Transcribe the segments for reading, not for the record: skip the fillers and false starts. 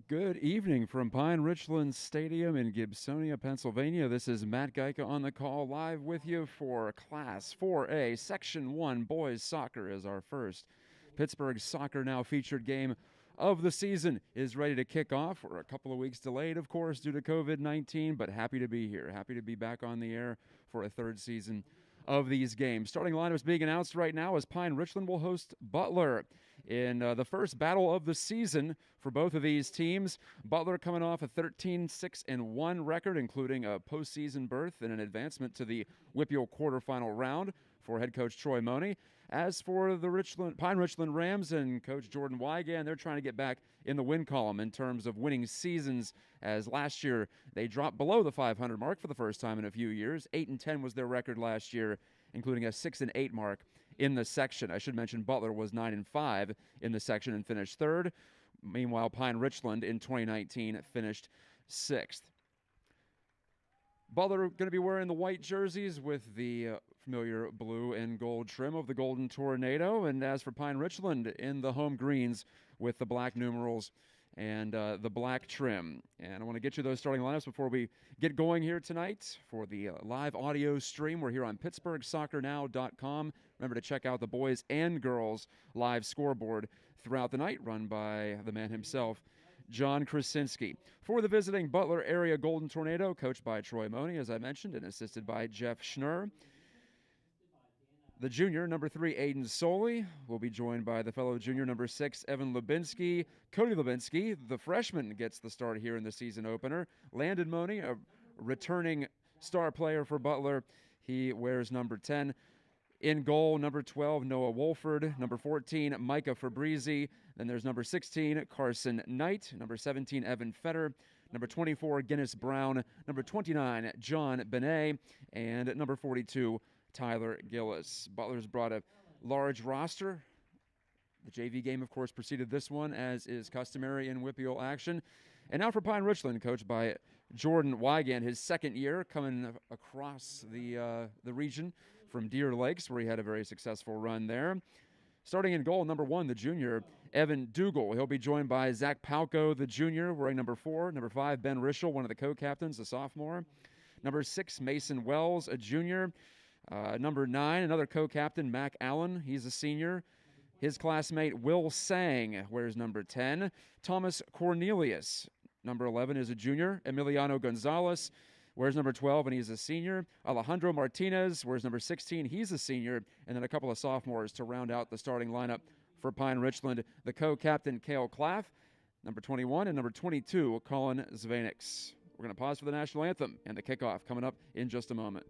Good evening from Pine-Richland Stadium in Gibsonia, Pennsylvania. This is Matt Gajtka on the call, live with you for Class 4A, Section 1 Boys Soccer is our first. Pittsburgh Soccer Now featured game of the season is ready to kick off. We're a couple of weeks delayed, of course, due to COVID-19, but happy to be here. Happy to be back on the air for a third season of these games. Starting lineups being announced right now as Pine-Richland will host Butler in the first battle of the season for both of these teams. Butler coming off a 13-6-1 record, including a postseason berth and an advancement to the WPIAL quarterfinal round for head coach Troy Money. As for the Pine-Richland Rams and coach Jordan Wygand, they're trying to get back in the win column in terms of winning seasons, as last year they dropped below the 500 mark for the first time in a few years. 8-10 was their record last year, including a 6-8 mark in the section. I should mention Butler was 9-5 in the section and finished third. Meanwhile, Pine-Richland in 2019 finished sixth. Butler going to be wearing the white jerseys with the familiar blue and gold trim of the Golden Tornado. And as for Pine-Richland, in the home greens with the black numerals and the black trim. And I want to get you those starting lineups before we get going here tonight for the live audio stream. We're here on PittsburghSoccerNow.com. Remember to check out the boys and girls live scoreboard throughout the night, run by the man himself, John Krasinski. For the visiting Butler area Golden Tornado, coached by Troy Money, as I mentioned, and assisted by Jeff Schnurr. The junior, number 3, Aiden Soley, will be joined by the fellow junior, number 6, Evan Lubinsky. Cody Lubinsky, the freshman, gets the start here in the season opener. Landon Money, a returning star player for Butler. He wears number 10. In goal, number 12, Noah Wolford. Number 14, Micah Fabrizi. Then there's number 16, Carson Knight. Number 17, Evan Fetter. Number 24, Guinness Brown. Number 29, John Benet. And number 42, Tyler Gillis. Butler's brought a large roster. The JV game, of course, preceded this one, as is customary in WPIAL action. And now for Pine-Richland, coached by Jordan Wygand, his second year coming across the region from Deer Lakes, where he had a very successful run there. Starting in goal, number 1, the junior, Evan Dougal. He'll be joined by Zach Palco, the junior, wearing number 4. Number 5, Ben Rischel, one of the co-captains, a sophomore. Number 6, Mason Wells, a junior. Number 9, another co-captain, Mac Allen. He's a senior. His classmate, Will Sang, wears number 10. Thomas Cornelius, number 11, is a junior. Emiliano Gonzalez wears number 12, and he's a senior. Alejandro Martinez wears number 16. He's a senior. And then a couple of sophomores to round out the starting lineup for Pine-Richland. The co-captain, Cale Claff, number 21, and number 22, Colin Zvanix. We're going to pause for the national anthem and the kickoff coming up in just a moment.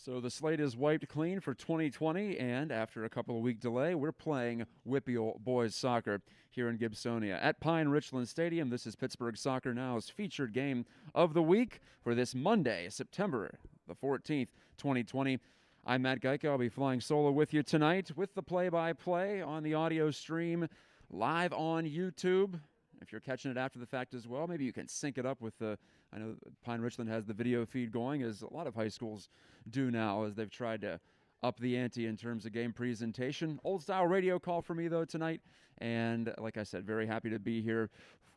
So the slate is wiped clean for 2020, and after a couple of week delay, we're playing WPIAL boys soccer here in Gibsonia at Pine-Richland Stadium. This is Pittsburgh Soccer Now's featured game of the week for this Monday, September the 14th, 2020. I'm Matt Gajtka. I'll be flying solo with you tonight with the play-by-play on the audio stream live on YouTube. If you're catching it after the fact as well, maybe you can sync it up with the, I know Pine-Richland has the video feed going, as a lot of high schools do now, as they've tried to up the ante in terms of game presentation. Old-style radio call for me, though, tonight. And like I said, very happy to be here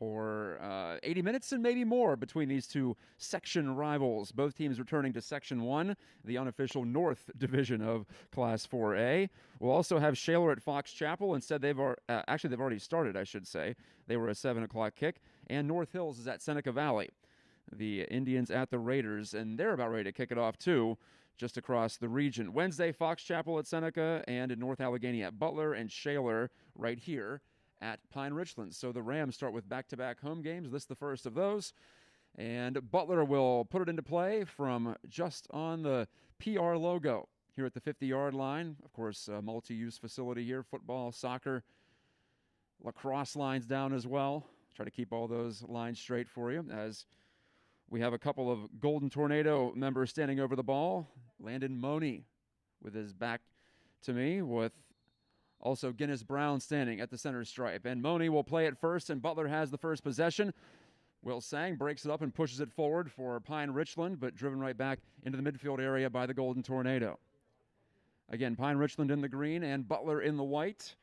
for 80 minutes and maybe more between these two section rivals. Both teams returning to Section 1, the unofficial North Division of Class 4A. We'll also have Shaler at Fox Chapel. Instead, they've already started, I should say. They were a 7 o'clock kick. And North Hills is at Seneca Valley. The Indians at the Raiders, and they're about ready to kick it off, too, just across the region. Wednesday, Fox Chapel at Seneca, and in North Allegheny at Butler, and Shaler right here at Pine-Richland. So the Rams start with back-to-back home games. This is the first of those. And Butler will put it into play from just on the PR logo here at the 50-yard line. Of course, a multi-use facility here, football, soccer, lacrosse lines down as well. Try to keep all those lines straight for you as we have a couple of Golden Tornado members standing over the ball. Landon Money with his back to me, with also Guinness Brown standing at the center stripe. And Money will play it first, and Butler has the first possession. Will Sang breaks it up and pushes it forward for Pine-Richland, but driven right back into the midfield area by the Golden Tornado. Again, Pine-Richland in the green and Butler in the white.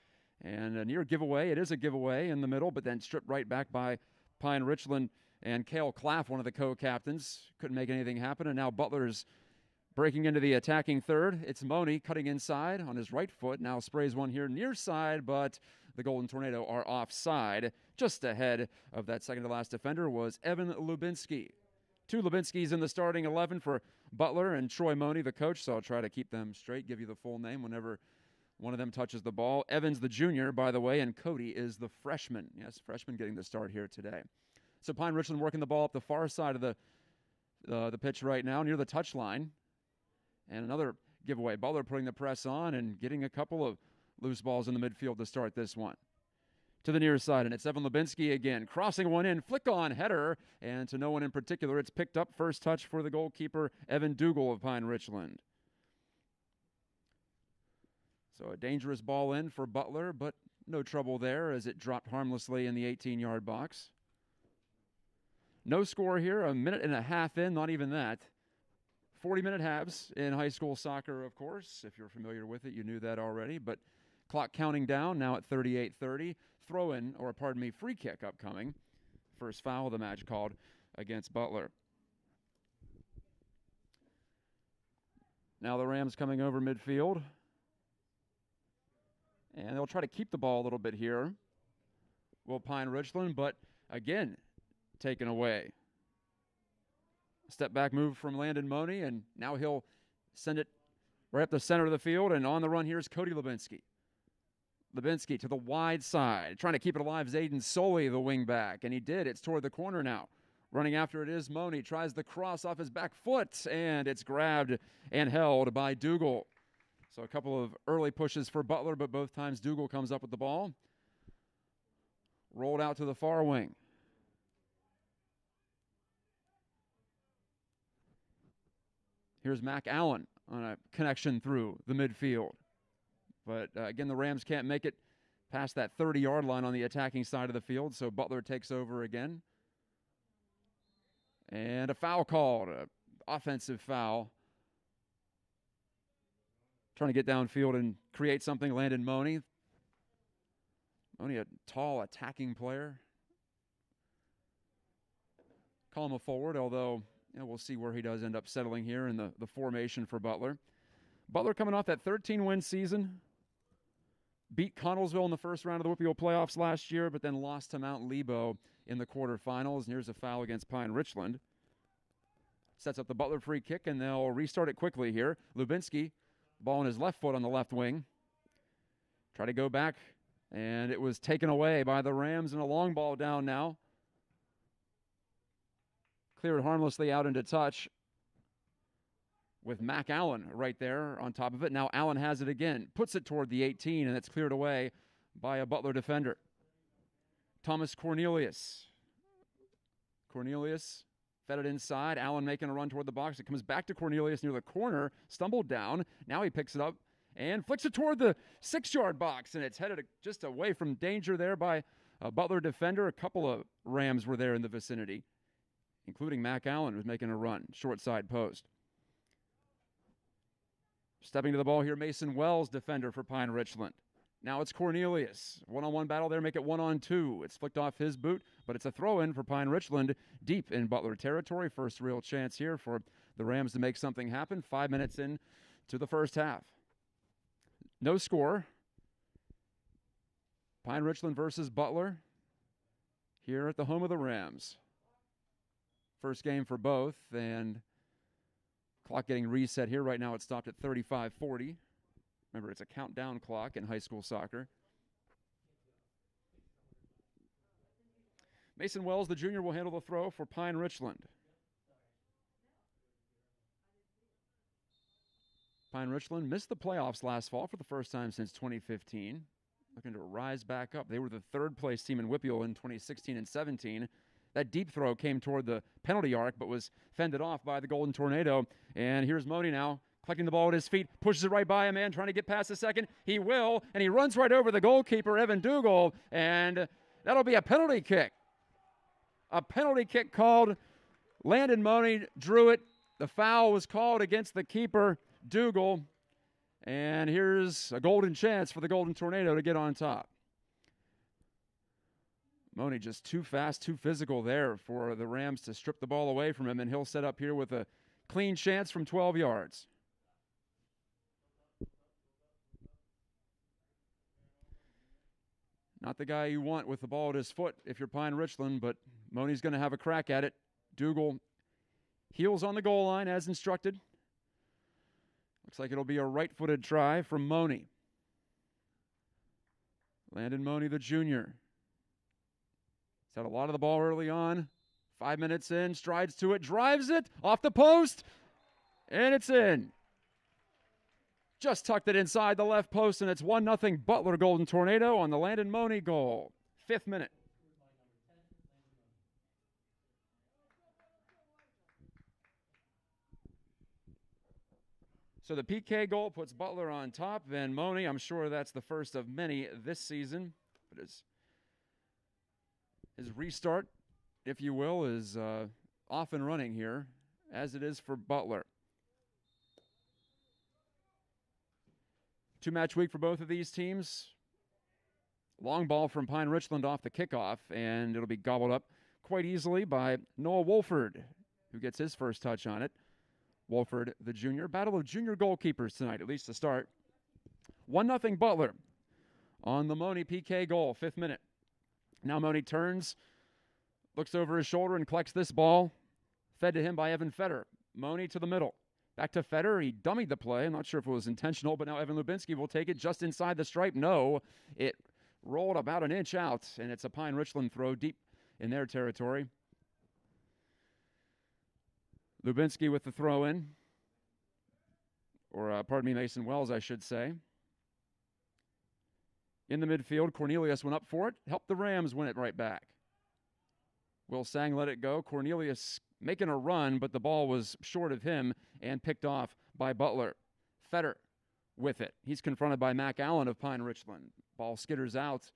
And a near giveaway. It is a giveaway in the middle, but then stripped right back by Pine-Richland. And Cale Claff, one of the co-captains, couldn't make anything happen. And now Butler's breaking into the attacking third. It's Money cutting inside on his right foot. Now sprays one here near side, but the Golden Tornado are offside. Just ahead of that second-to-last defender was Evan Lubinski. 2 Lubinskis in the starting 11 for Butler, and Troy Money, the coach, so I'll try to keep them straight, give you the full name whenever one of them touches the ball. Evans, the junior, by the way, and Cody is the freshman. Yes, freshman getting the start here today. So Pine-Richland working the ball up the far side of the pitch right now, near the touchline. And another giveaway. Butler putting the press on and getting a couple of loose balls in the midfield to start this one. To the near side, and it's Evan Lubinski again. Crossing one in, flick-on header, and to no one in particular. It's picked up, first touch for the goalkeeper, Evan Dougal of Pine-Richland. So a dangerous ball in for Butler, but no trouble there as it dropped harmlessly in the 18-yard box. No score here, a minute and a half in, not even that. 40-minute halves in high school soccer, of course. If you're familiar with it, you knew that already. But clock counting down now at 38:30. Throw-in, or pardon me, free kick upcoming. First foul of the match called against Butler. Now the Rams coming over midfield. And they'll try to keep the ball a little bit here. Will Pine-Richland, but again, taken away. Step back move from Landon Money, and now he'll send it right up the center of the field, and on the run here is Cody Lubinski. Lubinski to the wide side, trying to keep it alive is Aiden Soley, the wing back, and he did. It's toward the corner now. Running after it is Money, tries the cross off his back foot, and it's grabbed and held by Dougal. So a couple of early pushes for Butler, but both times Dougal comes up with the ball. Rolled out to the far wing. Here's Mac Allen on a connection through the midfield. But again, the Rams can't make it past that 30-yard line on the attacking side of the field, so Butler takes over again. And a foul called, an offensive foul. Trying to get downfield and create something, Landon Money. Money, a tall attacking player. Call him a forward, although we'll see where he does end up settling here in the formation for Butler. Butler coming off that 13-win season. Beat Connellsville in the first round of the WPIAL playoffs last year, but then lost to Mount Lebo in the quarterfinals. And here's a foul against Pine-Richland. Sets up the Butler free kick, and they'll restart it quickly here. Lubinski, ball on his left foot on the left wing. Try to go back, and it was taken away by the Rams, and a long ball down now. Cleared harmlessly out into touch with Mac Allen right there on top of it. Now Allen has it again, puts it toward the 18, and it's cleared away by a Butler defender. Thomas Cornelius. Cornelius fed it inside. Allen making a run toward the box. It comes back to Cornelius near the corner, stumbled down. Now he picks it up and flicks it toward the 6-yard box, and it's headed just away from danger there by a Butler defender. A couple of Rams were there in the vicinity, including Mac Allen, who's making a run, short side post. Stepping to the ball here, Mason Wells, defender for Pine-Richland. Now it's Cornelius. One-on-one battle there, make it 1-on-2. It's flicked off his boot, but it's a throw-in for Pine-Richland deep in Butler territory. First real chance here for the Rams to make something happen. 5 minutes in to the first half. No score. Pine-Richland versus Butler here at the home of the Rams. First game for both, and clock getting reset here. Right now it's stopped at 35:40. Remember, it's a countdown clock in high school soccer. Mason Wells, the junior, will handle the throw for Pine-Richland. Pine-Richland missed the playoffs last fall for the first time since 2015. Looking to rise back up. They were the third-place team in WPIAL in 2016 and 17. That deep throw came toward the penalty arc, but was fended off by the Golden Tornado. And here's Modi now, collecting the ball at his feet, pushes it right by a man, trying to get past the second. He will, and he runs right over the goalkeeper, Evan Dougal, and that'll be a penalty kick. A penalty kick called. Landon Modi drew it. The foul was called against the keeper, Dougal. And here's a golden chance for the Golden Tornado to get on top. Moni just too fast, too physical there for the Rams to strip the ball away from him, and he'll set up here with a clean chance from 12 yards. Not the guy you want with the ball at his foot if you're Pine-Richland, but Moni's going to have a crack at it. Dougal heels on the goal line as instructed. Looks like it'll be a right-footed try from Moni. Landon Moni, the junior. He's had a lot of the ball early on. 5 minutes in, strides to it, drives it, off the post, and it's in. Just tucked it inside the left post, and it's 1-0 Butler Golden Tornado on the Landon Moni goal. 5th minute. So the PK goal puts Butler on top, and Moni, I'm sure that's the first of many this season, but his restart, if you will, is off and running here, as it is for Butler. 2-match week for both of these teams. Long ball from Pine-Richland off the kickoff, and it'll be gobbled up quite easily by Noah Wolford, who gets his first touch on it. Wolford, the junior. Battle of junior goalkeepers tonight, at least to start. 1-0 Butler on the Moni PK goal, 5th minute. Now Moni turns, looks over his shoulder and collects this ball. Fed to him by Evan Fetter. Moni to the middle. Back to Fetter. He dummied the play. I'm not sure if it was intentional, but now Evan Lubinski will take it just inside the stripe. No, it rolled about an inch out, and it's a Pine-Richland throw deep in their territory. Lubinski with the throw in. Or, Mason Wells, I should say. In the midfield, Cornelius went up for it. Helped the Rams win it right back. Will Sang let it go. Cornelius making a run, but the ball was short of him and picked off by Butler. Fetter with it. He's confronted by Mac Allen of Pine-Richland. Ball skitters out,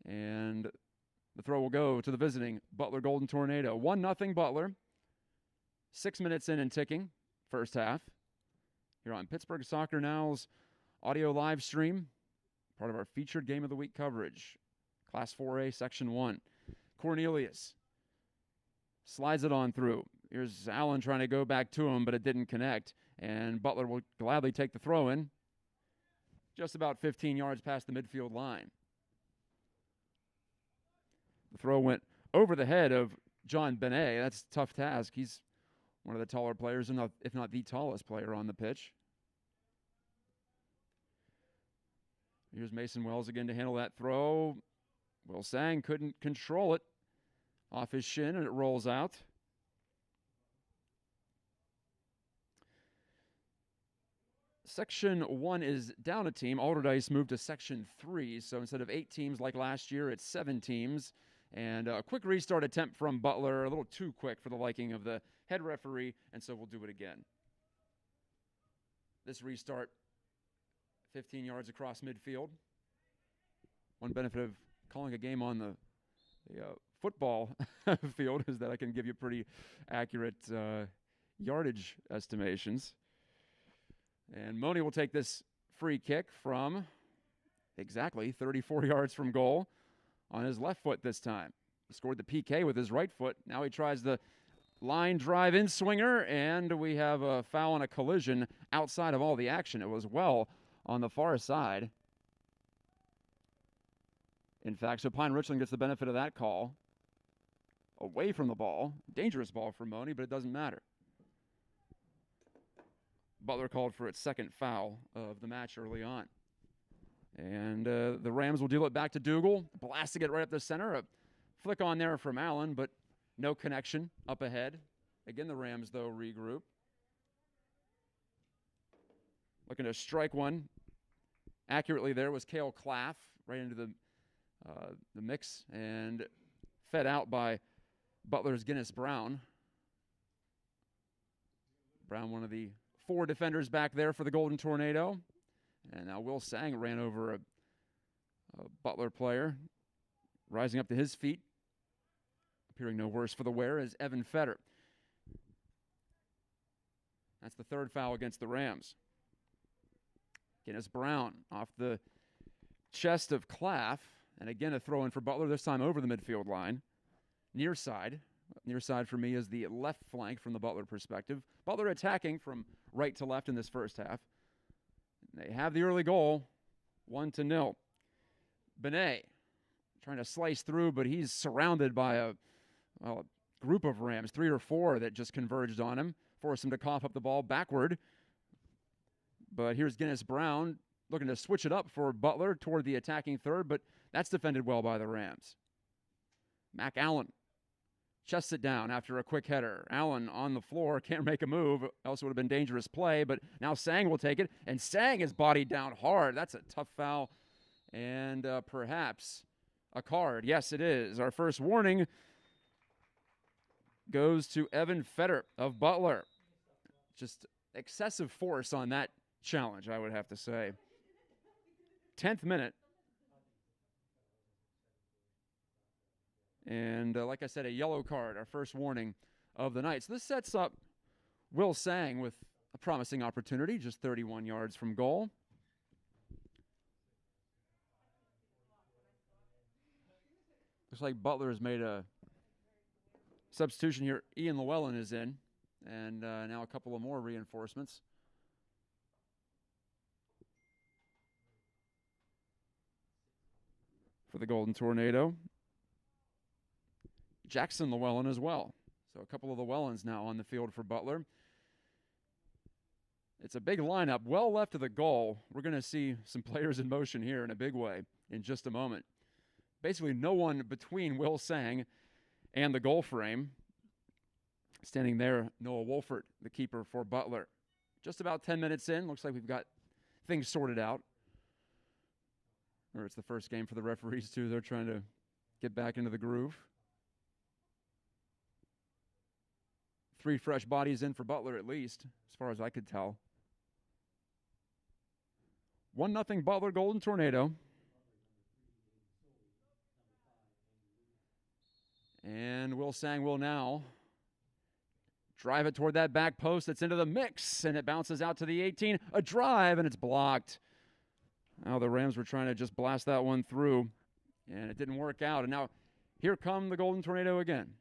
and the throw will go to the visiting Butler Golden Tornado. 1-0 Butler. 6 minutes in and ticking, first half. Here on Pittsburgh Soccer Now's audio live stream, part of our featured Game of the Week coverage. Class 4A, Section 1. Cornelius slides it on through. Here's Allen trying to go back to him, but it didn't connect. And Butler will gladly take the throw in. Just about 15 yards past the midfield line. The throw went over the head of John Benet. That's a tough task. He's one of the taller players, if not the tallest player on the pitch. Here's Mason Wells again to handle that throw. Will Sang couldn't control it off his shin, and it rolls out. Section 1 is down a team. Alderdice moved to Section 3, so instead of 8 teams like last year, it's 7 teams. And a quick restart attempt from Butler, a little too quick for the liking of the head referee, and so we'll do it again. This restart, 15 yards across midfield. One benefit of calling a game on the football field is that I can give you pretty accurate yardage estimations. And Moni will take this free kick from exactly 34 yards from goal on his left foot this time. He scored the PK with his right foot. Now he tries the line drive in swinger, and we have a foul and a collision outside of all the action. It was well on the far side. In fact, so Pine-Richland gets the benefit of that call. Away from the ball. Dangerous ball for Money, but it doesn't matter. Butler called for its second foul of the match early on. And the Rams will deal it back to Dougal. Blasting it right up the center. A flick on there from Allen, but no connection up ahead. Again, the Rams, though, regroup. Looking to strike one. Accurately there was Cale Claff right into the mix and fed out by Butler's Guinness Brown. Brown, one of the 4 defenders back there for the Golden Tornado. And now Will Sang ran over a Butler player, rising up to his feet. Appearing no worse for the wear is Evan Fetter. That's the 3rd foul against the Rams. Guinness Brown off the chest of Claff. And again, a throw in for Butler, this time over the midfield line. Near side. Near side for me is the left flank from the Butler perspective. Butler attacking from right to left in this first half. They have the early goal, 1-0. Benet trying to slice through, but he's surrounded by a group of Rams, 3 or 4 that just converged on him, forced him to cough up the ball backward. But here's Guinness Brown looking to switch it up for Butler toward the attacking third, but that's defended well by the Rams. Mac Allen chests it down after a quick header. Allen on the floor, can't make a move. Else would have been dangerous play, but now Sang will take it, and Sang is bodied down hard. That's a tough foul, and perhaps a card. Yes, it is. Our first warning goes to Evan Fetter of Butler. Just excessive force on that challenge, I would have to say. 10th minute. And like I said, a yellow card, our first warning of the night. So this sets up Will Sang with a promising opportunity, just 31 yards from goal. Looks like Butler has made a substitution here. Ian Llewellyn is in, and now a couple of more reinforcements. For the Golden Tornado. Jackson Llewellyn as well. So a couple of Llewellyns now on the field for Butler. It's a big lineup, well left of the goal. We're going to see some players in motion here in a big way in just a moment. Basically no one between Will Sang and the goal frame. Standing there, Noah Wolfert, the keeper for Butler. Just about 10 minutes in, looks like we've got things sorted out. Or it's the first game for the referees too. They're trying to get back into the groove. 3 fresh bodies in for Butler at least, as far as I could tell. 1-0 Butler Golden Tornado. And Will Sang will now drive it toward that back post that's into the mix, and it bounces out to the 18. A drive, and it's blocked. Now the Rams were trying to just blast that one through, and it didn't work out. And now here come the Golden Tornado again.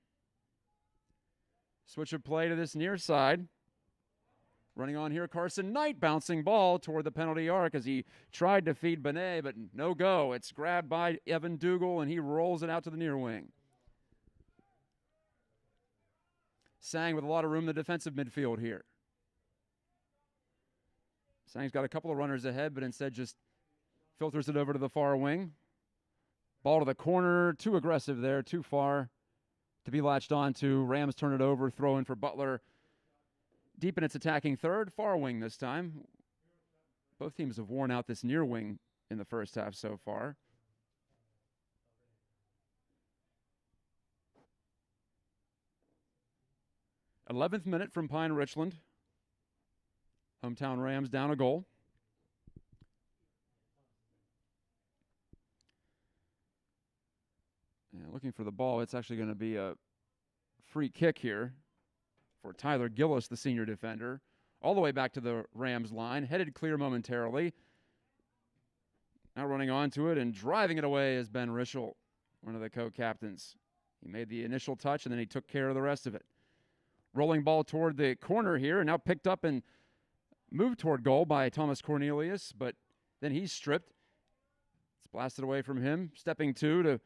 Switch of play to this near side. Running on here, Carson Knight, bouncing ball toward the penalty arc as he tried to feed Benet, but no go. It's grabbed by Evan Dougal, and he rolls it out to the near wing. Sang with a lot of room in the defensive midfield here. Sang's got a couple of runners ahead, but instead just filters it over to the far wing. Ball to the corner, too aggressive there, too far to be latched on to. Rams turn it over, throw in for Butler. Deep in its attacking third, far wing this time. Both teams have worn out this near wing in the first half so far. '11th minute from Pine-Richland. Hometown Rams down a goal. And looking for the ball, it's actually going to be a free kick here for Tyler Gillis, the senior defender. All the way back to the Rams line, headed clear momentarily. Now running onto it and driving it away is Ben Rischel, one of the co-captains. He made the initial touch, and then he took care of the rest of it. Rolling ball toward the corner here, and now picked up and moved toward goal by Thomas Cornelius, but then he's stripped. It's blasted away from him. Stepping to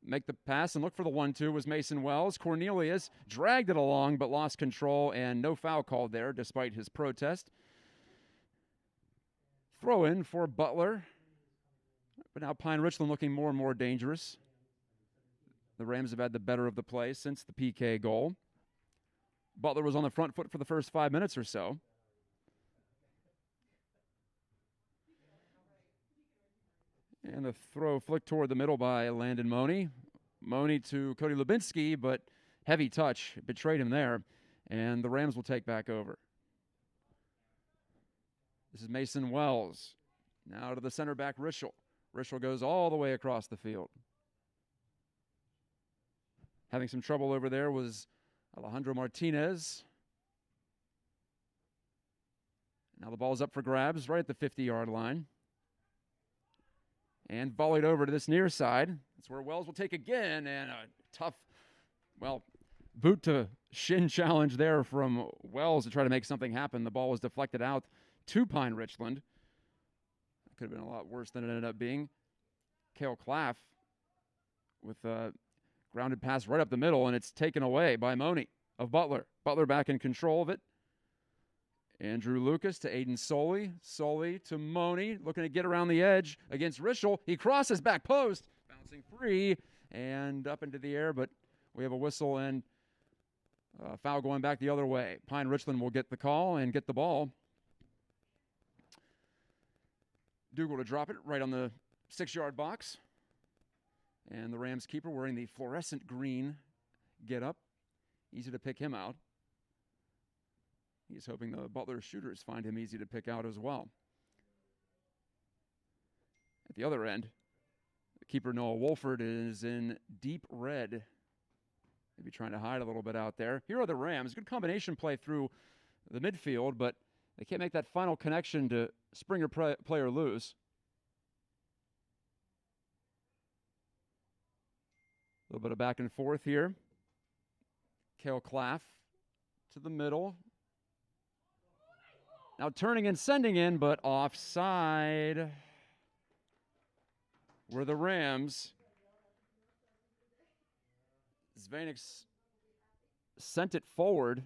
make the pass and look for the 1-2 was Mason Wells. Cornelius dragged it along, but lost control, and no foul called there despite his protest. Throw in for Butler. But now Pine-Richland looking more and more dangerous. The Rams have had the better of the play since the PK goal. Butler was on the front foot for the first 5 minutes or so. And the throw flicked toward the middle by Landon Money. Money to Cody Lubinsky, but heavy touch betrayed him there. And the Rams will take back over. This is Mason Wells. Now to the center back, Rischel. Rischel goes all the way across the field. Having some trouble over there was Alejandro Martinez. Now the ball's up for grabs right at the 50-yard line. And volleyed over to this near side. That's where Wells will take again. And a tough, boot to shin challenge there from Wells to try to make something happen. The ball was deflected out to Pine-Richland. That could have been a lot worse than it ended up being. Cale Claff with a grounded pass right up the middle, and it's taken away by Money of Butler. Butler back in control of it. Andrew Lucas to Aiden Soley. Soley to Money, looking to get around the edge against Rischel. He crosses back post, bouncing free and up into the air, but we have a whistle and a foul going back the other way. Pine-Richland will get the call and get the ball. Dougal to drop it right on the 6-yard box. And the Rams keeper wearing the fluorescent green get up. Easy to pick him out. He's hoping the Butler shooters find him easy to pick out as well. At the other end, the keeper Noah Wolford is in deep red. Maybe trying to hide a little bit out there. Here are the Rams. Good combination play through the midfield, but they can't make that final connection to Springer play or lose. A little bit of back and forth here. Cale Claff to the middle. Now turning and sending in, but offside. Were the Rams. Zvanek sent it forward.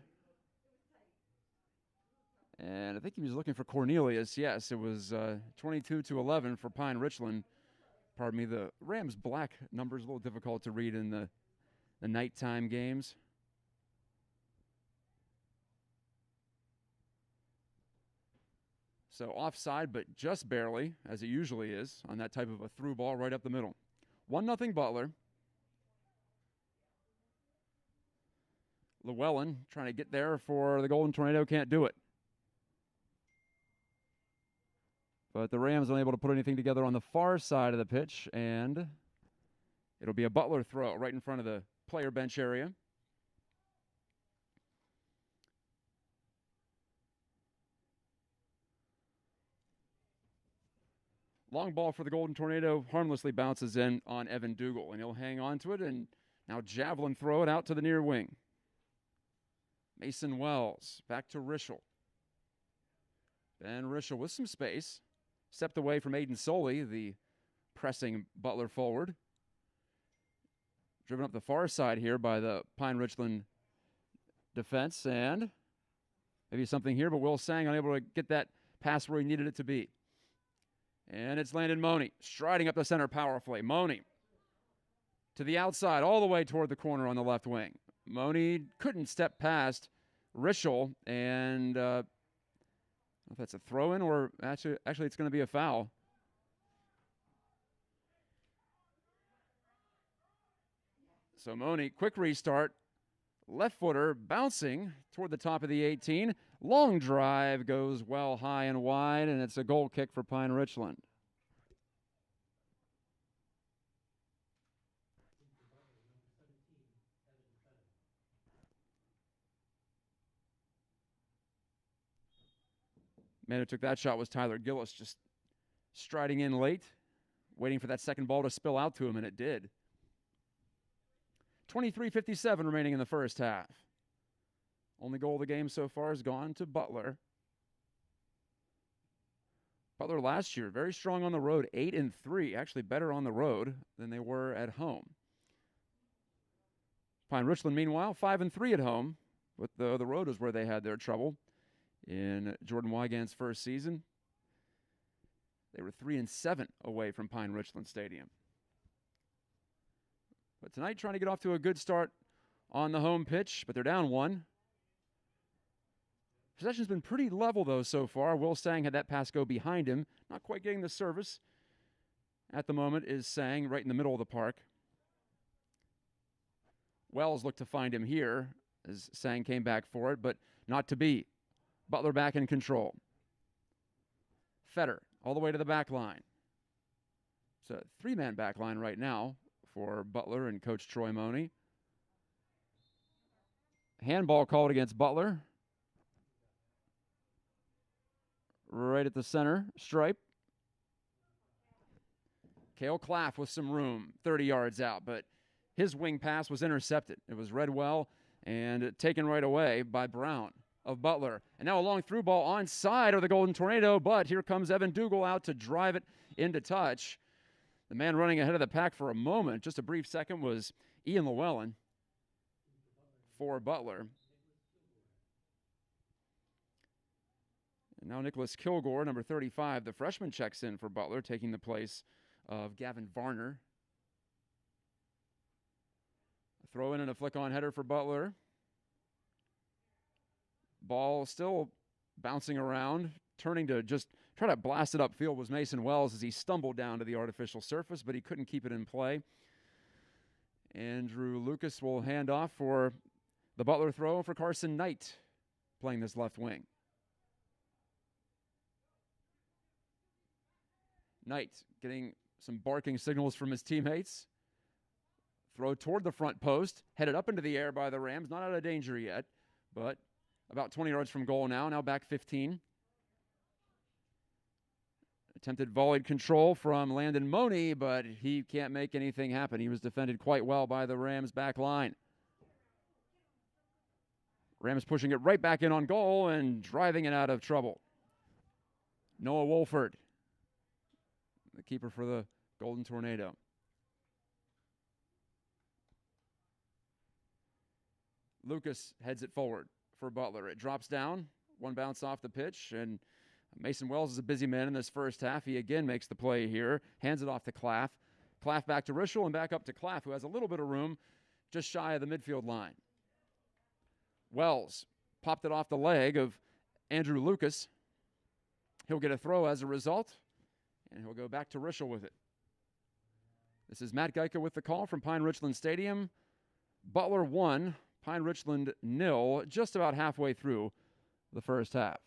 And I think he was looking for Cornelius. Yes, it was 22-11 for Pine-Richland. Pardon me, the Rams' black number is a little difficult to read in the nighttime games. So offside, but just barely, as it usually is, on that type of a through ball right up the middle. 1-0 Butler. Llewellyn trying to get there for the Golden Tornado, can't do it. But the Rams unable to put anything together on the far side of the pitch, and it'll be a Butler throw right in front of the player bench area. Long ball for the Golden Tornado harmlessly bounces in on Evan Dougal, and he'll hang on to it, and now javelin throw it out to the near wing. Mason Wells back to Rischel. Ben Rischel with some space. Stepped away from Aiden Soley, the pressing Butler forward. Driven up the far side here by the Pine-Richland defense, and maybe something here, but Will Sang unable to get that pass where he needed it to be. And it's Landon Money, striding up the center powerfully. Money to the outside, all the way toward the corner on the left wing. Money couldn't step past Rischel, and I don't know if that's a throw-in or actually it's going to be a foul. So Money, quick restart. Left footer bouncing toward the top of the 18. Long drive goes well high and wide, and it's a goal kick for Pine-Richland. Man who took that shot was Tyler Gillis, just striding in late, waiting for that second ball to spill out to him, and it did. 23:57 remaining in the first half. Only goal of the game so far has gone to Butler. Butler last year, very strong on the road, 8-3, actually better on the road than they were at home. Pine-Richland, meanwhile, 5-3 at home, but the road is where they had their trouble. In Jordan Wygant's first season, they were 3-7 away from Pine-Richland Stadium. But tonight, trying to get off to a good start on the home pitch, but they're down 1. Possession's been pretty level, though, so far. Will Sang had that pass go behind him. Not quite getting the service. At the moment is Sang right in the middle of the park. Wells looked to find him here as Sang came back for it, but not to be. Butler back in control. Fetter all the way to the back line. It's a 3-man back line right now for Butler and Coach Troy Money. Handball called against Butler. Right at the center stripe. Cale Claff with some room, 30 yards out, but his wing pass was intercepted. It was read well and taken right away by Brown of Butler. And now a long through ball onside of the Golden Tornado, but here comes Evan Dougal out to drive it into touch. The man running ahead of the pack for a moment, just a brief second, was Ian Llewellyn for Butler. And now Nicholas Kilgore, number 35, the freshman, checks in for Butler, taking the place of Gavin Varner. A throw in and a flick on header for Butler. Ball still bouncing around, turning to just try to blast it upfield was Mason Wells as he stumbled down to the artificial surface, but he couldn't keep it in play. Andrew Lucas will hand off for the Butler throw for Carson Knight, playing this left wing. Knight getting some barking signals from his teammates. Throw toward the front post, headed up into the air by the Rams. Not out of danger yet, but about 20 yards from goal now back 15. Attempted volleyed control from Landon Money, but he can't make anything happen. He was defended quite well by the Rams back line. Rams pushing it right back in on goal and driving it out of trouble. Noah Wolford, the keeper for the Golden Tornado. Lucas heads it forward for Butler. It drops down, one bounce off the pitch, and Mason Wells is a busy man in this first half. He again makes the play here, hands it off to Claff. Claff back to Rischel and back up to Claff, who has a little bit of room just shy of the midfield line. Wells popped it off the leg of Andrew Lucas. He'll get a throw as a result, and he'll go back to Rischel with it. This is Matt Gajtka with the call from Pine-Richland Stadium. Butler 1, Pine-Richland 0, just about halfway through the first half.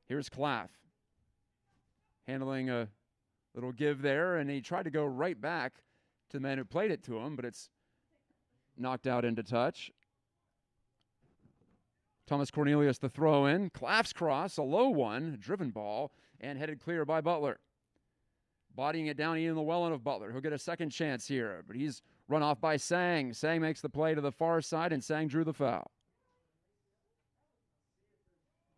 Here's Claff handling a little give there, and he tried to go right back to the man who played it to him, but it's knocked out into touch. Thomas Cornelius the throw in. Claff's cross, a low one, driven ball, and headed clear by Butler. Bodying it down, Ian Llewellyn of Butler. He'll get a second chance here, but he's run off by Sang. Sang makes the play to the far side, and Sang drew the foul.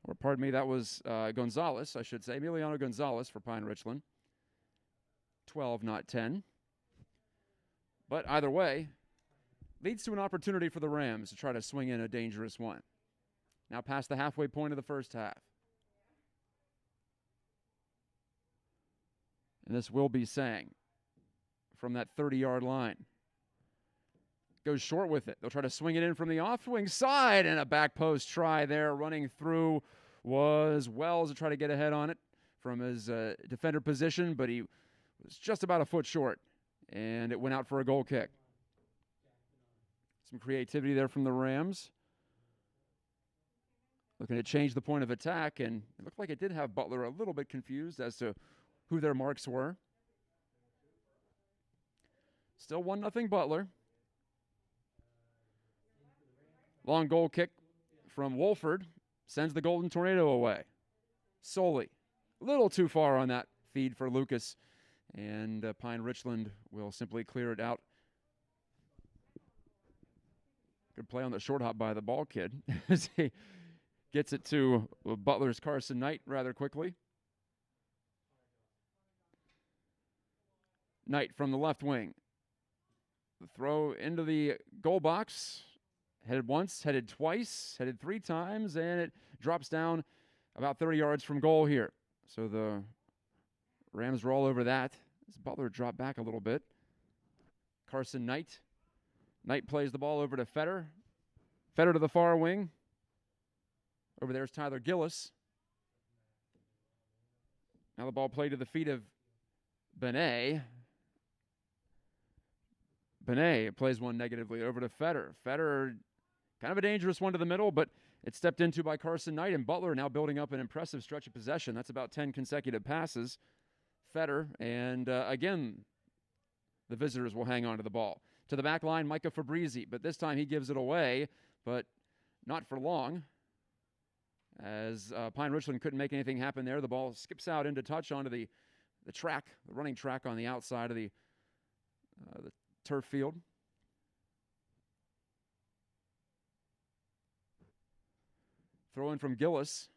Or pardon me, that was Gonzalez, I should say. Emiliano Gonzalez for Pine-Richland. 12, not 10. But either way, leads to an opportunity for the Rams to try to swing in a dangerous one. Now past the halfway point of the first half. And this will be Sang from that 30-yard line. Goes short with it. They'll try to swing it in from the off-wing side, and a back post try there. Running through was Wells to try to get ahead on it from his defender position, but he was just about a foot short, and it went out for a goal kick. Some creativity there from the Rams. Looking to change the point of attack, and it looked like it did have Butler a little bit confused as to who their marks were. Still 1-0 Butler. Long goal kick from Wolford. sends the Golden Tornado away. Solely. A little too far on that feed for Lucas. And Pine-Richland will simply clear it out. Good play on the short hop by the ball kid as he gets it to Butler's Carson Knight rather quickly. Knight from the left wing. The throw into the goal box. Headed once, headed twice, headed 3 times, and it drops down about 30 yards from goal here. So the Rams roll over that. As Butler dropped back a little bit. Carson Knight. Knight plays the ball over to Fetter. Fetter to the far wing. Over there's Tyler Gillis. Now the ball played to the feet of Benet. Benet plays one negatively over to Fetter. Fetter, kind of a dangerous one to the middle, but it's stepped into by Carson Knight, and Butler now building up an impressive stretch of possession. That's about 10 consecutive passes. Fetter, and again, the visitors will hang on to the ball. To the back line, Micah Fabrizi, but this time he gives it away, but not for long. As Pine-Richland couldn't make anything happen there, the ball skips out into touch onto the track, the running track on the outside of the turf field. Throw in from Gillis,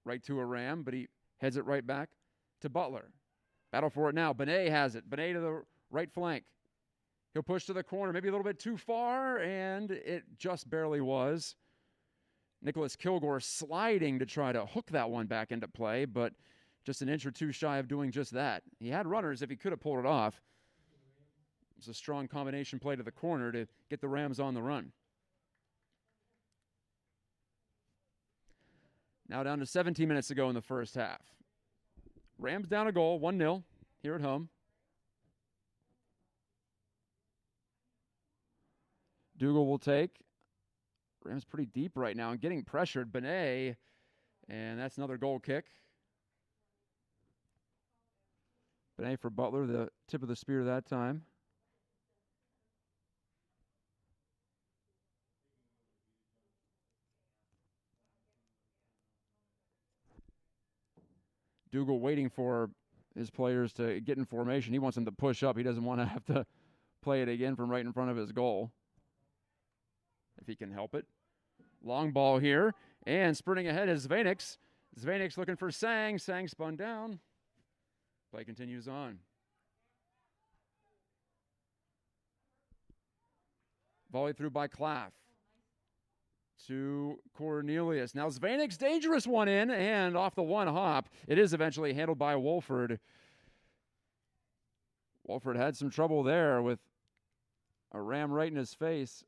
right to a Ram, but he heads it right back to Butler. Battle for it now. Benet has it. Benet to the right flank. He'll push to the corner, maybe a little bit too far, and it just barely was. Nicholas Kilgore sliding to try to hook that one back into play, but just an inch or two shy of doing just that. He had runners if he could have pulled it off. It was a strong combination play to the corner to get the Rams on the run. Now down to 17 minutes to go in the first half. Rams down a goal, 1-0 here at home. Dougal will take. Rams pretty deep right now and getting pressured. Benet, and that's another goal kick. Benet for Butler, the tip of the spear that time. Dougal waiting for his players to get in formation. He wants them to push up. He doesn't want to have to play it again from right in front of his goal, if he can help it. Long ball here, and sprinting ahead is Zvanix. Zvanix looking for Sang. Sang spun down. Play continues on. Volley through by Claff to Cornelius. Now Zvanix, dangerous one in, and off the one hop. It is eventually handled by Wolford. Wolford had some trouble there with a Ram right in his face.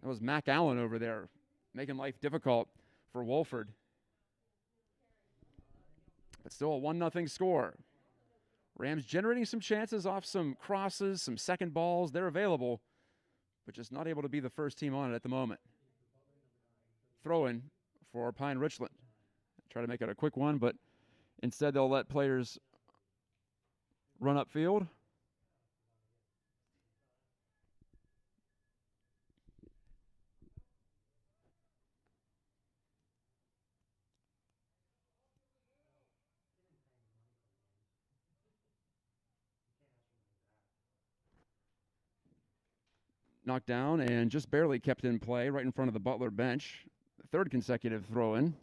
That was Mac Allen over there, making life difficult for Wolford. But still a 1-0 score. Rams generating some chances off some crosses, some second balls. They're available, but just not able to be the first team on it at the moment. Throw-in for Pine-Richland. Try to make it a quick one, but instead they'll let players run upfield. Knocked down and just barely kept in play right in front of the Butler bench. The third consecutive throw-in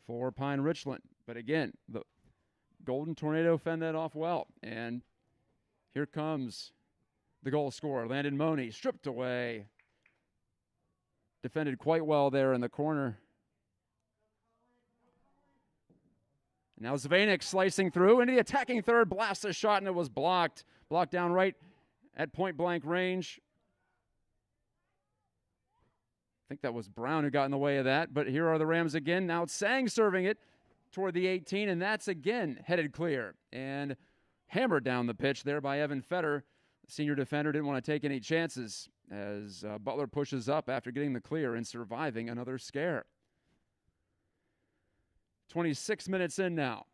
for Pine-Richland. But again, the Golden Tornado fend that off well. And here comes the goal scorer, Landon Money, stripped away. Defended quite well there in the corner. Now Zvanix slicing through into the attacking third, blasts a shot, and it was blocked. Blocked down right at point-blank range. I think that was Brown who got in the way of that, but here are the Rams again. Now it's Sang serving it toward the 18, and that's again headed clear and hammered down the pitch there by Evan Fetter. The senior defender didn't want to take any chances as Butler pushes up after getting the clear and surviving another scare. 26 minutes in now.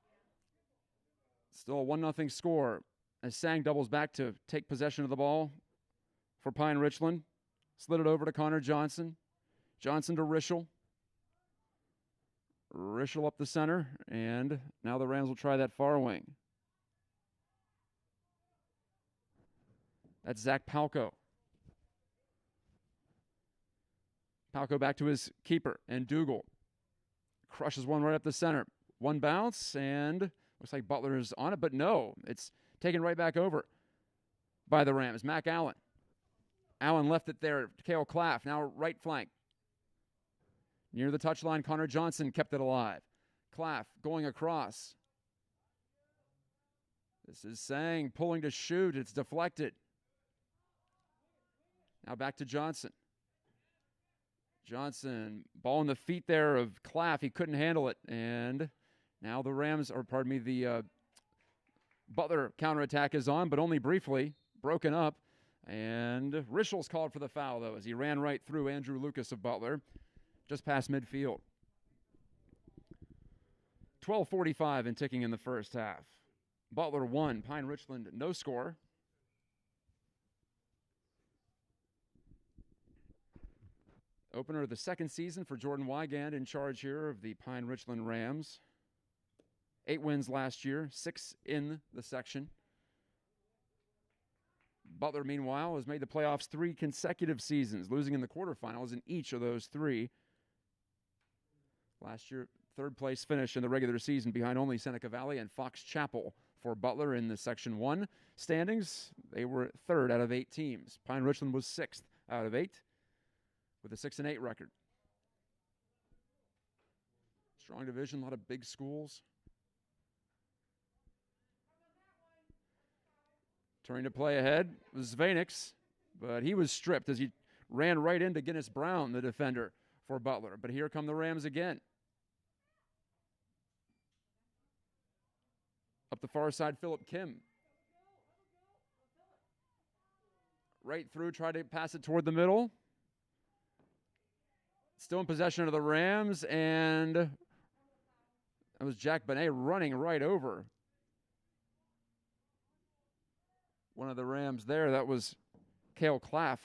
Still a 1-0 score as Sang doubles back to take possession of the ball for Pine-Richland. Slid it over to Connor Johnson. Johnson to Rischel. Rischel up the center, and now the Rams will try that far wing. That's Zach Palko. Palko back to his keeper, and Dougal crushes one right up the center. One bounce, and looks like Butler is on it, but no, it's taken right back over by the Rams. Mac Allen. Allen left it there. Cale Claff, now right flank. Near the touchline, Connor Johnson kept it alive. Claff going across. This is Sang pulling to shoot. It's deflected. Now back to Johnson. Johnson, ball in the feet there of Claff. He couldn't handle it. And now the Rams, or pardon me, the Butler counterattack is on, but only briefly, broken up. And Rischel's called for the foul, though, as he ran right through Andrew Lucas of Butler, just past midfield. 12:45 and ticking in the first half. Butler 1, Pine-Richland no score. Opener of the second season for Jordan Wygand in charge here of the Pine-Richland Rams. 8 wins last year, 6 in the section. Butler, meanwhile, has made the playoffs 3 consecutive seasons, losing in the quarterfinals in each of those 3. Last year, third place finish in the regular season behind only Seneca Valley and Fox Chapel for Butler in the Section 1 standings. They were third out of 8 teams. Pine-Richland was 6th out of 8 with a 6-8 record. Strong division, a lot of big schools. Turning to play ahead was Zvanix, but he was stripped as he ran right into Guinness Brown, the defender for Butler. But here come the Rams again. Up the far side, Philip Kim. Right through, tried to pass it toward the middle. Still in possession of the Rams, and that was Jack Benet running right over one of the Rams there. That was Cale Claff.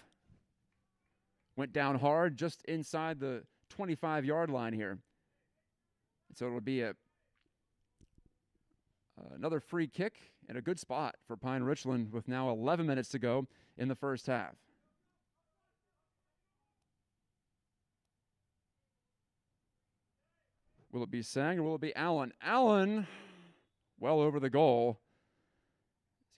Went down hard just inside the 25-yard line here. And so it'll be another free kick and a good spot for Pine-Richland with now 11 minutes to go in the first half. Will it be Sang or will it be Allen? Allen, well over the goal.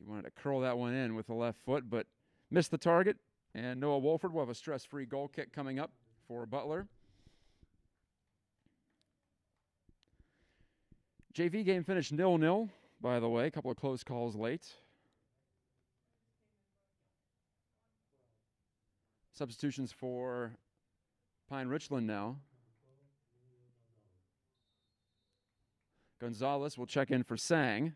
He wanted to curl that one in with the left foot, but missed the target. And Noah Wolford will have a stress-free goal kick coming up for Butler. JV game finished 0-0, by the way. A couple of close calls late. Substitutions for Pine-Richland now. Gonzalez will check in for Sang.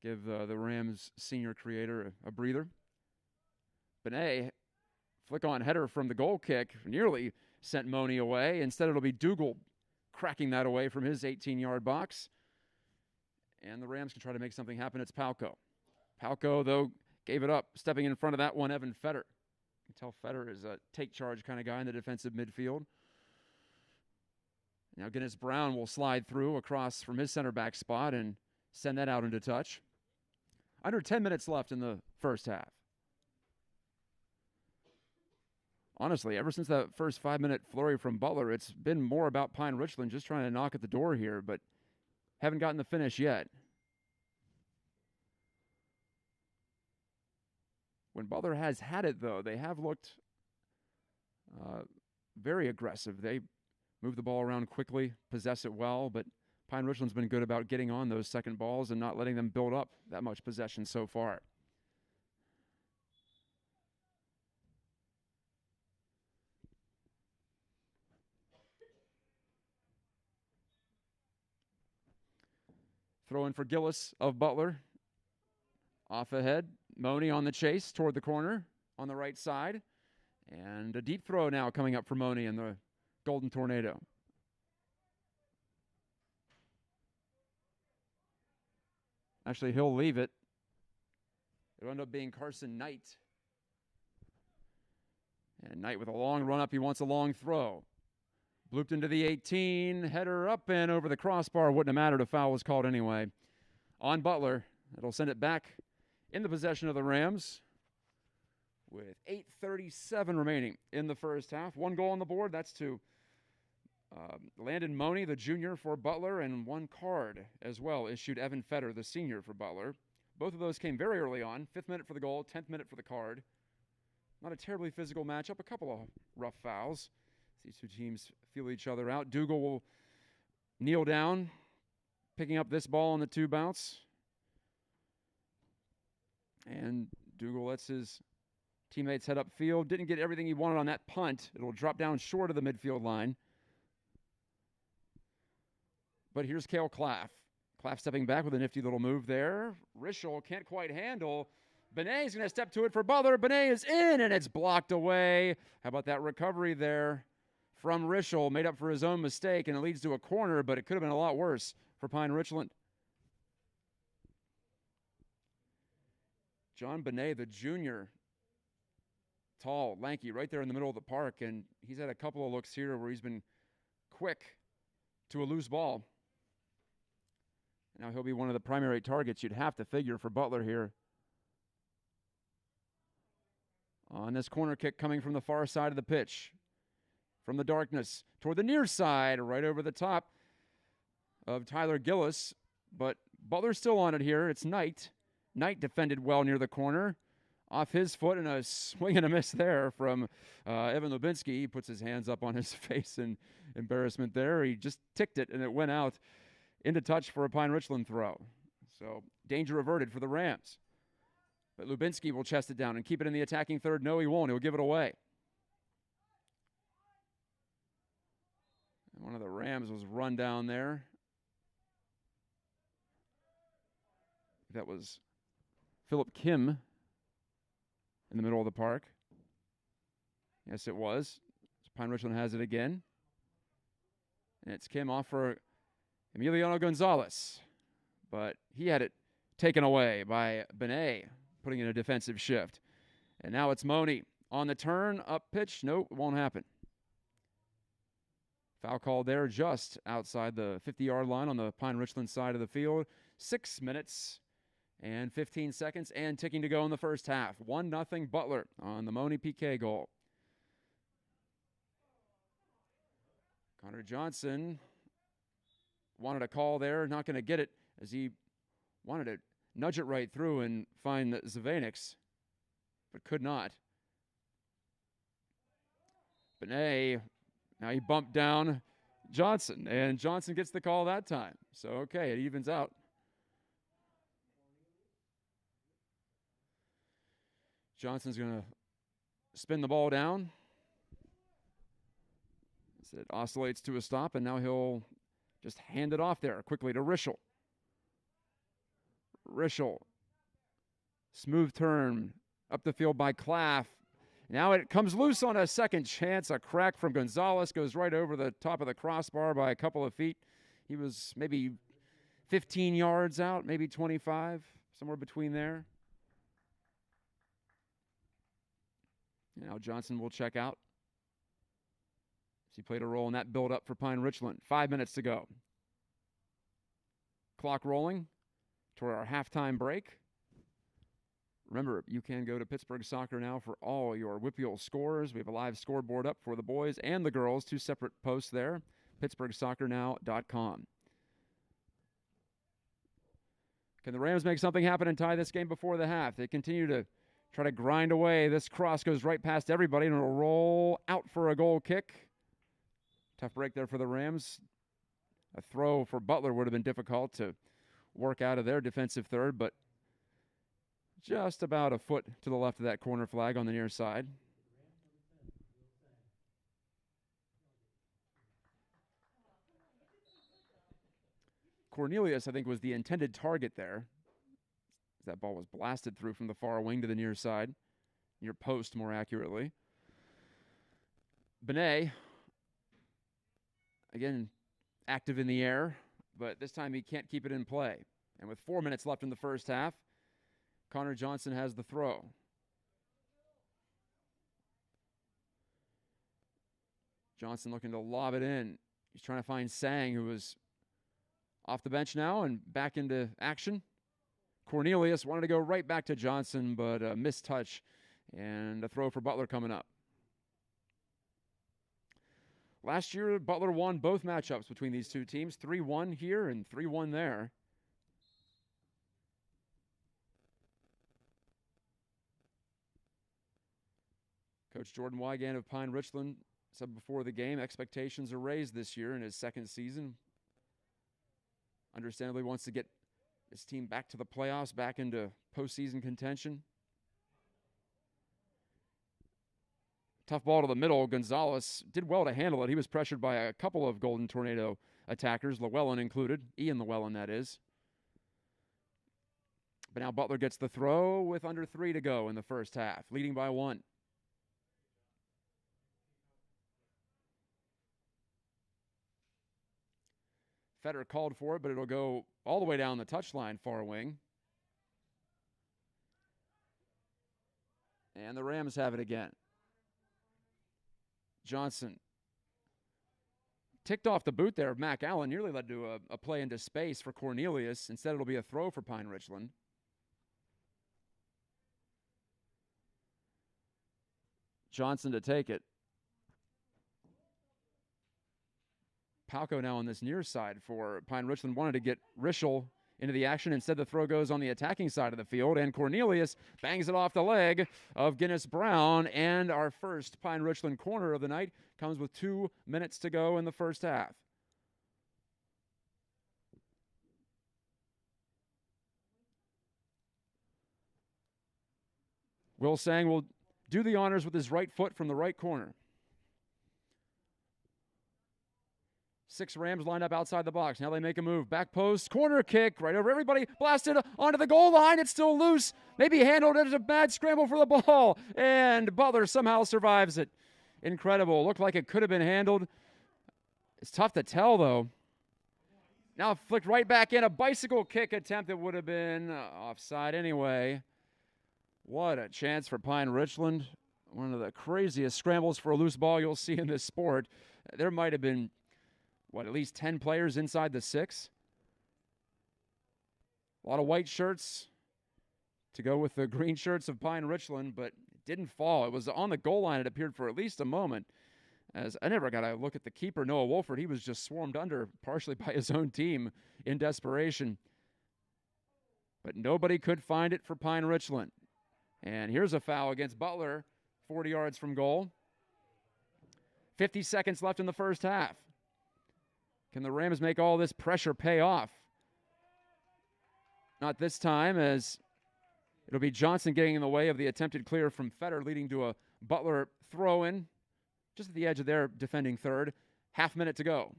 Give the Rams senior creator a breather. Benet, flick-on header from the goal kick, nearly sent Money away. Instead, it'll be Dougal cracking that away from his 18-yard box. And the Rams can try to make something happen. It's Palko. Palko, though, gave it up. Stepping in front of that one, Evan Fetter. You can tell Fetter is a take-charge kind of guy in the defensive midfield. Now Guinness Brown will slide through across from his center back spot and send that out into touch. Under 10 minutes left in the first half. Honestly, ever since that first 5-minute flurry from Butler, it's been more about Pine-Richland just trying to knock at the door here, but haven't gotten the finish yet. When Butler has had it, though, they have looked very aggressive. They move the ball around quickly, possess it well, but Pine-Richland's been good about getting on those second balls and not letting them build up that much possession so far. Throw in for Gillis of Butler. Off ahead, Money on the chase toward the corner on the right side. And a deep throw now coming up for Money in the Golden Tornado. Actually, he'll leave it. It'll end up being Carson Knight. And Knight with a long run up. He wants a long throw. Blooped into the 18. Header up and over the crossbar. Wouldn't have mattered. A foul was called anyway. On Butler. It'll send it back in the possession of the Rams with 8:37 remaining in the first half. One goal on the board. That's to Landon Money, the junior for Butler, and one card as well issued Evan Fetter, the senior for Butler. Both of those came very early on. 5th minute for the goal, 10th minute for the card. Not a terribly physical matchup. A couple of rough fouls. These two teams feel each other out. Dougal will kneel down, picking up this ball on the 2 bounce. And Dougal lets his teammates head upfield. Didn't get everything he wanted on that punt. It'll drop down short of the midfield line. But here's Cale Claff. Claff stepping back with a nifty little move there. Rischel can't quite handle. Benet's going to step to it for Butler. Benet is in, and it's blocked away. How about that recovery there from Rischel? Made up for his own mistake, and it leads to a corner, but it could have been a lot worse for Pine-Richland. John Benet, the junior, tall, lanky, right there in the middle of the park, and he's had a couple of looks here where he's been quick to a loose ball. Now he'll be one of the primary targets you'd have to figure for Butler here. On this corner kick coming from the far side of the pitch. From the darkness toward the near side, right over the top of Tyler Gillis. But Butler's still on it here. It's Knight. Knight defended well near the corner. Off his foot and a swing and a miss there from Evan Lubinsky. He puts his hands up on his face in embarrassment there. He just ticked it and it went out into touch for a Pine-Richland throw. So danger averted for the Rams. But Lubinsky will chest it down and keep it in the attacking third. No, he won't. He'll give it away. And one of the Rams was run down there. That was Philip Kim in the middle of the park. Yes, it was. Pine-Richland has it again. And it's Kim off for Emiliano Gonzalez. But he had it taken away by Benet, putting in a defensive shift. And now it's Money on the turn, up pitch. Nope, it won't happen. Foul called there just outside the 50-yard line on the Pine-Richland side of the field. 6 minutes and 15 seconds and ticking to go in the first half. 1-0 Butler on the Money PK goal. Connor Johnson wanted a call there, not going to get it as he wanted to nudge it right through and find Zvanix, but could not. Benet, now he bumped down Johnson, and Johnson gets the call that time. So, okay, it evens out. Johnson's going to spin the ball down. As it oscillates to a stop, and now he'll just hand it off there quickly to Rischel. Rischel. Smooth turn up the field by Claff. Now it comes loose on a second chance. A crack from Gonzalez goes right over the top of the crossbar by a couple of feet. He was maybe 15 yards out, maybe 25, somewhere between there. Now Johnson will check out. He played a role in that build-up for Pine-Richland. 5 minutes to go. Clock rolling toward our halftime break. Remember, you can go to Pittsburgh Soccer Now for all your WPIAL scores. We have a live scoreboard up for the boys and the girls. 2 separate posts there. PittsburghSoccerNow.com. Can the Rams make something happen and tie this game before the half? They continue to try to grind away. This cross goes right past everybody, and it'll roll out for a goal kick. Tough break there for the Rams. A throw for Butler would have been difficult to work out of their defensive third, but just about a foot to the left of that corner flag on the near side. Cornelius, I think, was the intended target there. That ball was blasted through from the far wing to the near side, near post more accurately. Benet, again, active in the air, but this time he can't keep it in play. And with 4 minutes left in the first half, Connor Johnson has the throw. Johnson looking to lob it in. He's trying to find Sang, who was off the bench now and back into action. Cornelius wanted to go right back to Johnson, but a missed touch and a throw for Butler coming up. Last year, Butler won both matchups between these two teams, 3-1 here and 3-1 there. Coach Jordan Wygand of Pine-Richland said before the game, expectations are raised this year in his second season. Understandably wants to get his team back to the playoffs, back into postseason contention. Tough ball to the middle. Gonzalez did well to handle it. He was pressured by a couple of Golden Tornado attackers, Llewellyn included. Ian Llewellyn, that is. But now Butler gets the throw with under 3 to go in the first half, leading by 1. Feder called for it, but it'll go all the way down the touchline, far wing. And the Rams have it again. Johnson ticked off the boot there of Mac Allen, nearly led to a play into space for Cornelius. Instead, it'll be a throw for Pine-Richland. Johnson to take it. Palco now on this near side for Pine-Richland. Wanted to get Rischel into the action. Instead, the throw goes on the attacking side of the field, and Cornelius bangs it off the leg of Guinness Brown. And our first Pine-Richland corner of the night comes with 2 minutes to go in the first half. Will Sang will do the honors with his right foot from the right corner. 6 Rams lined up outside the box. Now they make a move. Back post, corner kick, right over everybody. Blasted onto the goal line. It's still loose. Maybe handled it as a bad scramble for the ball. And Butler somehow survives it. Incredible. Looked like it could have been handled. It's tough to tell, though. Now flicked right back in. A bicycle kick attempt that would have been offside anyway. What a chance for Pine-Richland. One of the craziest scrambles for a loose ball you'll see in this sport. There might have been at least 10 players inside the 6? A lot of white shirts to go with the green shirts of Pine-Richland, but it didn't fall. It was on the goal line, it appeared, for at least a moment. As I never got a look at the keeper, Noah Wolford. He was just swarmed under, partially by his own team in desperation. But nobody could find it for Pine-Richland. And here's a foul against Butler, 40 yards from goal. 50 seconds left in the first half. Can the Rams make all this pressure pay off? Not this time, as it'll be Johnson getting in the way of the attempted clear from Feder, leading to a Butler throw-in just at the edge of their defending third. Half minute to go.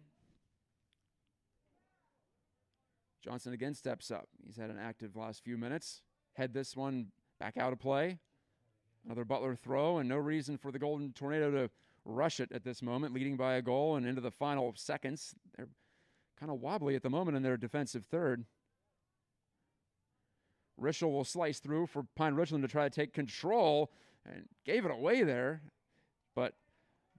Johnson again steps up. He's had an active last few minutes. Head this one back out of play. Another Butler throw, and no reason for the Golden Tornado to rush it at this moment, leading by a goal and into the final seconds. They're kind of wobbly at the moment in their defensive third. Rischel will slice through for Pine-Richland to try to take control, and gave it away there, but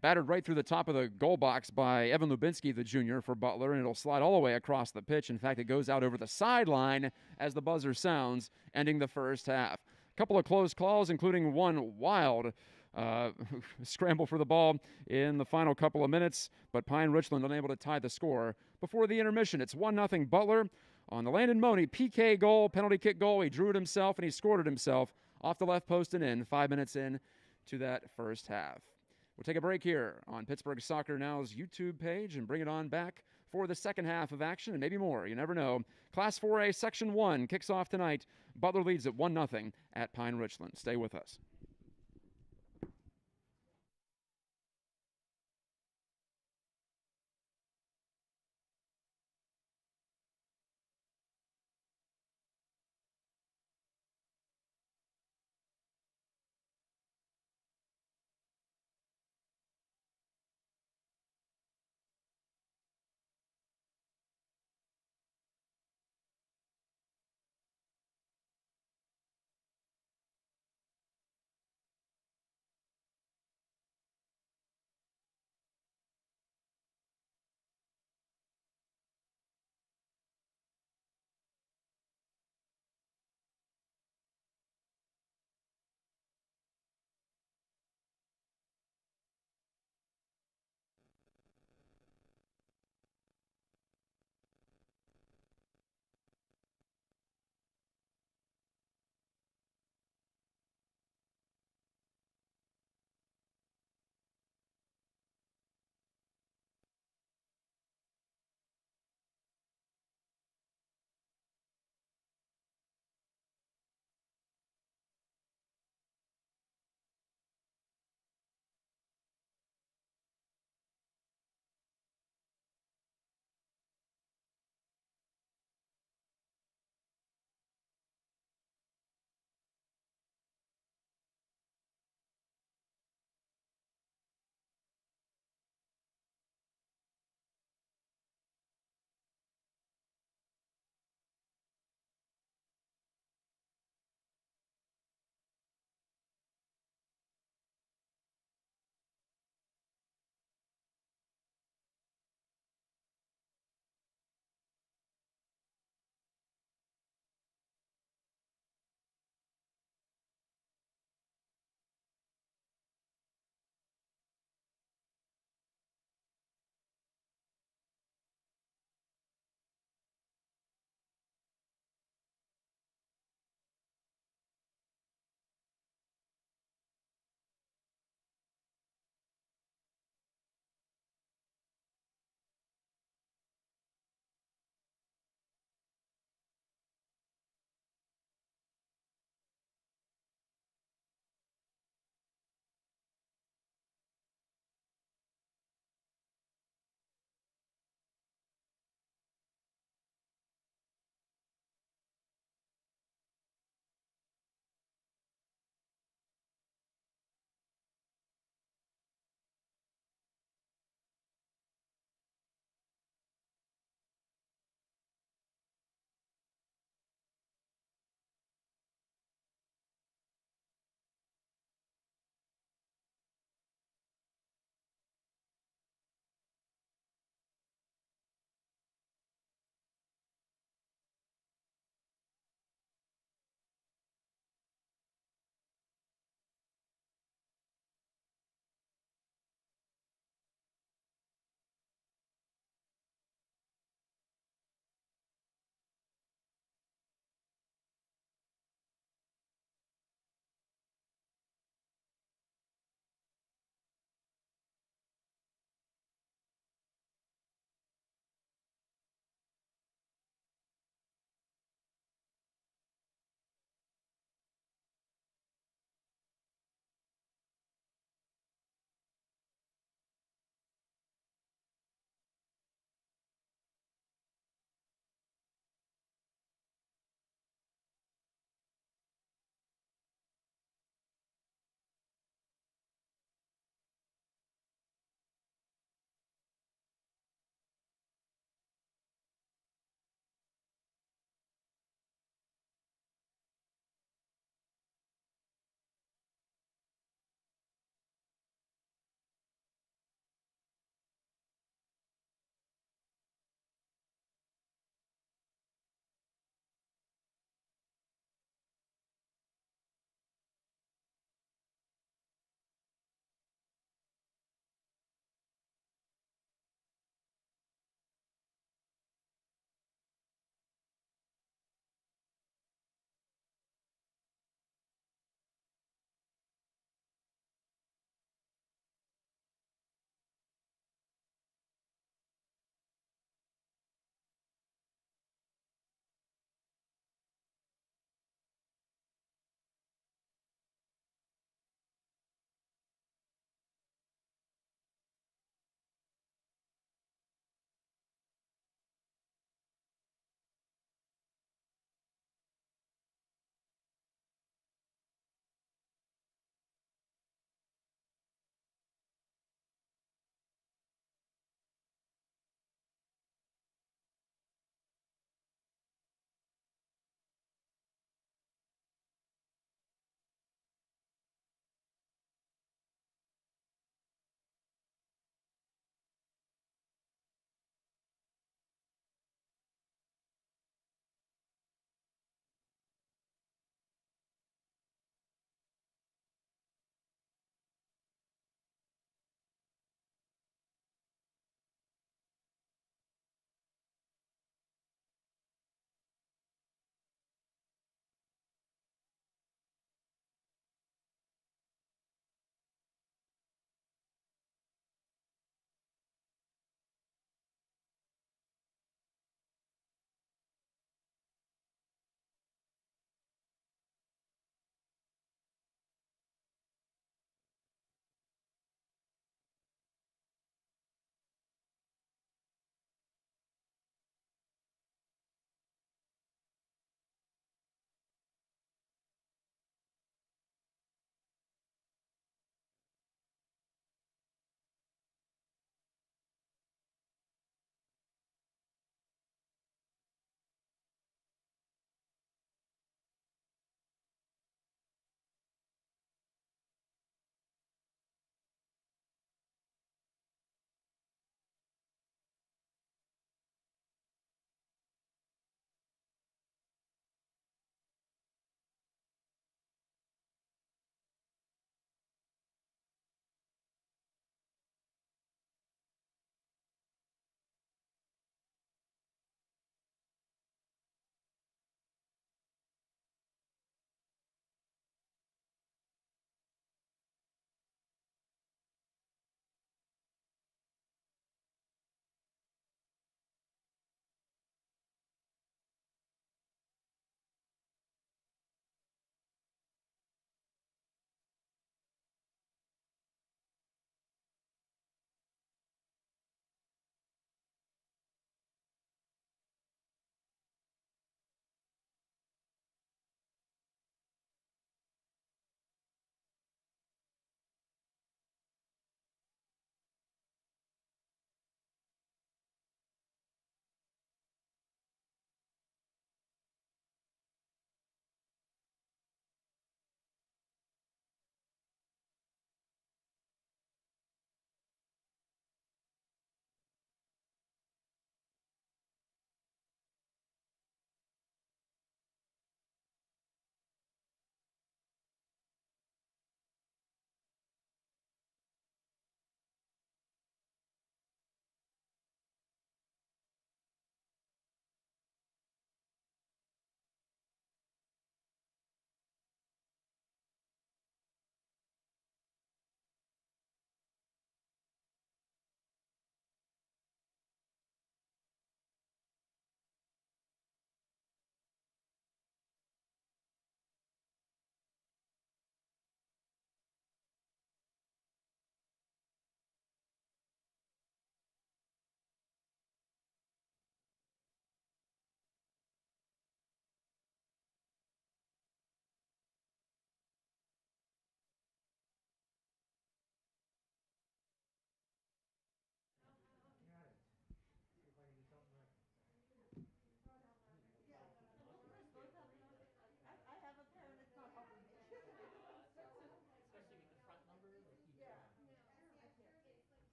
battered right through the top of the goal box by Evan Lubinski, the junior, for Butler, and it'll slide all the way across the pitch. In fact, it goes out over the sideline as the buzzer sounds, ending the first half. A couple of close calls, including one wild scramble for the ball in the final couple of minutes, but Pine-Richland unable to tie the score before the intermission. It's 1-0 Butler on the Landon Money PK goal, penalty kick goal. He drew it himself, and he scored it himself off the left post and in, 5 minutes in to that first half. We'll take a break here on Pittsburgh Soccer Now's YouTube page and bring it on back for the second half of action and maybe more. You never know. Class 4A Section 1 kicks off tonight. Butler leads at 1-0 at Pine-Richland. Stay with us.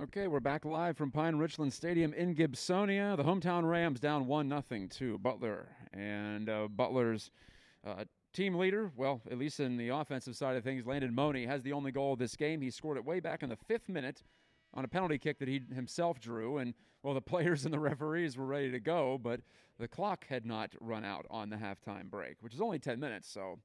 Okay, we're back live from Pine-Richland Stadium in Gibsonia. The hometown Rams down 1-0 to Butler. And Butler's team leader, well, at least in the offensive side of things, Landon Money, has the only goal of this game. He scored it way back in the 5th minute on a penalty kick that he himself drew. And, well, the players and the referees were ready to go, but the clock had not run out on the halftime break, which is only 10 minutes, so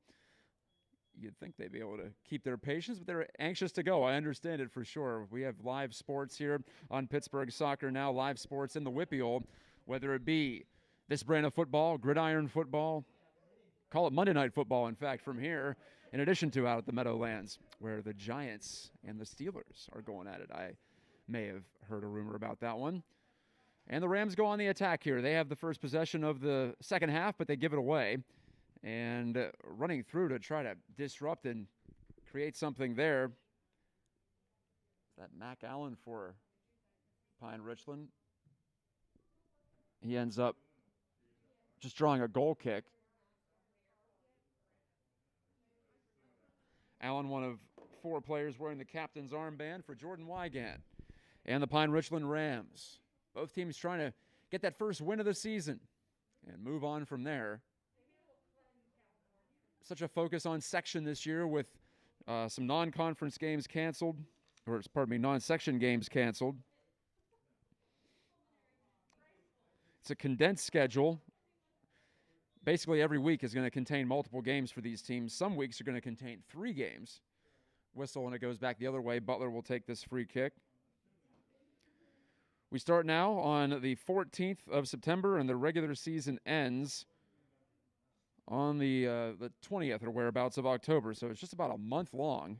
you'd think they'd be able to keep their patience, but they're anxious to go. I understand it for sure. We have live sports here on Pittsburgh Soccer Now, live sports in the WPIAL, whether it be this brand of football, gridiron football, call it Monday Night Football, in fact, from here, in addition to out at the Meadowlands, where the Giants and the Steelers are going at it. I may have heard a rumor about that one. And the Rams go on the attack here. They have the first possession of the second half, but they give it away. And running through to try to disrupt and create something there. Is that Mac Allen for Pine-Richland? He ends up just drawing a goal kick. Allen, one of 4 players wearing the captain's armband for Jordan Wygant and the Pine-Richland Rams. Both teams trying to get that first win of the season and move on from there. Such a focus on section this year with some non-conference games canceled, or pardon me, non-section games canceled. It's a condensed schedule. Basically, every week is going to contain multiple games for these teams. Some weeks are going to contain 3 games. Whistle, and it goes back the other way. Butler will take this free kick. We start now on the 14th of September, and the regular season ends on the 20th or whereabouts of October, so it's just about a month long.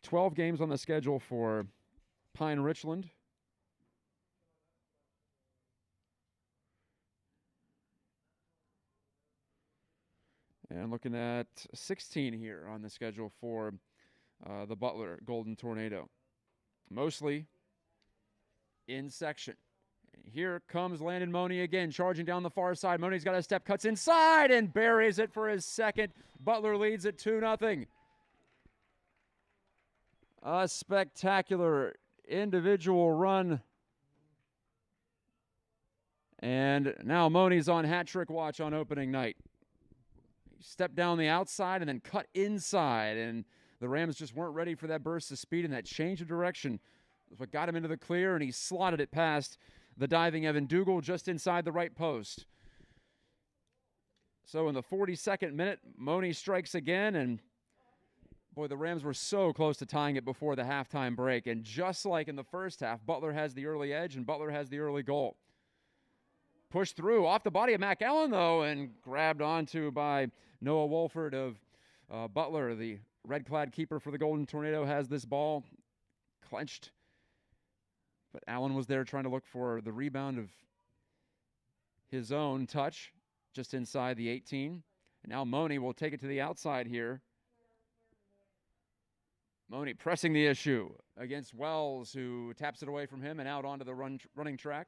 $12 games on the schedule for Pine-Richland. And looking at 16 here on the schedule for the Butler Golden Tornado. Mostly in section. Here comes Landon Money again, charging down the far side. Money's got a step, cuts inside, and buries it for his second. Butler leads it 2-0. A spectacular individual run. And now Money's on hat-trick watch on opening night. He stepped down the outside and then cut inside, and the Rams just weren't ready for that burst of speed and that change of direction. That's what got him into the clear, and he slotted it past the diving Evan Dougal just inside the right post. So in the 42nd minute, Money strikes again, and boy, the Rams were so close to tying it before the halftime break. And just like in the first half, Butler has the early edge, and Butler has the early goal. Pushed through, off the body of Mac Allen, though, and grabbed onto by Noah Wolford of Butler. The red-clad keeper for the Golden Tornado has this ball clenched. But Allen was there trying to look for the rebound of his own touch just inside the 18. And now Money will take it to the outside here. Money pressing the issue against Wells, who taps it away from him and out onto the running track.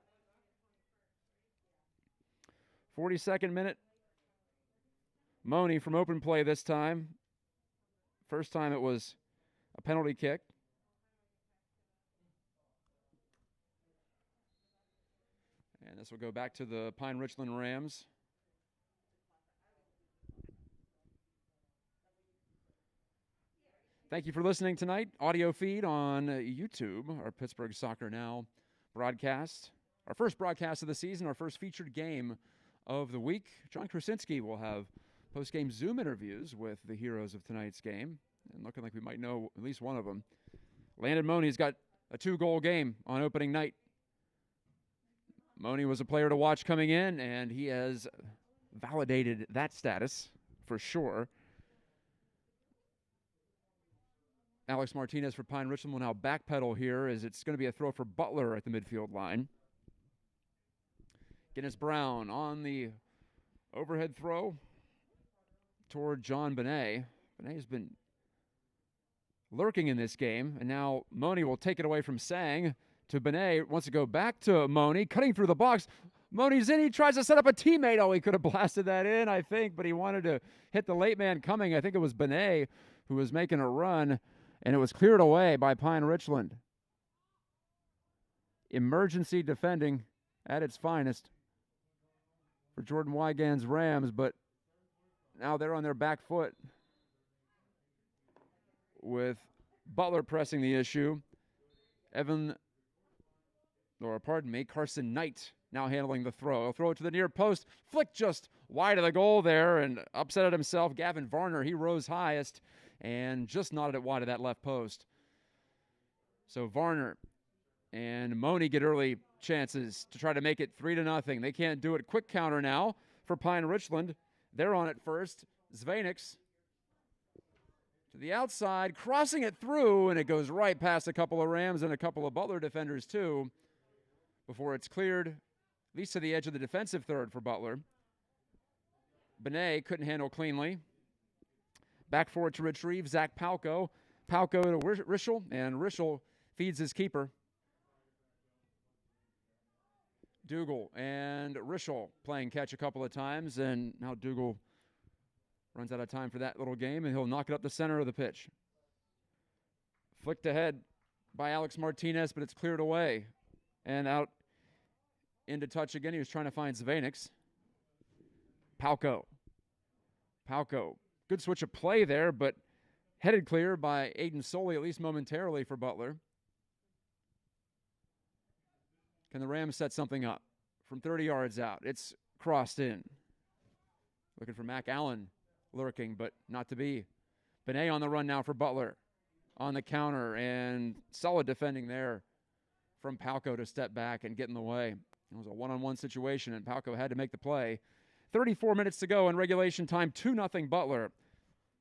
42nd minute. Money from open play this time. First time it was a penalty kick. And this will go back to the Pine-Richland Rams. Thank you for listening tonight. Audio feed on YouTube, our Pittsburgh Soccer Now broadcast. Our first broadcast of the season, our first featured game of the week. John Krasinski will have post-game Zoom interviews with the heroes of tonight's game. And looking like we might know at least one of them. Landon Money's got a 2-goal game on opening night. Money was a player to watch coming in, and he has validated that status for sure. Alex Martinez for Pine-Richland will now backpedal here, as it's going to be a throw for Butler at the midfield line. Guinness Brown on the overhead throw toward John Benet. Benet has been lurking in this game, and now Money will take it away from Sang to Benet. Wants to go back to Money, cutting through the box. Moni's in. He tries to set up a teammate. Oh, he could have blasted that in, I think, but he wanted to hit the late man coming. I think it was Benet who was making a run, and it was cleared away by Pine-Richland. Emergency defending at its finest for Jordan Wygand's Rams, but now they're on their back foot with Butler pressing the issue. Carson Knight now handling the throw. He'll throw it to the near post. Flick just wide of the goal there and upset at himself. Gavin Varner, he rose highest and just nodded it wide of that left post. So Varner and Moni get early chances to try to make it 3-0. They can't do it. Quick counter now for Pine-Richland. They're on it first. Zvanix to the outside, crossing it through, and it goes right past a couple of Rams and a couple of Butler defenders too before it's cleared, at least to the edge of the defensive third for Butler. Benet couldn't handle cleanly. Back for it to retrieve, Zach Palko. Palko to Rischel, and Rischel feeds his keeper. Dougal and Rischel playing catch a couple of times, and now Dougal runs out of time for that little game, and he'll knock it up the center of the pitch. Flicked ahead by Alex Martinez, but it's cleared away. And out into touch again. He was trying to find Zvanix. Palko. Good switch of play there, but headed clear by Aiden Soley, at least momentarily for Butler. Can the Rams set something up from 30 yards out? It's crossed in. Looking for Mac Allen lurking, but not to be. Benet on the run now for Butler. On the counter, and solid defending there from Palko to step back and get in the way. It was a one-on-one situation, and Palko had to make the play. 34 minutes to go in regulation time, 2-0 Butler.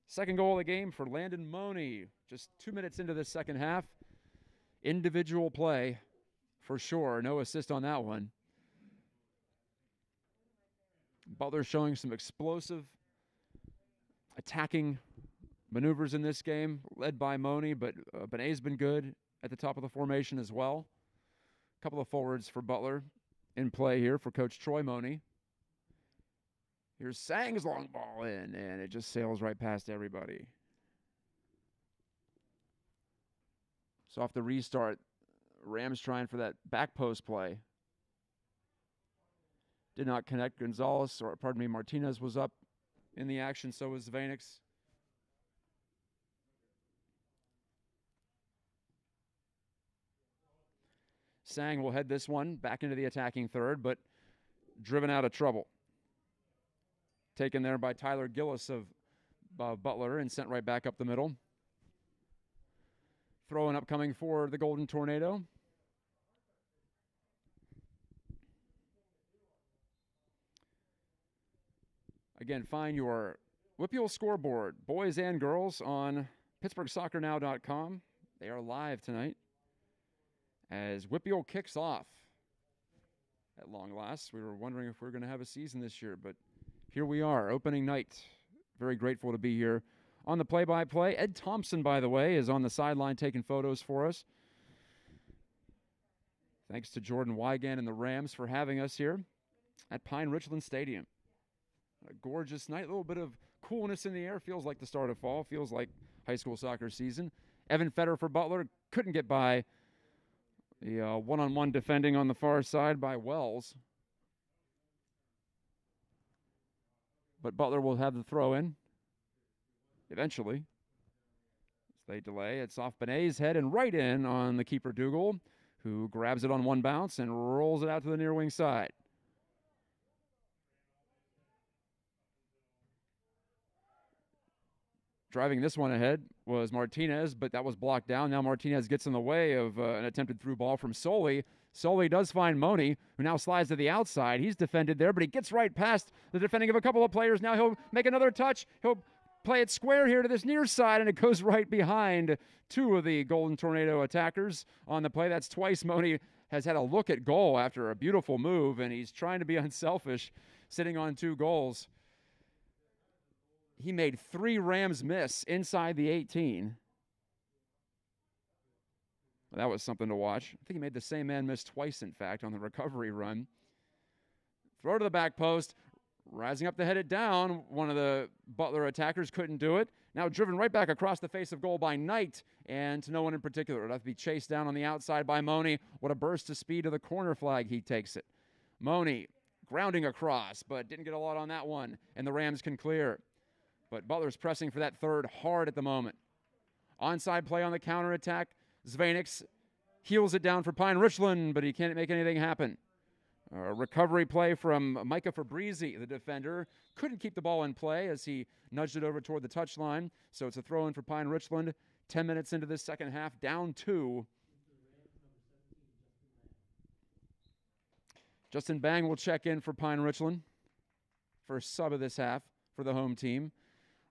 Second goal of the game for Landon Moni. Just 2 minutes into the second half. Individual play for sure. No assist on that one. Butler showing some explosive attacking maneuvers in this game, led by Moni, but Benet's been good at the top of the formation as well. A couple of forwards for Butler in play here for Coach Troy Moni. Here's Sang's long ball in, and it just sails right past everybody. So off the restart, Rams trying for that back post play. Did not connect. Martinez was up in the action, so was Zvanix. Sang will head this one back into the attacking third, but driven out of trouble. Taken there by Tyler Gillis of Butler and sent right back up the middle. Throwing upcoming for the Golden Tornado. Again, find your WPIAL scoreboard, boys and girls, on PittsburghSoccerNow.com. They are live tonight as WPIAL kicks off at long last. We were wondering if we were going to have a season this year, but here we are, opening night. Very grateful to be here. On the play-by-play, Ed Thompson, by the way, is on the sideline taking photos for us. Thanks to Jordan Wygand and the Rams for having us here at Pine-Richland Stadium. A gorgeous night, a little bit of coolness in the air. Feels like the start of fall, feels like high school soccer season. Evan Fetter for Butler couldn't get by the one-on-one defending on the far side by Wells. But Butler will have the throw in eventually. As they delay, it's off Benet's head and right in on the keeper Dougal, who grabs it on one bounce and rolls it out to the near wing side. Driving this one ahead was Martinez, but that was blocked down. Now Martinez gets in the way of an attempted through ball from Soley. Soley does find Moni, who now slides to the outside. He's defended there, but he gets right past the defending of a couple of players. Now he'll make another touch. He'll play it square here to this near side, and it goes right behind two of the Golden Tornado attackers on the play. That's twice Moni has had a look at goal after a beautiful move, and he's trying to be unselfish, sitting on 2 goals. He made 3 Rams miss inside the 18. Well, that was something to watch. I think he made the same man miss twice, in fact, on the recovery run. Throw to the back post. Rising up to head it down. One of the Butler attackers couldn't do it. Now driven right back across the face of goal by Knight, and to no one in particular. It'll have to be chased down on the outside by Money. What a burst of speed to the corner flag. He takes it. Money grounding across, but didn't get a lot on that one, and the Rams can clear. But Butler's pressing for that third hard at the moment. Onside play on the counterattack. Zvanix heels it down for Pine-Richland, but he can't make anything happen. A recovery play from Micah Fabrizi, the defender. Couldn't keep the ball in play as he nudged it over toward the touchline. So it's a throw-in for Pine-Richland. 10 minutes into this second half, down 2. Justin Bang will check in for Pine-Richland. First sub of this half for the home team.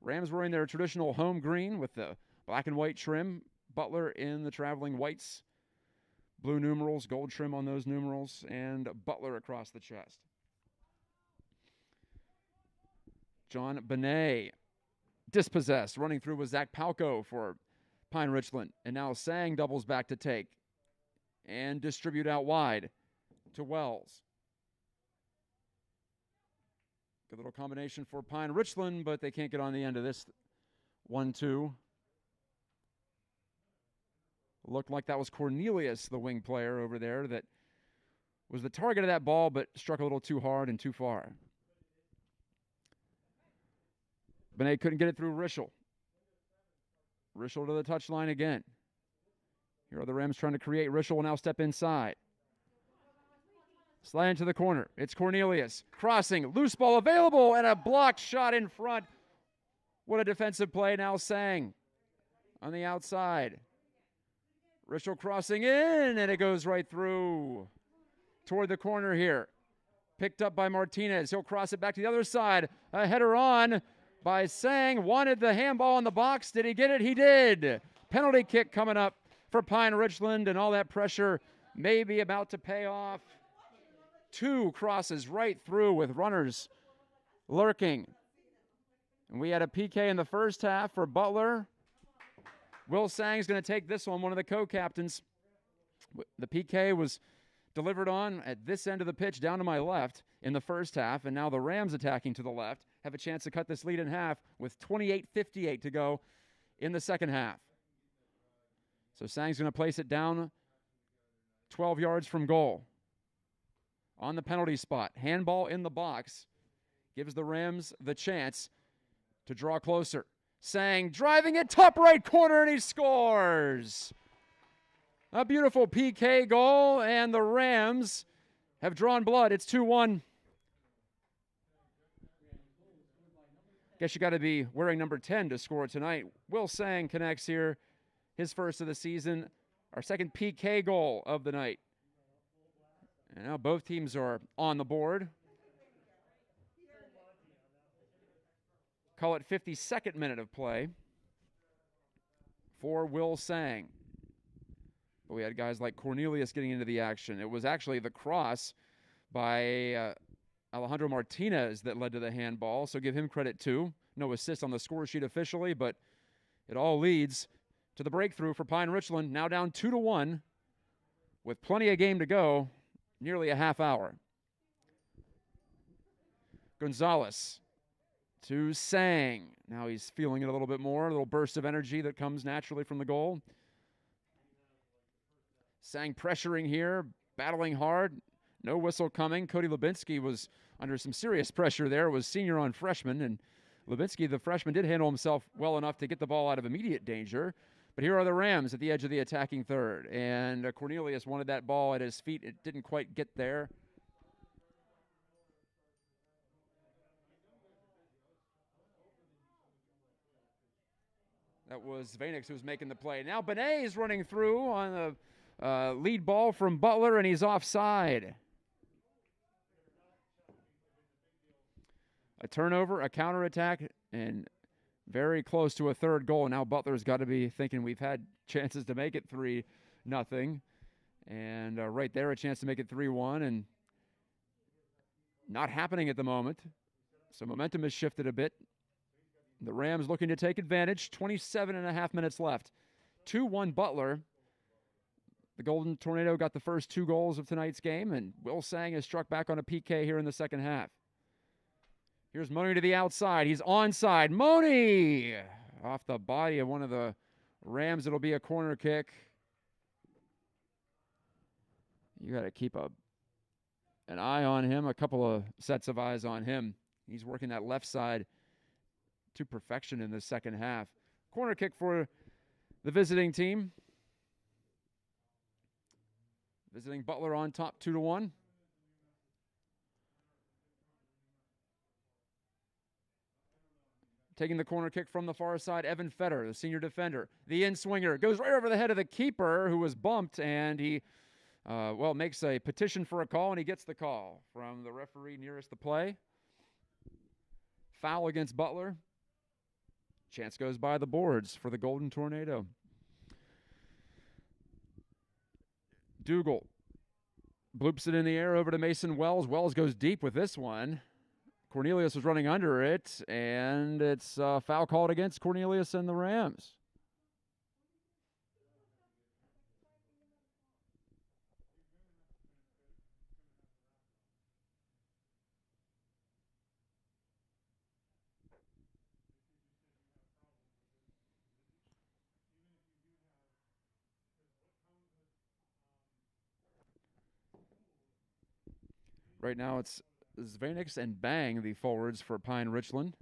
Rams wearing their traditional home green with the black and white trim. Butler in the traveling whites. Blue numerals, gold trim on those numerals, and Butler across the chest. John Benet, dispossessed. Running through with Zach Palco for Pine-Richland. And now Sang doubles back to take. And distribute out wide to Wells. Good little combination for Pine-Richland, but they can't get on the end of this 1-2. Looked like that was Cornelius, the wing player over there, that was the target of that ball, but struck a little too hard and too far. Benet couldn't get it through Rischel. Rischel to the touchline again. Here are the Rams trying to create. Rischel will now step inside. Slide into the corner. It's Cornelius. Crossing. Loose ball available, and a blocked shot in front. What a defensive play. Now Sang on the outside. Rischel crossing in, and it goes right through toward the corner here. Picked up by Martinez. He'll cross it back to the other side. A header on by Sang. Wanted the handball in the box. Did he get it? He did. Penalty kick coming up for Pine-Richland, and all that pressure may be about to pay off. 2 crosses right through with runners lurking. And we had a PK in the first half for Butler. Will Sang's going to take this one of the co-captains. The PK was delivered on at this end of the pitch down to my left in the first half, and now the Rams attacking to the left have a chance to cut this lead in half with 28:58 to go in the second half. So Sang's going to place it down 12 yards from goal. On the penalty spot, handball in the box gives the Rams the chance to draw closer. Sang driving it top right corner, and he scores. A beautiful PK goal, and the Rams have drawn blood. It's 2-1. Guess you got to be wearing number 10 to score tonight. Will Sang connects here, his first of the season, our second PK goal of the night. And now both teams are on the board. Call it 52nd minute of play for Will Sang. But we had guys like Cornelius getting into the action. It was actually the cross by Alejandro Martinez that led to the handball, so give him credit too. No assist on the score sheet officially, but it all leads to the breakthrough for Pine-Richland, now down 2-1 with plenty of game to go, nearly a half hour. Gonzalez to Sang. Now he's feeling it a little bit more, a little burst of energy that comes naturally from the goal. Sang pressuring here, battling hard. No whistle coming. Cody Lubinsky was under some serious pressure there, was senior on freshman, and Lubinsky, the freshman, did handle himself well enough to get the ball out of immediate danger. But here are the Rams at the edge of the attacking third, and Cornelius wanted that ball at his feet. It didn't quite get there. That was Zvanix who was making the play. Now Benet is running through on the lead ball from Butler, and he's offside. A turnover, a counterattack, and very close to a third goal. Now Butler's got to be thinking we've had chances to make it 3-0. And right there, a chance to make it 3-1, and not happening at the moment. So momentum has shifted a bit. The Rams looking to take advantage. 27.5 minutes left. 2-1 Butler. The Golden Tornado got the first 2 goals of tonight's game, and Will Sang has struck back on a PK here in the second half. Here's Money to the outside. He's onside. Money! Off the body of one of the Rams. It'll be a corner kick. You got to keep an eye on him, a couple of sets of eyes on him. He's working that left side to perfection in the second half. Corner kick for the visiting team. Visiting Butler on top 2-1. Taking the corner kick from the far side, Evan Fetter, the senior defender. The in-swinger goes right over the head of the keeper, who was bumped, and he, makes a petition for a call, and he gets the call from the referee nearest the play. Foul against Butler. Chance goes by the boards for the Golden Tornado. Dougal bloops it in the air over to Mason Wells. Wells goes deep with this one. Cornelius was running under it, and it's a foul called against Cornelius and the Rams. Right now it's Zvanix and Bang, the forwards for Pine-Richland.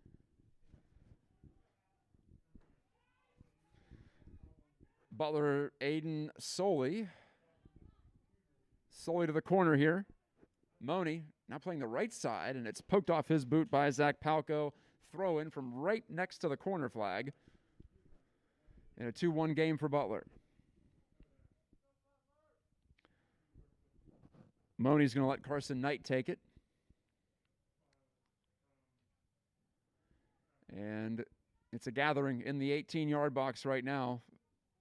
Butler, Aiden Soley. Soley to the corner here. Moni now playing the right side, and it's poked off his boot by Zach Palco. Throw in from right next to the corner flag. In a 2-1 game for Butler. Moni's going to let Carson Knight take it. And it's a gathering in the 18-yard box right now.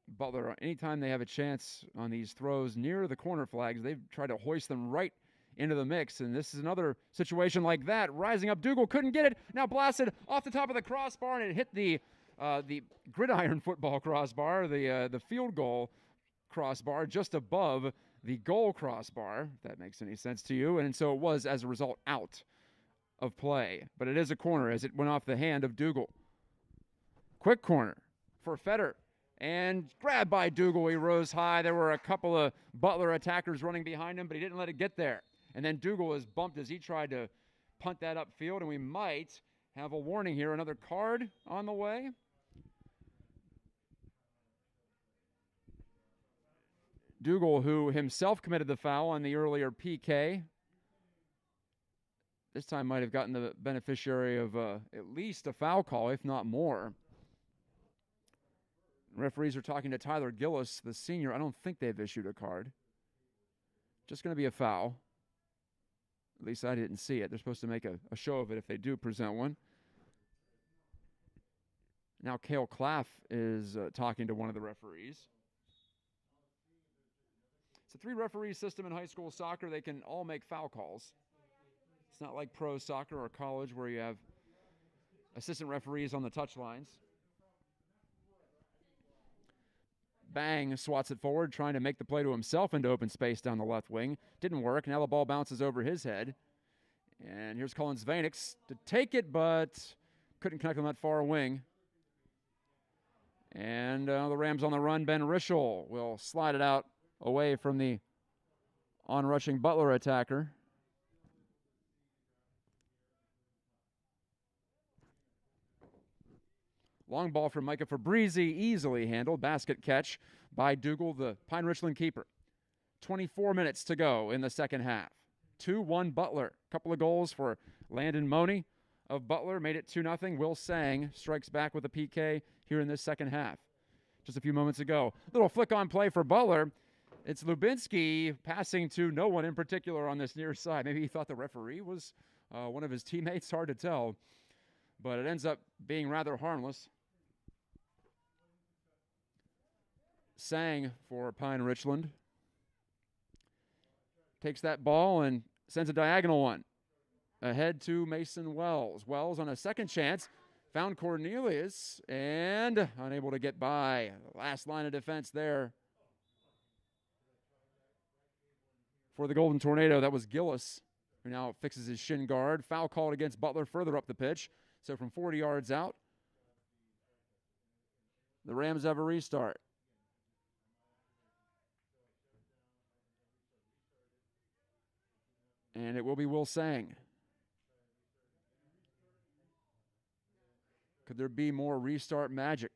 Butler, anytime they have a chance on these throws near the corner flags, they've tried to hoist them right into the mix. And this is another situation like that. Rising up, Dougal couldn't get it. Now blasted off the top of the crossbar, and it hit the gridiron football crossbar, the field goal crossbar, just above the goal crossbar, if that makes any sense to you. And so it was, as a result, out of play. But it is a corner as it went off the hand of Dougal. Quick corner for Fetter. And grabbed by Dougal. He rose high. There were a couple of Butler attackers running behind him, but he didn't let it get there. And then Dougal was bumped as he tried to punt that upfield, and we might have a warning here. Another card on the way. Dougal, who himself committed the foul on the earlier PK, this time might have gotten the beneficiary of at least a foul call, if not more. Referees are talking to Tyler Gillis, the senior. I don't think they've issued a card. Just going to be a foul. At least I didn't see it. They're supposed to make a show of it if they do present one. Now Cale Claff is talking to one of the referees. It's a 3-referee system in high school soccer. They can all make foul calls. It's not like pro soccer or college where you have assistant referees on the touchlines. Bang swats it forward, trying to make the play to himself into open space down the left wing. Didn't work. Now the ball bounces over his head. And here's Colin Zvanix to take it, but couldn't connect on that far wing. And the Rams on the run. Ben Rischel will slide it out away from the on-rushing Butler attacker. Long ball from Micah Fabrizi, easily handled. Basket catch by Dougal, the Pine-Richland keeper. 24 minutes to go in the second half. 2-1 Butler. Couple of goals for Landon Moni of Butler. Made it 2-0. Will Sang strikes back with a PK here in this second half. Just a few moments ago. Little flick on play for Butler. It's Lubinsky passing to no one in particular on this near side. Maybe he thought the referee was one of his teammates. Hard to tell. But it ends up being rather harmless. Sang for Pine-Richland. Takes that ball and sends a diagonal one. Ahead to Mason Wells. Wells on a second chance. Found Cornelius and unable to get by. Last line of defense there. For the Golden Tornado, that was Gillis, who now fixes his shin guard. Foul called against Butler further up the pitch. So from 40 yards out, the Rams have a restart. And it will be Will Sang. Could there be more restart magic?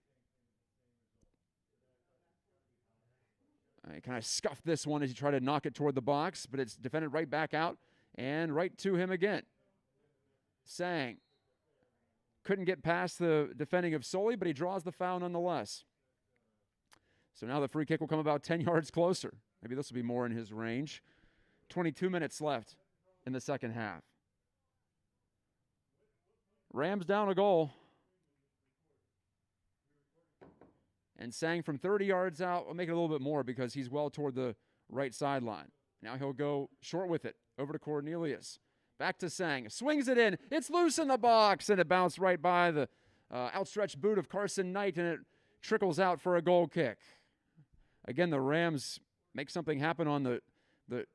He kind of scuffed this one as he tried to knock it toward the box, but it's defended right back out and right to him again. Sang couldn't get past the defending of Soley, but he draws the foul nonetheless. So now the free kick will come about 10 yards closer. Maybe this will be more in his range. 22 minutes left in the second half. Rams down a goal. And Sang from 30 yards out, will make it a little bit more because he's well toward the right sideline. Now he'll go short with it, over to Cornelius. Back to Sang, swings it in, it's loose in the box, and it bounced right by the outstretched boot of Carson Knight, and it trickles out for a goal kick. Again, the Rams make something happen on the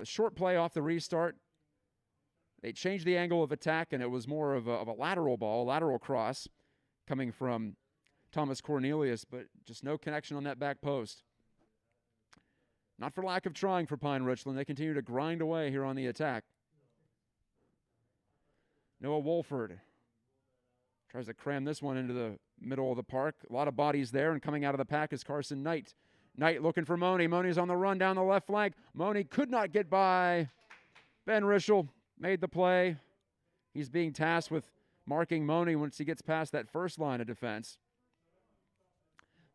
short play off the restart. They changed the angle of attack, and it was more of a lateral ball, lateral cross, coming from Thomas Cornelius, but just no connection on that back post. Not for lack of trying for Pine-Richland. They continue to grind away here on the attack. Noah Wolford tries to cram this one into the middle of the park. A lot of bodies there, and coming out of the pack is Carson Knight. Knight looking for Money. Money's on the run down the left flank. Money could not get by. Ben Rischel made the play. He's being tasked with marking Money once he gets past that first line of defense.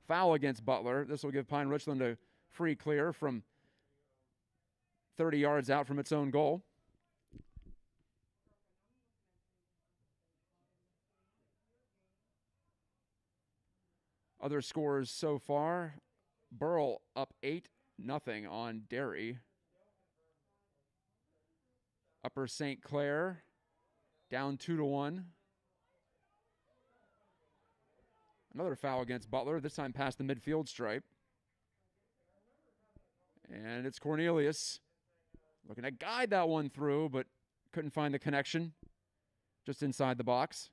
Foul against Butler. This will give Pine-Richland a free clear from 30 yards out from its own goal. Other scores so far. Burl up 8-0 on Derry. Upper St. Clair down 2-1. Another foul against Butler, this time past the midfield stripe. And it's Cornelius looking to guide that one through, but couldn't find the connection just inside the box.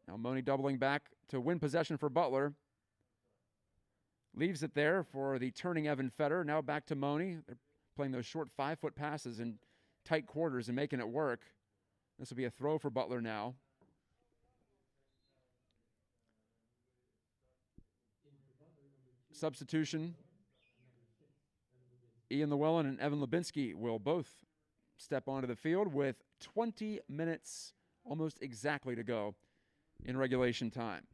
Now Money doubling back to win possession for Butler. Leaves it there for the turning Evan Fetter. Now back to Money. They're playing those short 5-foot passes in tight quarters and making it work. This will be a throw for Butler now. Substitution. Ian Llewellyn and Evan Lubinsky will both step onto the field with 20 minutes almost exactly to go in regulation time.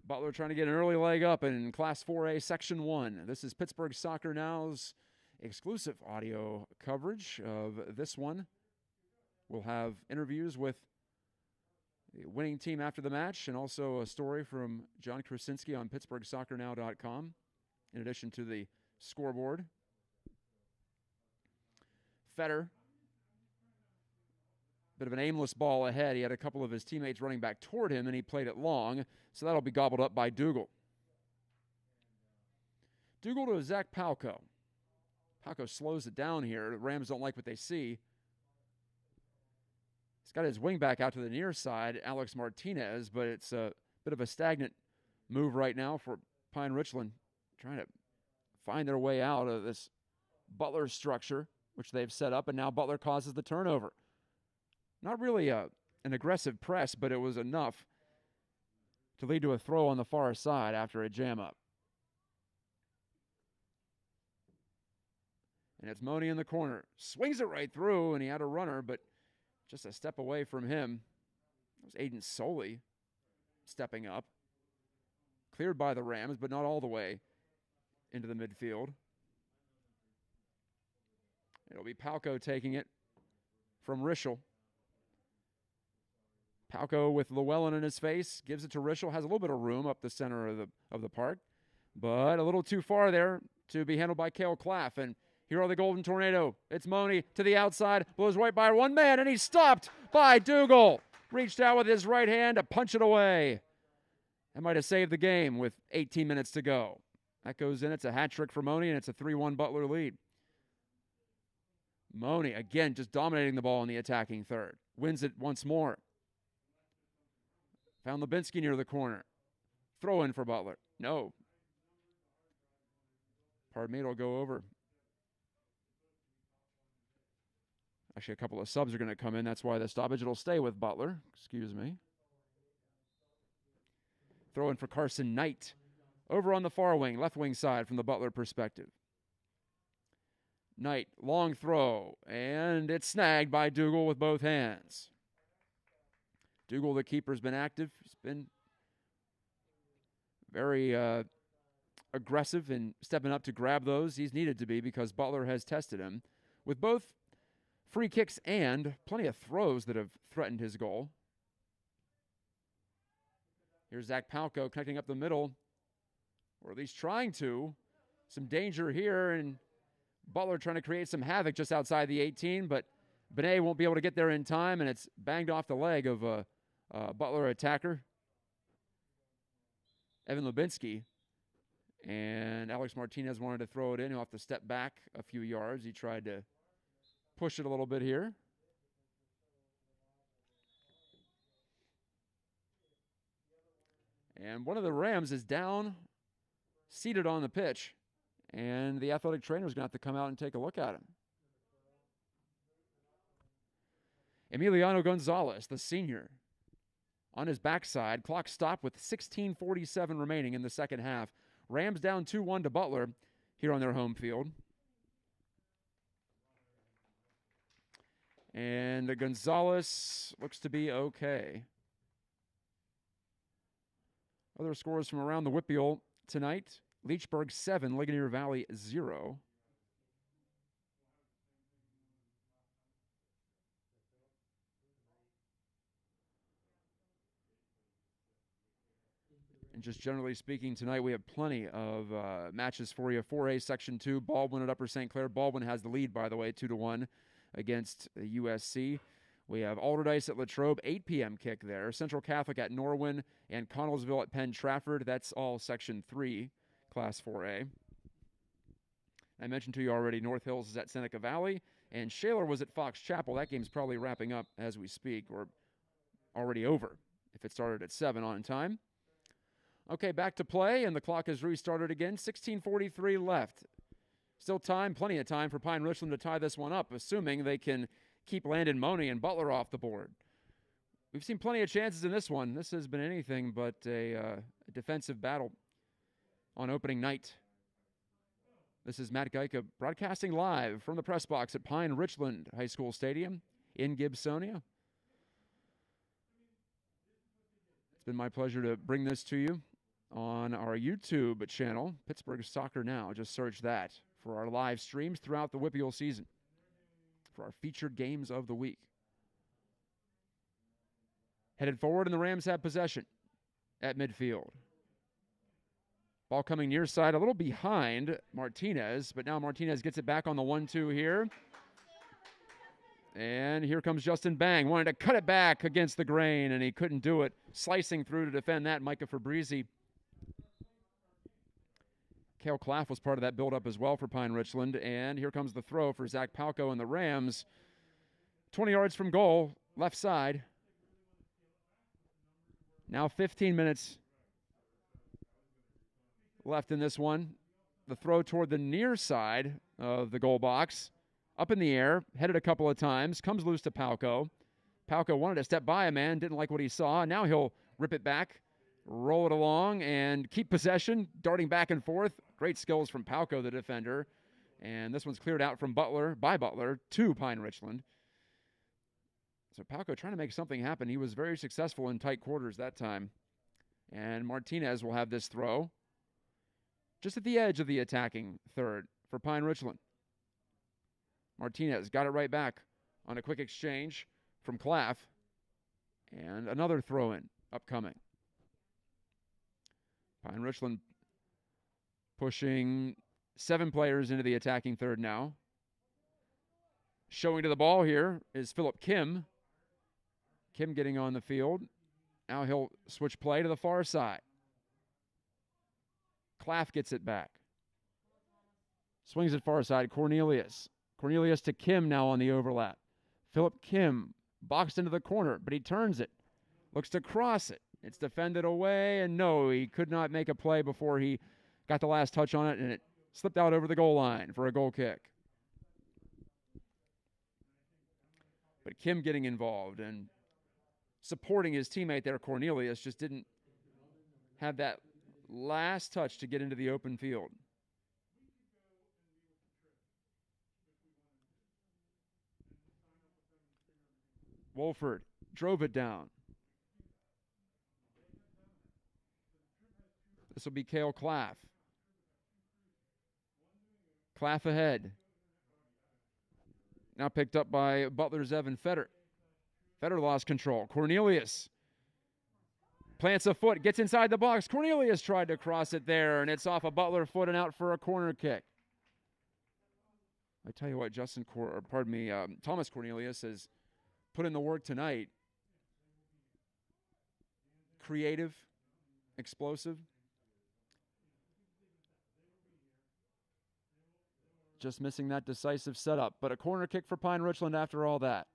Butler trying to get an early leg up in Class 4A Section 1. This is Pittsburgh Soccer Now's exclusive audio coverage of this one. We'll have interviews with the winning team after the match and also a story from John Krasinski on PittsburghSoccerNow.com in addition to the scoreboard. Fetter, bit of an aimless ball ahead. He had a couple of his teammates running back toward him, and he played it long, so that'll be gobbled up by Dougal. Dougal to Zach Palco. Palco slows it down here. The Rams don't like what they see. He's got his wing back out to the near side, Alex Martinez, but it's a bit of a stagnant move right now for Pine-Richland, trying to find their way out of this Butler structure, which they've set up, and now Butler causes the turnover. Not really an aggressive press, but it was enough to lead to a throw on the far side after a jam up. And it's Money in the corner. Swings it right through, and he had a runner, but just a step away from him. It was Aiden Soley stepping up. Cleared by the Rams, but not all the way into the midfield. It'll be Palco taking it from Rischel. Palco with Llewellyn in his face, gives it to Rischel, has a little bit of room up the center of the park, but a little too far there to be handled by Cale Claff. And here are the Golden Tornado. It's Money to the outside, blows right by one man, and he's stopped by Dougal. Reached out with his right hand to punch it away. That might have saved the game with 18 minutes to go. That goes in. It's a hat trick for Money, and it's a 3-1 Butler lead. Money, again, just dominating the ball in the attacking third. Wins it once more. Found Lubinsky near the corner. Throw in for Butler. No. Pardon me, it'll go over. Actually, a couple of subs are going to come in. That's why the stoppage. It'll stay with Butler. Excuse me. Throw in for Carson Knight. Over on the far wing, left wing side from the Butler perspective. Knight, long throw, and it's snagged by Dougal with both hands. Dougal, the keeper's been active. He's been very aggressive in stepping up to grab those. He's needed to be because Butler has tested him with both free kicks and plenty of throws that have threatened his goal. Here's Zach Palco connecting up the middle, or at least trying to. Some danger here, and Butler trying to create some havoc just outside the 18, but Benet won't be able to get there in time, and it's banged off the leg of a Butler attacker, Evan Lubinsky. And Alex Martinez wanted to throw it in. He'll have to step back a few yards. He tried to push it a little bit here. And one of the Rams is down, seated on the pitch, and the athletic trainer is going to have to come out and take a look at him. Emiliano Gonzalez, the senior, on his backside. Clock stopped with 16:47 remaining in the second half. Rams down 2-1 to Butler here on their home field. And Gonzalez looks to be okay. Other scores from around the WPIAL tonight. Leechburg 7, Ligonier Valley 0. And just generally speaking, tonight we have plenty of matches for you. 4A Section 2, Baldwin at Upper St. Clair. Baldwin has the lead, by the way, 2-1 against USC. We have Alderdice at Latrobe, 8 p.m. kick there. Central Catholic at Norwin and Connellsville at Penn Trafford. That's all Section 3, Class 4A. I mentioned to you already, North Hills is at Seneca Valley, and Shaler was at Fox Chapel. That game's probably wrapping up as we speak, or already over if it started at 7 on time. Okay, back to play, and the clock has restarted again. 16:43 left. Still time, plenty of time for Pine-Richland to tie this one up, assuming they can keep Landon Money and Butler off the board. We've seen plenty of chances in this one. This has been anything but a defensive battle on opening night. This is Matt Gajtka broadcasting live from the press box at Pine-Richland High School Stadium in Gibsonia. It's been my pleasure to bring this to you on our YouTube channel, Pittsburgh Soccer Now. Just search that for our live streams throughout the WPIAL season, for our featured games of the week. Headed forward, and the Rams have possession at midfield. Ball coming near side, a little behind Martinez, but now Martinez gets it back on the 1-2 here. And here comes Justin Bang, wanted to cut it back against the grain, and he couldn't do it. Slicing through to defend that, Micah Fabrizi. Cale Claff was part of that buildup as well for Pine-Richland. And here comes the throw for Zach Palco and the Rams. 20 yards from goal, left side. Now 15 minutes left in this one. The throw toward the near side of the goal box. Up in the air, headed a couple of times, comes loose to Palco. Palco wanted to step by a man, didn't like what he saw. Now he'll rip it back, roll it along, and keep possession, darting back and forth. Great skills from Palco, the defender. And this one's cleared out from by Butler to Pine-Richland. So Palco trying to make something happen. He was very successful in tight quarters that time. And Martinez will have this throw just at the edge of the attacking third for Pine-Richland. Martinez got it right back on a quick exchange from Claff. And another throw-in upcoming. Pine-Richland pushing 7 players into the attacking third now. Showing to the ball here is Philip Kim. Kim getting on the field. Now he'll switch play to the far side. Claff gets it back. Swings it far side. Cornelius. Cornelius to Kim now on the overlap. Philip Kim boxed into the corner, but he turns it. Looks to cross it. It's defended away, and no, he could not make a play before he got the last touch on it, and it slipped out over the goal line for a goal kick. But Kim getting involved and supporting his teammate there, Cornelius, just didn't have that last touch to get into the open field. Wolford drove it down. This will be Cale Claff. Claff ahead. Now picked up by Butler's Evan Fetter. Fetter lost control. Cornelius plants a foot, gets inside the box. Cornelius tried to cross it there, and it's off a Butler foot and out for a corner kick. I tell you what, Thomas Cornelius has put in the work tonight. Creative, explosive. Just missing that decisive setup, but a corner kick for Pine-Richland after all that.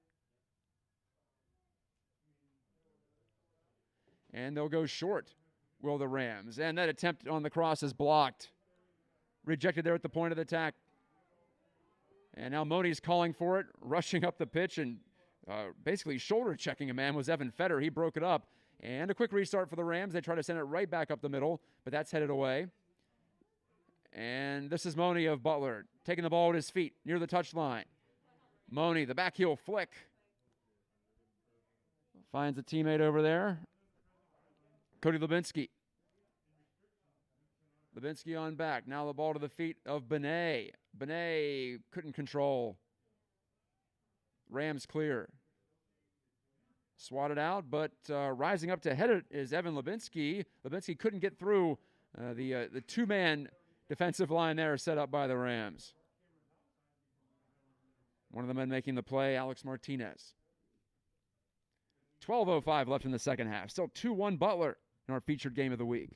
And they'll go short, will the Rams. And that attempt on the cross is blocked. Rejected there at the point of the attack. And now Moni's calling for it, rushing up the pitch, and basically shoulder checking a man was Evan Fetter. He broke it up. And a quick restart for the Rams. They try to send it right back up the middle, but that's headed away. And this is Moni of Butler, taking the ball at his feet near the touchline. Moni, the back heel flick. Finds a teammate over there. Cody Lubinsky. Lubinsky on back. Now the ball to the feet of Benet. Benet couldn't control. Rams clear. Swatted out, but rising up to head it is Evan Lubinsky. Lubinsky couldn't get through the two-man defensive line there set up by the Rams. One of the men making the play, Alex Martinez. 12:05 left in the second half. Still 2-1 Butler in our featured game of the week.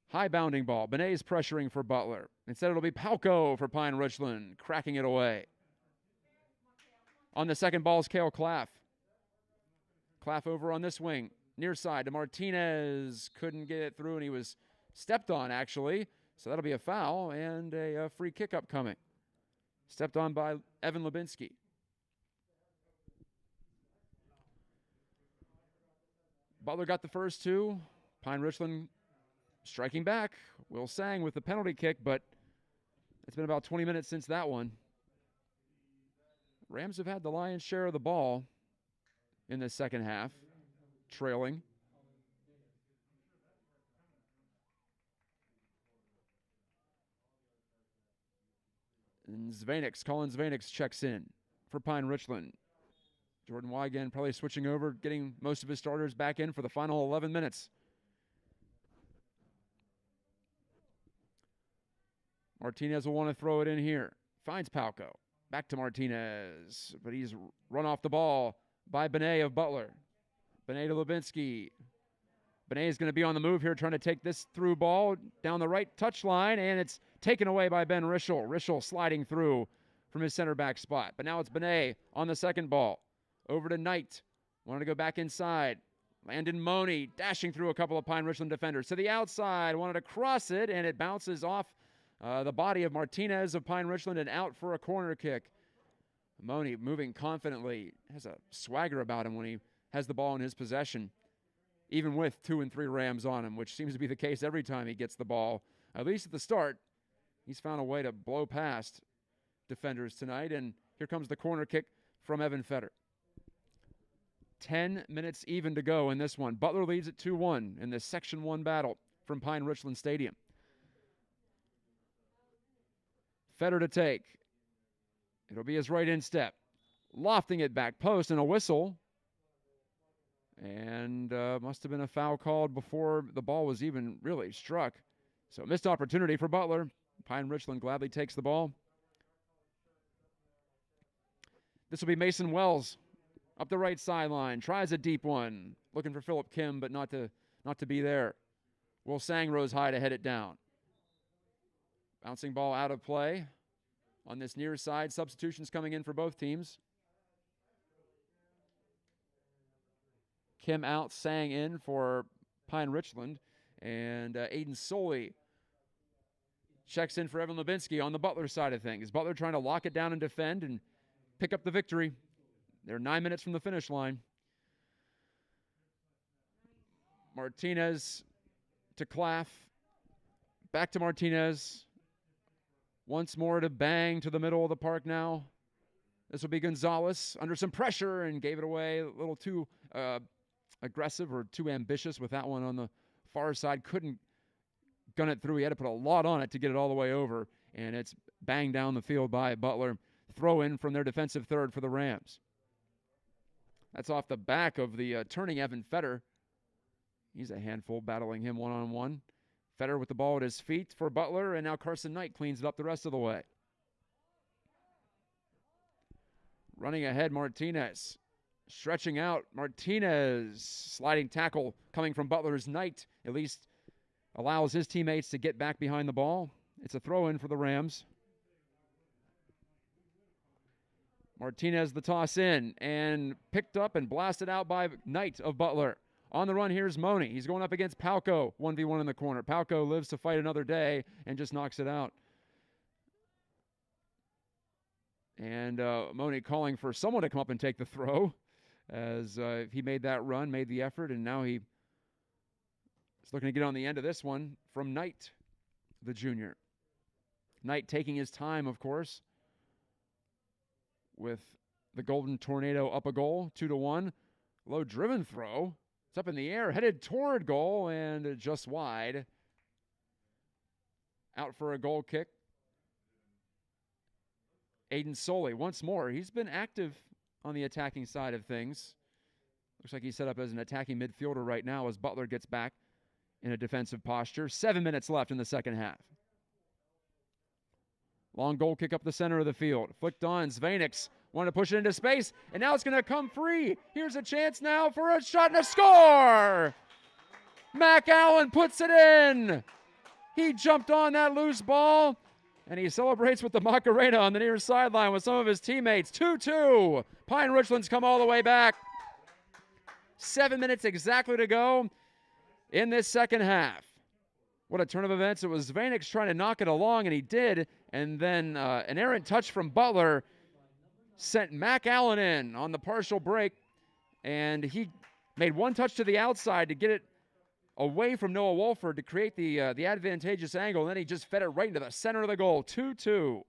High bounding ball. Benet's pressuring for Butler. Instead, it'll be Palco for Pine-Richland, cracking it away. On the second ball is Cale Claff. Claff over on this wing. Near side to Martinez. Couldn't get it through, and he was stepped on, actually. So that'll be a foul and a free kick upcoming. Stepped on by Evan Lubinsky. Butler got the first two. Pine-Richland striking back. Will Sang with the penalty kick, but it's been about 20 minutes since that one. Rams have had the lion's share of the ball in the second half, trailing. And Colin Zvanix checks in for Pine-Richland. Jordan Wygan probably switching over, getting most of his starters back in for the final 11 minutes. Martinez will want to throw it in here. Finds Palco. Back to Martinez, but he's run off the ball by Benet of Butler. Benet to Lubinsky. Benet is going to be on the move here, trying to take this through ball down the right touchline, and it's taken away by Ben Rischel. Rischel sliding through from his center back spot. But now it's Benet on the second ball. Over to Knight. Wanted to go back inside. Landon Moni dashing through a couple of Pine-Richland defenders. To the outside. Wanted to cross it, and it bounces off the body of Martinez of Pine-Richland and out for a corner kick. Moni moving confidently. Has a swagger about him when he has the ball in his possession, even with 2 and 3 Rams on him, which seems to be the case every time he gets the ball. At least at the start, he's found a way to blow past defenders tonight, and here comes the corner kick from Evan Fetter. 10 minutes even to go in this one. Butler leads at 2-1 in this Section 1 battle from Pine-Richland Stadium. Fetter to take. It'll be his right instep. Lofting it back post and a whistle. And must have been a foul called before the ball was even really struck. So missed opportunity for Butler. Pine-Richland gladly takes the ball. This will be Mason Wells up the right sideline. Tries a deep one. Looking for Philip Kim, but not to not to be there. Will Sang rose high to head it down. Bouncing ball out of play on this near side. Substitutions coming in for both teams. Kim out, Sang in for Pine-Richland. And Aiden Soley checks in for Evan Lubinsky on the Butler side of things. Butler trying to lock it down and defend and pick up the victory. They're 9 minutes from the finish line. Martinez to Claff. Back to Martinez. Once more to Bang to the middle of the park now. This will be Gonzalez under some pressure and gave it away. A little too aggressive or too ambitious with that one on the far side. Couldn't gun it through. He had to put a lot on it to get it all the way over. And it's banged down the field by Butler. Throw in from their defensive third for the Rams. That's off the back of the turning Evan Fetter. He's a handful, battling him one-on-one. Fetter with the ball at his feet for Butler, and now Carson Knight cleans it up the rest of the way. Running ahead, Martinez. Stretching out, Martinez. Sliding tackle coming from Butler's Knight. At least allows his teammates to get back behind the ball. It's a throw-in for the Rams. Martinez the toss in, and picked up and blasted out by Knight of Butler. On the run, here's Money. He's going up against Palco, 1v1 in the corner. Palco lives to fight another day and just knocks it out. And Money calling for someone to come up and take the throw as he made that run, made the effort, and now he is looking to get on the end of this one from Knight, the junior. Knight taking his time, of course, with the Golden Tornado up a goal, 2-1. Low driven throw. It's up in the air, headed toward goal, and just wide. Out for a goal kick. Aiden Soley, once more. He's been active on the attacking side of things. Looks like he's set up as an attacking midfielder right now as Butler gets back in a defensive posture. 7 minutes left in the second half. Long goal kick up the center of the field. Flicked on. Zvanix wanted to push it into space, and now it's going to come free. Here's a chance now for a shot and a score! Mac Allen puts it in. He jumped on that loose ball, and he celebrates with the Macarena on the near sideline with some of his teammates. 2-2. Pine-Richland's come all the way back. 7 minutes exactly to go in this second half. What a turn of events. It was Zvanix trying to knock it along, and he did. And then an errant touch from Butler sent Mac Allen in on the partial break. And he made one touch to the outside to get it away from Noah Wolford to create the advantageous angle. And then he just fed it right into the center of the goal. 2-2.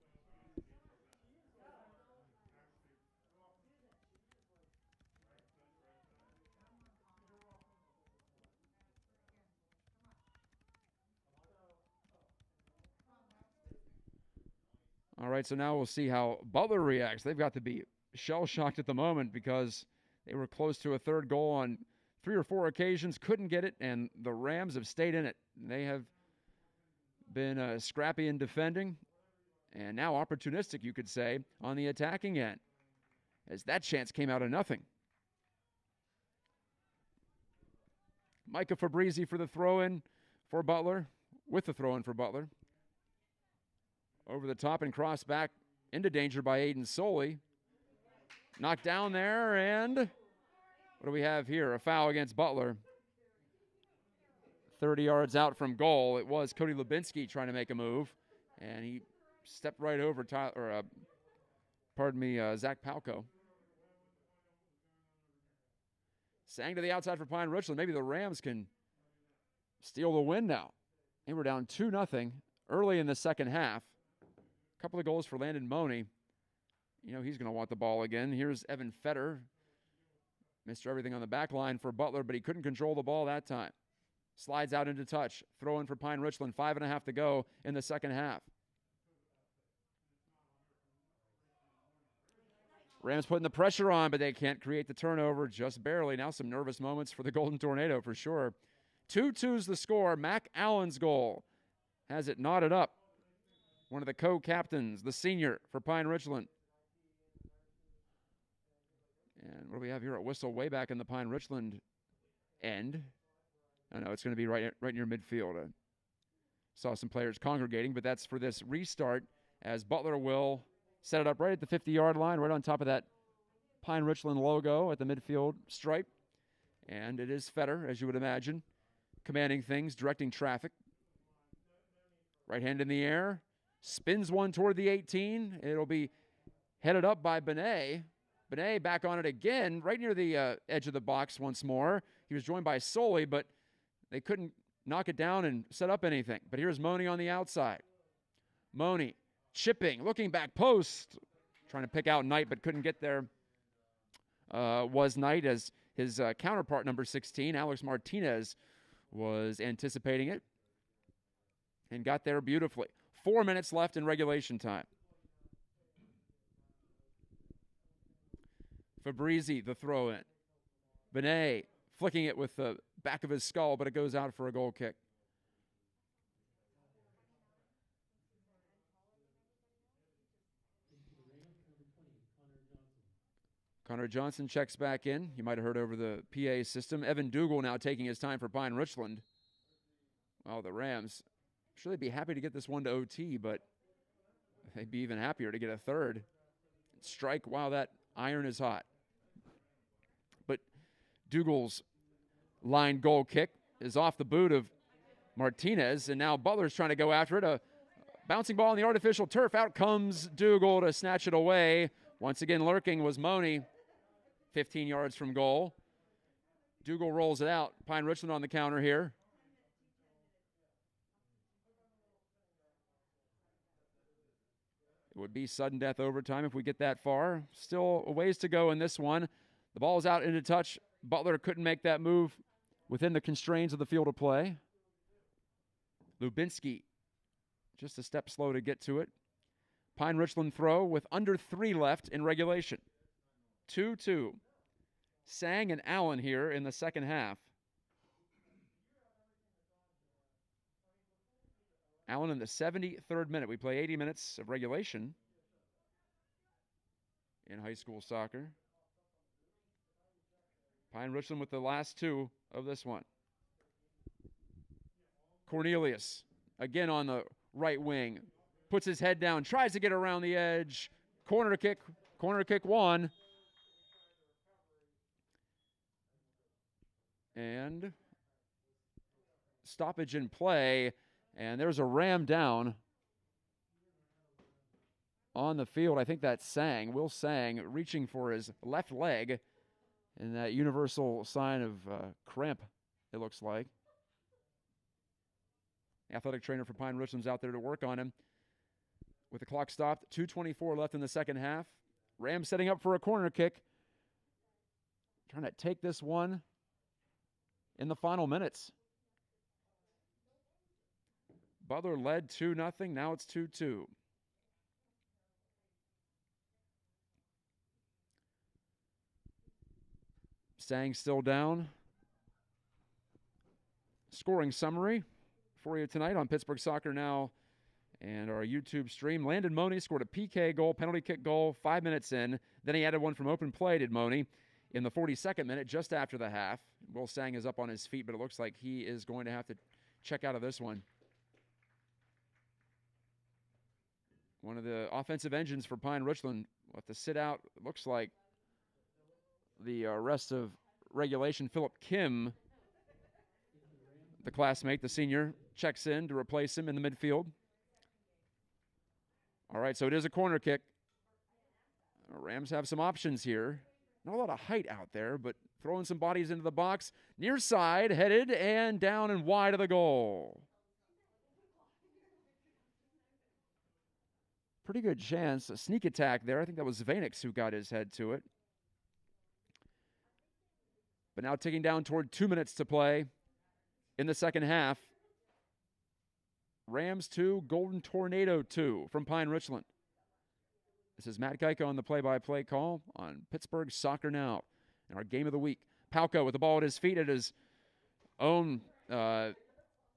All right, so now we'll see how Butler reacts. They've got to be shell-shocked at the moment because they were close to a third goal on 3 or 4 occasions, couldn't get it, and the Rams have stayed in it. They have been scrappy in defending, and now opportunistic, you could say, on the attacking end, as that chance came out of nothing. Micah Fabrizi for the throw-in for Butler, with the throw-in for Butler. Over the top and crossed back into danger by Aiden Soley. Knocked down there, and what do we have here? A foul against Butler. 30 yards out from goal. It was Cody Lubinsky trying to make a move, and he stepped right over Zach Palco. Sang to the outside for Pine-Richland. Maybe the Rams can steal the win now. And we're down 2-0 early in the second half. A couple of goals for Landon Money. You know he's going to want the ball again. Here's Evan Fetter. Mr. Everything on the back line for Butler, but he couldn't control the ball that time. Slides out into touch. Throw in for Pine-Richland. 5.5 to go in the second half. Rams putting the pressure on, but they can't create the turnover just barely. Now some nervous moments for the Golden Tornado for sure. 2-2's the score. Mac Allen's goal has it knotted up. One of the co-captains, the senior for Pine-Richland. And what do we have here? A whistle way back in the Pine-Richland end. I know it's going to be right near midfield. I saw some players congregating, but that's for this restart as Butler will set it up right at the 50-yard line, right on top of that Pine-Richland logo at the midfield stripe. And it is Fetter, as you would imagine, commanding things, directing traffic. Right hand in the air, spins one toward the 18. It'll be headed up by Benet. Benet back on it again, right near the edge of the box once more. He was joined by Soley, but they couldn't knock it down and set up anything. But here's Money on the outside. Money chipping, looking back post, trying to pick out Knight, but couldn't get there. Was Knight, as his counterpart, number 16, Alex Martinez, was anticipating it and got there beautifully. 4 minutes left in regulation time. Fabrizi, the throw-in. Benet flicking it with the back of his skull, but it goes out for a goal kick. Connor Johnson checks back in. You might have heard over the PA system. Evan Dougal now taking his time for Pine-Richland. Well, the Rams, I'm sure they'd be happy to get this one to OT, but they'd be even happier to get a third. Strike while that iron is hot. But Dougal's line goal kick is off the boot of Martinez, and now Butler's trying to go after it. A bouncing ball on the artificial turf. Out comes Dougal to snatch it away. Once again lurking was Money, 15 yards from goal. Dougal rolls it out. Pine-Richland on the counter here. It would be sudden death overtime if we get that far. Still a ways to go in this one. The ball is out into touch. Butler couldn't make that move within the constraints of the field of play. Lubinski just a step slow to get to it. Pine-Richland throw with under 3 left in regulation. 2-2. Sang and Allen here in the second half. Allen in the 73rd minute. We play 80 minutes of regulation in high school soccer. Pine-Richland with the last 2 of this one. Cornelius again on the right wing. Puts his head down, tries to get around the edge. Corner kick won. And stoppage in play. And there's a Ram down on the field. I think that's Sang. Will Sang reaching for his left leg. And that universal sign of cramp, it looks like. Athletic trainer for Pine-Richland's out there to work on him. With the clock stopped, 2:24 left in the second half. Rams setting up for a corner kick. Trying to take this one in the final minutes. Butler led 2-0. Now it's 2-2. Sang still down. Scoring summary for you tonight on Pittsburgh Soccer Now and our YouTube stream. Landon Money scored a PK goal, penalty kick goal, 5 minutes in. Then he added one from open play, did Money, in the 42nd minute, just after the half. Will Sang is up on his feet, but it looks like he is going to have to check out of this one. One of the offensive engines for Pine-Richland will have to sit out, it looks like, the rest of regulation. Philip Kim, the classmate, the senior, checks in to replace him in the midfield. All right, so it is a corner kick. Rams have some options here. Not a lot of height out there, but throwing some bodies into the box. Near side, headed, and down and wide of the goal. Pretty good chance. A sneak attack there. I think that was Vanix who got his head to it. But now ticking down toward 2 minutes to play in the second half. Rams 2, Golden Tornado 2 from Pine-Richland. This is Matt Gajtka on the play-by-play call on Pittsburgh Soccer Now. And our game of the week. Palco with the ball at his feet at his own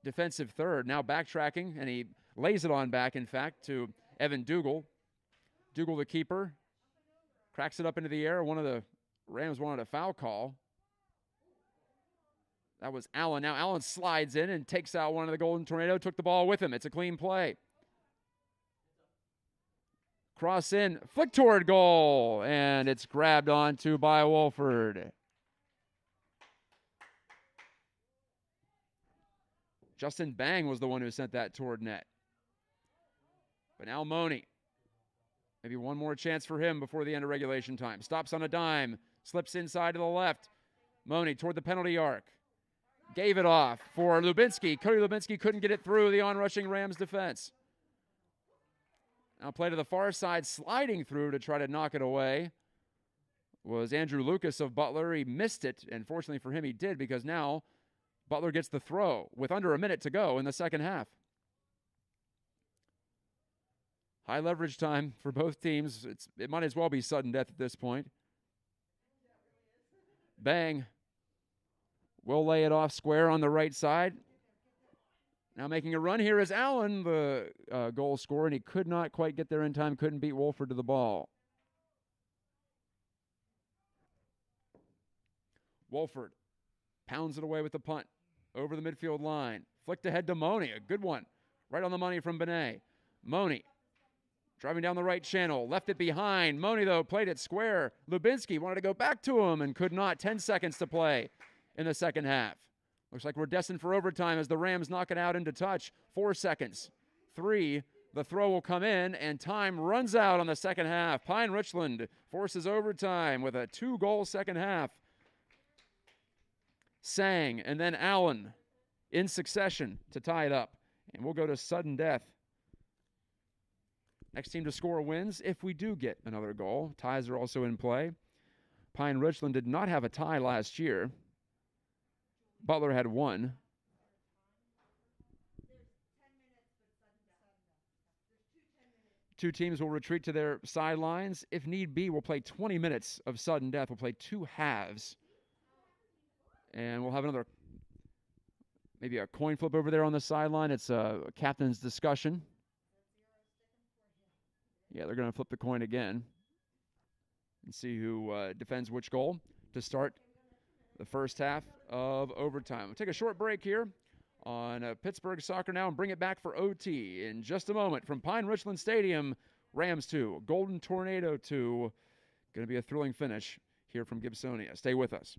defensive third. Now backtracking, and he lays it on back, in fact, to Evan Dougal. Dougal, the keeper, cracks it up into the air. One of the Rams wanted a foul call. That was Allen. Now Allen slides in and takes out one of the Golden Tornado, took the ball with him. It's a clean play. Cross in, flick toward goal, and it's grabbed onto by Wolford. Justin Bang was the one who sent that toward net. But now Money. Maybe one more chance for him before the end of regulation time. Stops on a dime, slips inside to the left. Money toward the penalty arc. Gave it off for Lubinsky. Cody Lubinsky couldn't get it through the onrushing Rams defense. Now play to the far side, sliding through to try to knock it away was Andrew Lucas of Butler. He missed it, and fortunately for him, he did, because now Butler gets the throw with under a minute to go in the second half. High leverage time for both teams. It might as well be sudden death at this point. Bang. Will lay it off square on the right side. Now making a run here is Allen, the goal scorer, and he could not quite get there in time, couldn't beat Wolford to the ball. Wolford pounds it away with the punt over the midfield line. Flicked ahead to Money, a good one. Right on the money from Benet. Money driving down the right channel, left it behind. Money, though, played it square. Lubinsky wanted to go back to him and could not. 10 seconds to play in the second half. Looks like we're destined for overtime as the Rams knock it out into touch. 4 seconds. 3. The throw will come in, and time runs out on the second half. Pine-Richland forces overtime with a 2-goal second half. Sang and then Allen in succession to tie it up. And we'll go to sudden death. Next team to score wins if we do get another goal. Ties are also in play. Pine-Richland did not have a tie last year. Butler had one. Two teams will retreat to their sidelines. If need be, we'll play 20 minutes of sudden death. We'll play 2 halves. And we'll have another, maybe a coin flip over there on the sideline. It's a captain's discussion. Yeah, they're going to flip the coin again and see who defends which goal to start the first half of overtime. We'll take a short break here on Pittsburgh Soccer Now and bring it back for OT in just a moment from Pine-Richland Stadium. Rams 2, Golden Tornado 2. Going to be a thrilling finish here from Gibsonia. Stay with us.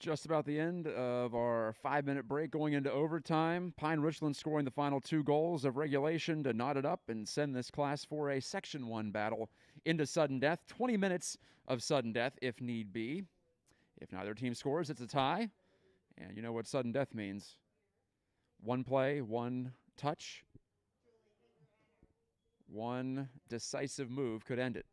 Just about the end of our 5-minute break going into overtime. Pine-Richland scoring the final 2 goals of regulation to knot it up and send this Class 4A Section 1 battle into sudden death. 20 minutes of sudden death if need be. If neither team scores, it's a tie. And you know what sudden death means. One play, one touch, one decisive move could end it.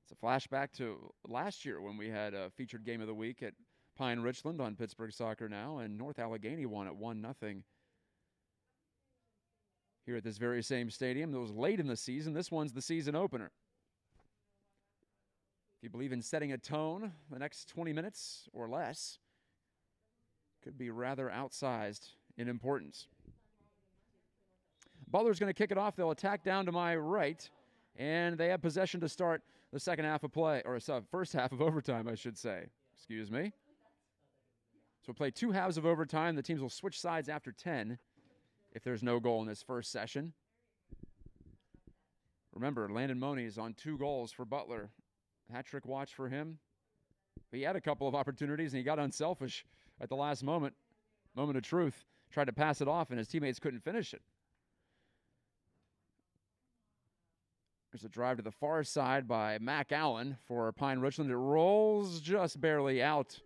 It's a flashback to last year when we had a featured game of the week at Pine-Richland on Pittsburgh Soccer Now, and North Allegheny won at 1-0 here at this very same stadium. It was late in the season. This one's the season opener. If you believe in setting a tone, the next 20 minutes or less could be rather outsized in importance. Butler's going to kick it off. They'll attack down to my right, and they have possession to start the second half of play, or first half of overtime, I should say. Excuse me. So we'll play 2 halves of overtime. The teams will switch sides after 10 if there's no goal in this first session. Remember, Landon Money is on 2 goals for Butler. Hat-trick watch for him. He had a couple of opportunities, and he got unselfish at the last moment. Moment of truth. Tried to pass it off, and his teammates couldn't finish it. There's a drive to the far side by Mac Allen for Pine-Richland. It rolls just barely out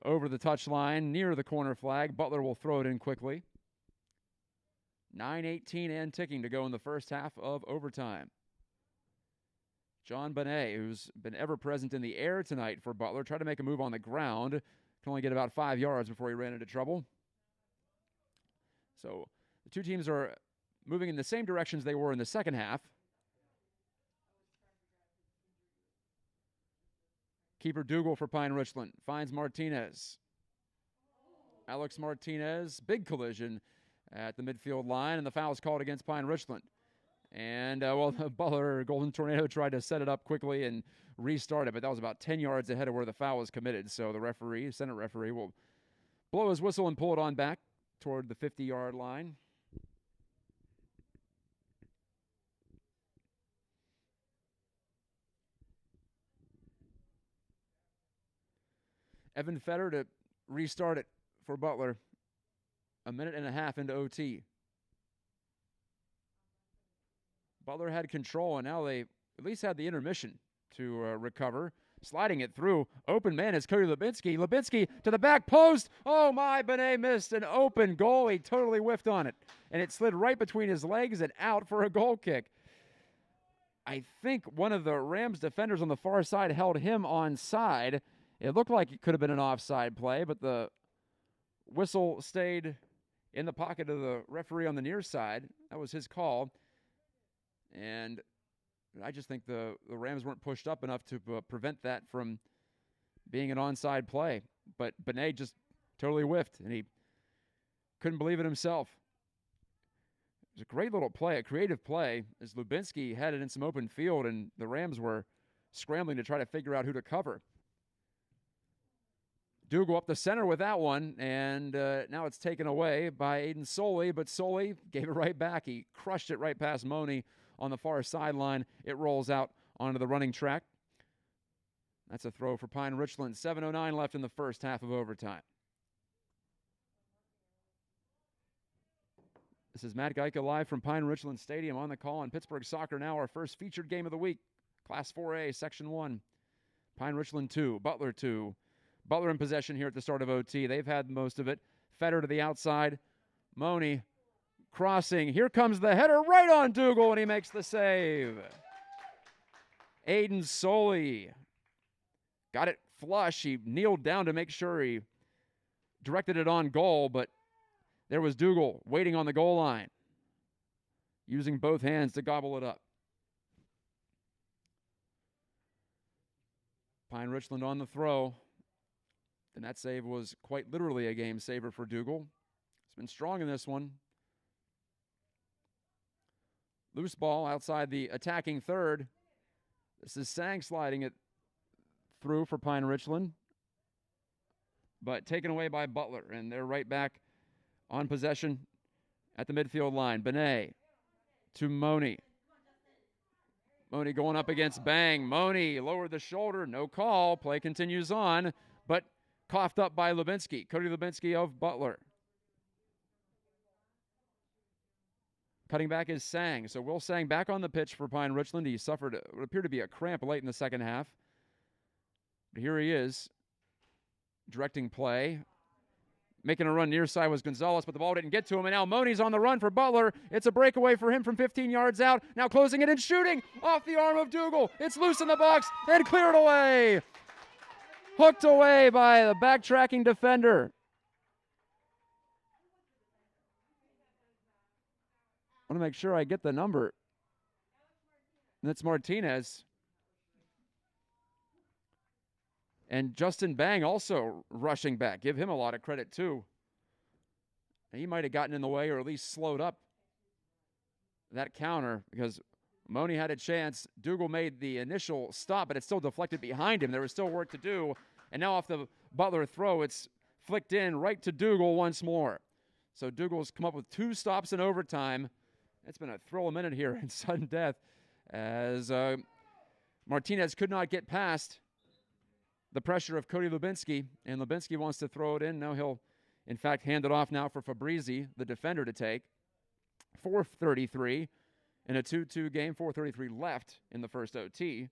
over the touchline near the corner flag. Butler will throw it in quickly. 9:18 and ticking to go in the first half of overtime. John Benet, who's been ever present in the air tonight for Butler, tried to make a move on the ground. Can only get about 5 yards before he ran into trouble. So the two teams are moving in the same directions they were in the second half. Keeper Dougal for Pine-Richland finds Martinez. Alex Martinez, big collision at the midfield line, and the foul is called against Pine-Richland. And, the Butler Golden Tornado tried to set it up quickly and restart it, but that was about 10 yards ahead of where the foul was committed. So the referee, Senate referee, will blow his whistle and pull it on back toward the 50-yard line. Evan Fetter to restart it for Butler. 1.5 minutes into OT. Butler had control, and now they at least had the intermission to recover. Sliding it through. Open man is Cody Lubinski. Lubinski to the back post. Oh, my, Benet missed an open goal. He totally whiffed on it, and it slid right between his legs and out for a goal kick. I think one of the Rams defenders on the far side held him onside. It looked like it could have been an offside play, but the whistle stayed in the pocket of the referee on the near side. That was his call. And I just think the Rams weren't pushed up enough to prevent that from being an onside play. But Benet just totally whiffed, and he couldn't believe it himself. It was a great little play, a creative play, as Lubinski had it in some open field, and the Rams were scrambling to try to figure out who to cover. Dougal up the center with that one, and now it's taken away by Aiden Soley, but Soley gave it right back. He crushed it right past Money on the far sideline. It rolls out onto the running track. That's a throw for Pine-Richland. 7:09 left in the first half of overtime. This is Matt Gajtka live from Pine-Richland Stadium on the call on Pittsburgh Soccer Now, our first featured game of the week. Class 4A, Section 1. Pine-Richland 2, Butler 2. Butler in possession here at the start of OT. They've had most of it. Fetter to the outside. Money crossing. Here comes the header right on Dougal, and he makes the save. Aiden Soley got it flush. He kneeled down to make sure he directed it on goal, but there was Dougal waiting on the goal line, using both hands to gobble it up. Pine-Richland on the throw. And that save was quite literally a game saver for Dougal. He's been strong in this one. Loose ball outside the attacking third. This is Sang sliding it through for Pine-Richland. But taken away by Butler, and they're right back on possession at the midfield line. Benet to Money. Money going up against Bang. Money lowered the shoulder, no call. Play continues on, but coughed up by Lubinsky. Cody Lubinsky of Butler. Cutting back is Sang. So Will Sang back on the pitch for Pine-Richland. He suffered what appeared to be a cramp late in the second half. But here he is, directing play. Making a run near side was Gonzalez, but the ball didn't get to him. And now Money's on the run for Butler. It's a breakaway for him from 15 yards out. Now closing it and shooting off the arm of Dougal. It's loose in the box and cleared away. Hooked away by the backtracking defender. I want to make sure I get the number. And it's Martinez. And Justin Bang also rushing back. Give him a lot of credit, too. He might have gotten in the way or at least slowed up that counter because Money had a chance. Dougal made the initial stop, but it still deflected behind him. There was still work to do. And now off the Butler throw, it's flicked in right to Dougal once more. So Dougal's come up with 2 stops in overtime. It's been a thrill a minute here in sudden death as Martinez could not get past the pressure of Cody Lubinsky, and Lubinsky wants to throw it in. Now he'll, in fact, hand it off now for Fabrizi, the defender, to take. 4:33 in a 2-2 game, 4:33 left in the first OT.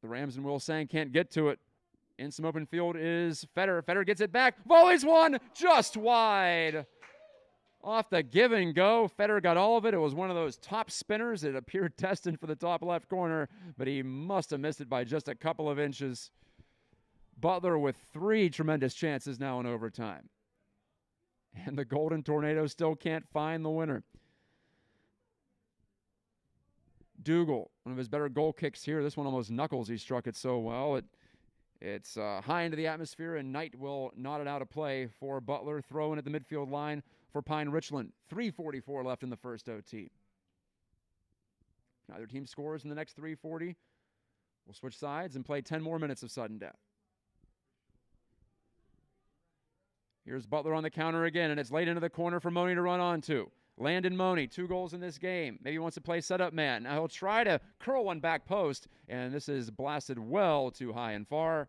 The Rams and Will Sang can't get to it. In some open field is Fetter. Fetter gets it back. Volleys one, just wide. Off the give and go, Fetter got all of it. It was one of those top spinners. It appeared destined for the top left corner, but he must have missed it by just a couple of inches. Butler with 3 tremendous chances now in overtime. And the Golden Tornado still can't find the winner. Dougal, one of his better goal kicks here. This one almost knuckles. He struck it so well. It's high into the atmosphere, and Knight will nod it out of play for Butler. Throw in at the midfield line for Pine-Richland. 3:44 left in the first OT. Neither team scores in the next 3:40. We'll switch sides and play 10 more minutes of sudden death. Here's Butler on the counter again, and it's laid into the corner for Money to run onto. Landon Money, 2 goals in this game. Maybe he wants to play setup man. Now he'll try to curl one back post, and this is blasted well too high and far.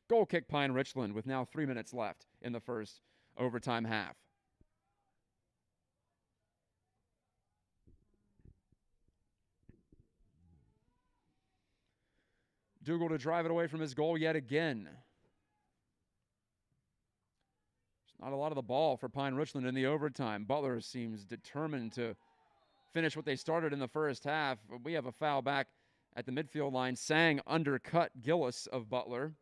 Goal kick Pine-Richland with now 3 minutes left in the first overtime half. Dougal to drive it away from his goal yet again. Not a lot of the ball for Pine-Richland in the overtime. Butler seems determined to finish what they started in the first half. We have a foul back at the midfield line. Sang undercut Gillis of Butler.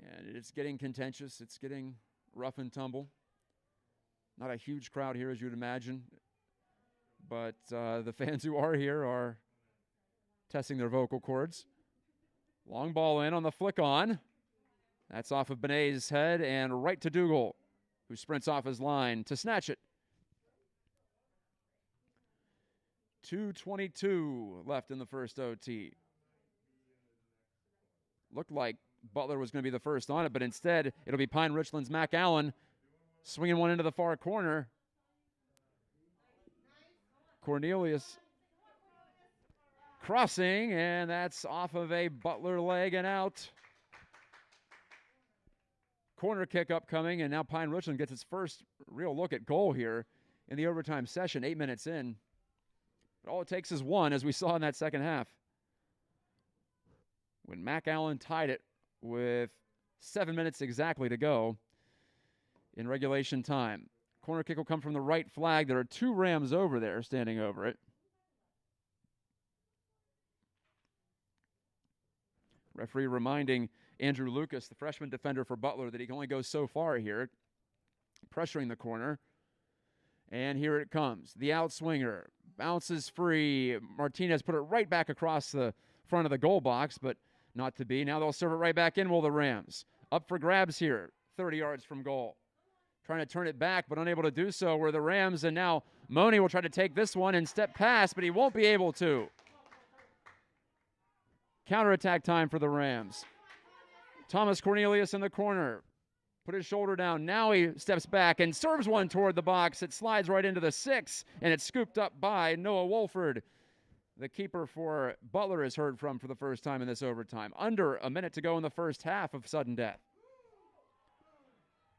And it's getting contentious. It's getting rough and tumble. Not a huge crowd here, as you'd imagine. But the fans who are here are testing their vocal cords. Long ball in on the flick on. That's off of Benet's head and right to Dougal, who sprints off his line to snatch it. 2:22 left in the first OT. Looked like Butler was going to be the first on it, but instead it'll be Pine-Richland's Mac Allen swinging one into the far corner. Cornelius crossing, and that's off of a Butler leg and out. Corner kick upcoming, and now Pine-Richland gets its first real look at goal here in the overtime session, 8 minutes in. But all it takes is one, as we saw in that second half, when Mac Allen tied it with 7 minutes exactly to go in regulation time. Corner kick will come from the right flag. There are 2 Rams over there standing over it. Referee reminding Andrew Lucas, the freshman defender for Butler, that he can only go so far here, pressuring the corner. And here it comes. The outswinger bounces free. Martinez put it right back across the front of the goal box, but not to be. Now they'll serve it right back in, will the Rams. Up for grabs here, 30 yards from goal. Trying to turn it back, but unable to do so were the Rams, and now Money will try to take this one and step past, but he won't be able to. Counterattack time for the Rams. Thomas Cornelius in the corner. put his shoulder down. Now he steps back and serves one toward the box. It slides right into the 6, and it's scooped up by Noah Wolford. The keeper for Butler is heard from for the first time in this overtime. Under a minute to go in the first half of sudden death.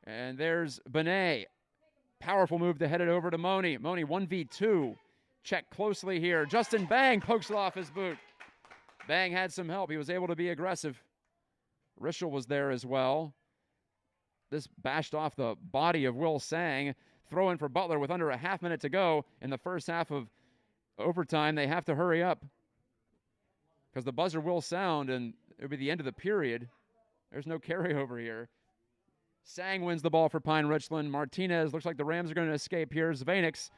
And there's Benet. Powerful move to head it over to Moni. Moni 1v2. Check closely here. Justin Bang pokes it off his boot. Bang had some help. He was able to be aggressive. Rischel was there as well. This bashed off the body of Will Sang. Throw in for Butler with under a half minute to go in the first half of overtime. They have to hurry up because the buzzer will sound and it'll be the end of the period. There's no carryover here. Sang wins the ball for Pine-Richland. Martinez looks like the Rams are going to escape here. Zvanix,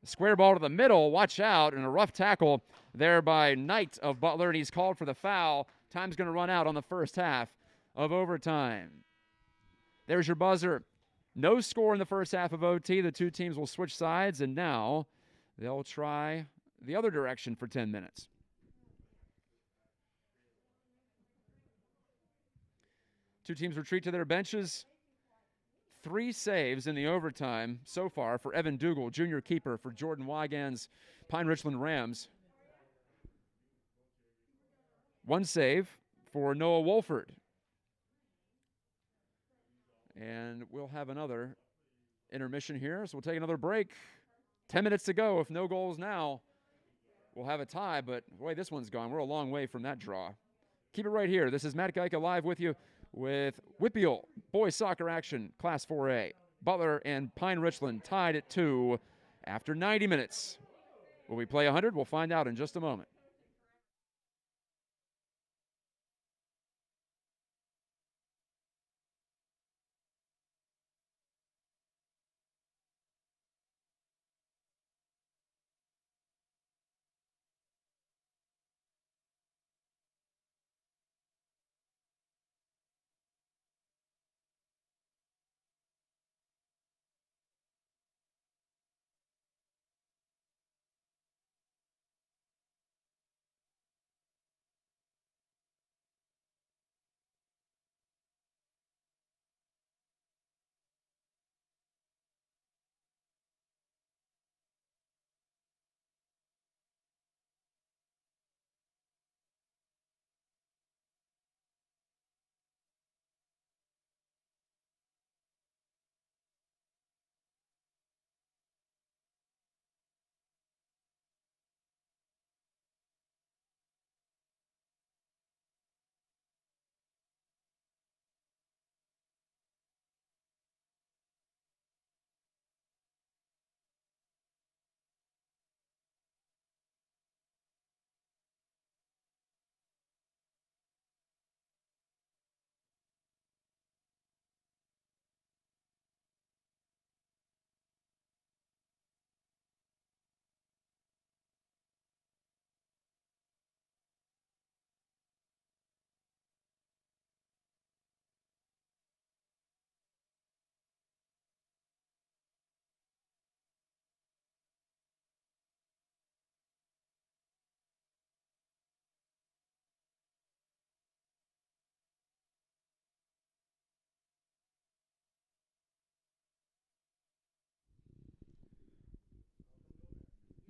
square ball to the middle. Watch out. And a rough tackle there by Knight of Butler, and he's called for the foul. Time's going to run out on the first half of overtime. There's your buzzer. No score in the first half of OT. The two teams will switch sides, and now they'll try the other direction for 10 minutes. Two teams retreat to their benches. 3 saves in the overtime so far for Evan Dougal, junior keeper for Jordan Wygand's Pine-Richland Rams. 1 save for Noah Wolford. And we'll have another intermission here, so we'll take another break. 10 minutes to go. If no goals now, we'll have a tie, but boy, this one's gone. We're a long way from that draw. Keep it right here. This is Matt Gajtka live with you with WPIAL boys soccer action, Class 4A. Butler and Pine-Richland tied at 2 after 90 minutes. Will we play 100? We'll find out in just a moment.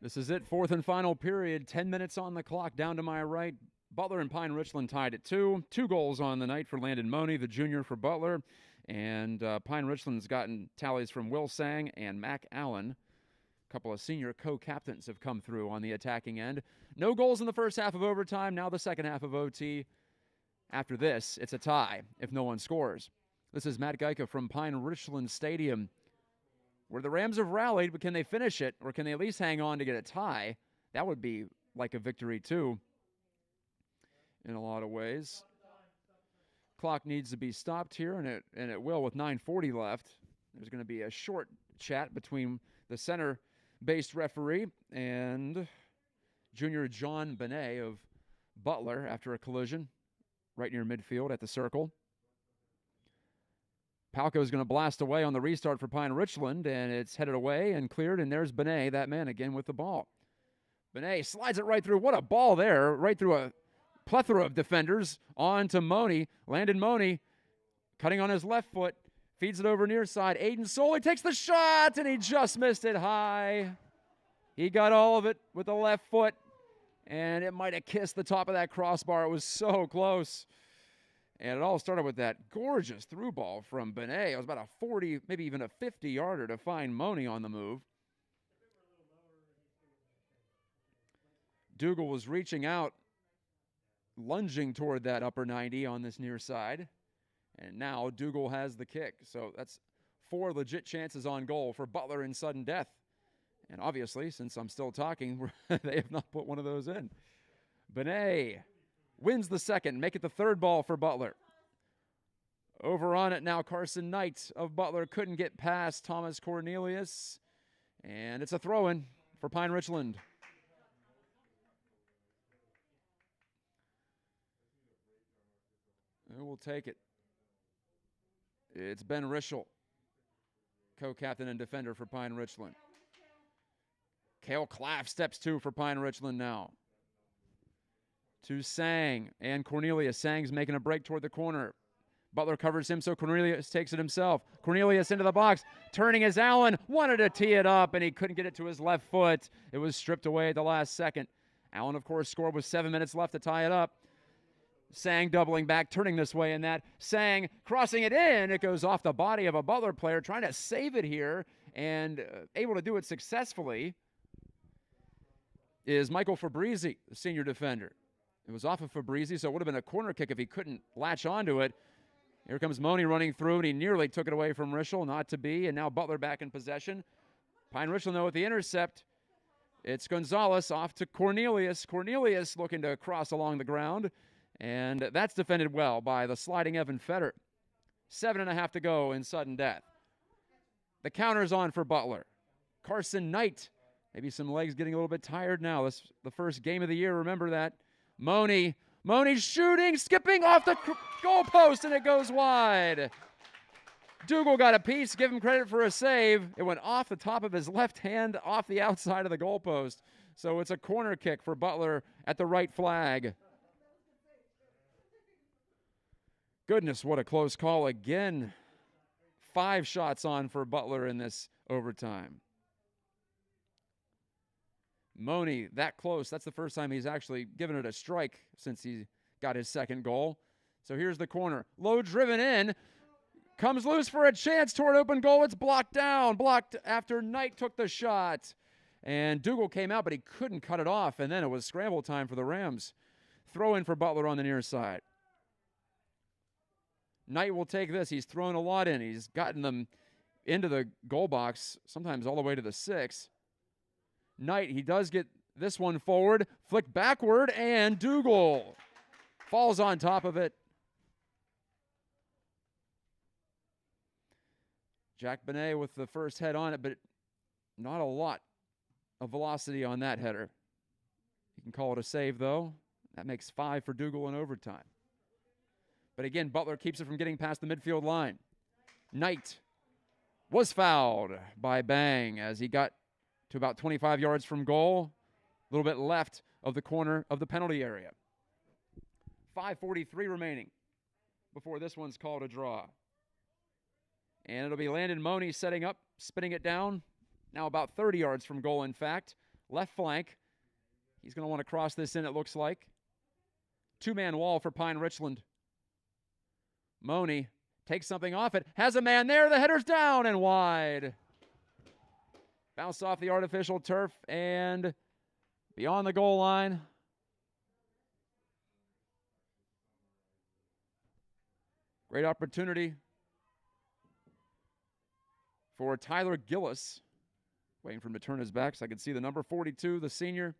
This is it, fourth and final period. 10 minutes on the clock. Down to my right, Butler and Pine-Richland tied at 2. 2 goals on the night for Landon Money, the junior for Butler. And Pine-Richland's gotten tallies from Will Sang and Mac Allen. A couple of senior co-captains have come through on the attacking end. No goals in the first half of overtime. Now the second half of OT. After this, it's a tie if no one scores. This is Matt Gajtka from Pine-Richland Stadium, where the Rams have rallied, but can they finish it, or can they at least hang on to get a tie? That would be like a victory, too, in a lot of ways. Clock needs to be stopped here, and it will with 9:40 left. There's going to be a short chat between the center-based referee and junior John Benet of Butler after a collision right near midfield at the circle. Palco is going to blast away on the restart for Pine-Richland, and it's headed away and cleared, and there's Benet, that man again with the ball. Benet slides it right through. What a ball there, right through a plethora of defenders on to Money. Landon Money cutting on his left foot, Feeds it over near side. Aiden Soley takes the shot, and he just missed it high. He got all of it with the left foot, and it might have kissed the top of that crossbar. It was so close. And it all started with that gorgeous through ball from Benet. It was about a 40, maybe even a 50-yarder to find Money on the move. Dougal was reaching out, lunging toward that upper 90 on this near side. And now Dougal has the kick. So that's 4 legit chances on goal for Butler in sudden death. And obviously, since I'm still talking, they have not put one of those in. Benet wins the second, make it the third ball for Butler. Over on it now, Carson Knight of Butler couldn't get past Thomas Cornelius. And it's a throw-in for Pine-Richland. Who will take it? It's Ben Rischel, co-captain and defender for Pine-Richland. Cale Claff steps to for Pine-Richland now. To Sang and Cornelius. Sang's making a break toward the corner. Butler covers him, so Cornelius takes it himself. Cornelius into the box, turning as Allen wanted to tee it up, and he couldn't get it to his left foot. It was stripped away at the last second. Allen, of course, scored with 7 minutes left to tie it up. Sang doubling back, turning this way and that. Sang crossing it in. It goes off the body of a Butler player, trying to save it here, and able to do it successfully is Michael Fabrizi, the senior defender. It was off of Fabrizi, so it would have been a corner kick if he couldn't latch onto it. Here comes Money running through, and he nearly took it away from Rischel, not to be, and now Butler back in possession. Pine-Richland, though, with the intercept. It's Gonzalez off to Cornelius. Cornelius looking to cross along the ground, and that's defended well by the sliding Evan Fetter. 7.5 to go in sudden death. The counter's on for Butler. Carson Knight, maybe some legs getting a little bit tired now. This is the first game of the year, remember that. Money shooting, skipping off the goalpost, and it goes wide. Dougal got a piece, give him credit for a save. It went off the top of his left hand, off the outside of the goalpost. So it's a corner kick for Butler at the right flag. Goodness, what a close call again. 5 shots on for Butler in this overtime. Money that close. That's the first time he's actually given it a strike since he got his second goal. So here's the corner. Low driven in. Comes loose for a chance toward open goal. It's blocked down. Blocked after Knight took the shot. And Dougal came out, but he couldn't cut it off. And then it was scramble time for the Rams. Throw in for Butler on the near side. Knight will take this. He's thrown a lot in. He's gotten them into the goal box, sometimes all the way to the 6. Knight, he does get this one forward, flick backward, and Dougal falls on top of it. Jack Benet with the first head on it, but not a lot of velocity on that header. You can call it a save, though. That makes 5 for Dougal in overtime. But again, Butler keeps it from getting past the midfield line. Knight was fouled by Bang as he got to about 25 yards from goal, a little bit left of the corner of the penalty area. 5:43 remaining before this one's called a draw. And it'll be Landon Money setting up, spinning it down, now about 30 yards from goal, in fact. Left flank. He's going to want to cross this in, it looks like. 2-man wall for Pine-Richland. Money takes something off it, has a man there, the header's down and wide. Bounced off the artificial turf and beyond the goal line. Great opportunity for Tyler Gillis. Waiting for him to turn his back so I can see the number 42, the senior.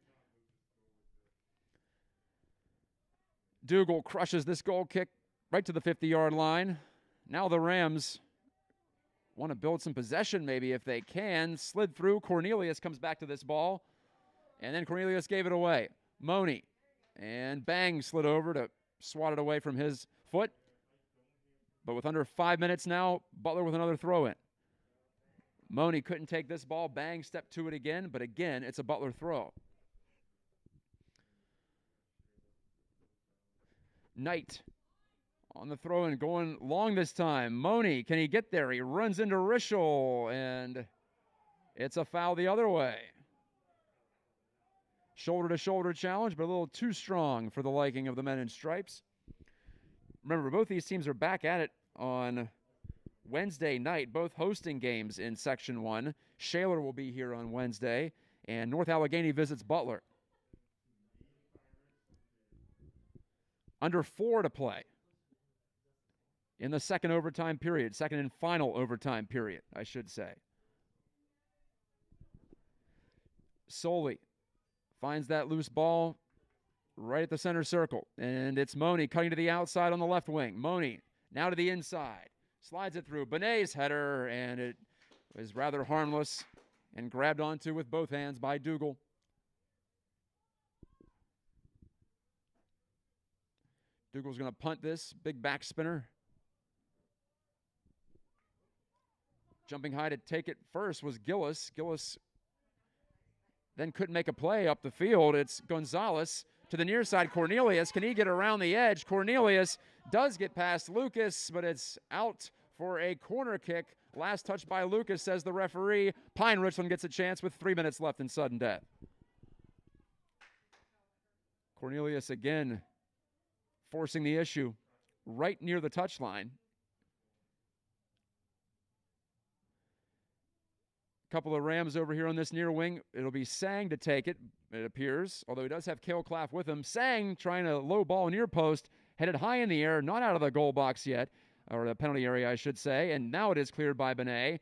Dougal crushes this goal kick right to the 50-yard line. Now the Rams want to build some possession maybe if they can. Slid through. Cornelius comes back to this ball. And then Cornelius gave it away. Money. And Bang slid over to swat it away from his foot. But with under 5 minutes now, Butler with another throw-in. Money couldn't take this ball. Bang stepped to it again. But again, it's a Butler throw. Knight On the throw and going long this time. Money, can he get there? He runs into Rischel, and it's a foul the other way. Shoulder-to-shoulder challenge, but a little too strong for the liking of the men in stripes. Remember, both these teams are back at it on Wednesday night, both hosting games in Section 1. Shaler will be here on Wednesday, and North Allegheny visits Butler. Under 4 to play in the second overtime period, second and final overtime period, I should say. Soley finds that loose ball right at the center circle, and it's Money cutting to the outside on the left wing. Money now to the inside, slides it through. Benet's header, and it was rather harmless and grabbed onto with both hands by Dougal. Dougal's going to punt this. Big back spinner. Jumping high to take it first was Gillis. Gillis then couldn't make a play up the field. It's Gonzalez to the near side. Cornelius, can he get around the edge? Cornelius does get past Lucas, but it's out for a corner kick. Last touch by Lucas, says the referee. Pine-Richland gets a chance with 3 minutes left in sudden death. Cornelius again forcing the issue right near the touchline. Couple of Rams over here on this near wing. It'll be Sang to take it, it appears, although he does have Cale Claff with him. Sang trying to low ball near post, headed high in the air, not out of the goal box yet, or the penalty area, I should say, and now it is cleared by Benet.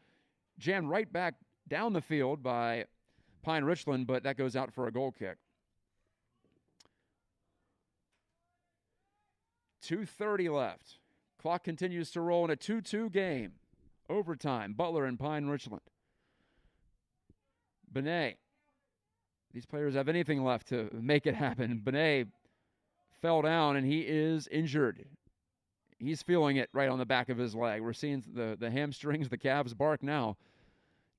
Jammed right back down the field by Pine-Richland, but that goes out for a goal kick. 2:30 left. Clock continues to roll in a 2-2 game. Overtime, Butler and Pine-Richland. Benet. These players have anything left to make it happen. Benet fell down, and he is injured. He's feeling it right on the back of his leg. We're seeing the hamstrings, the calves bark now.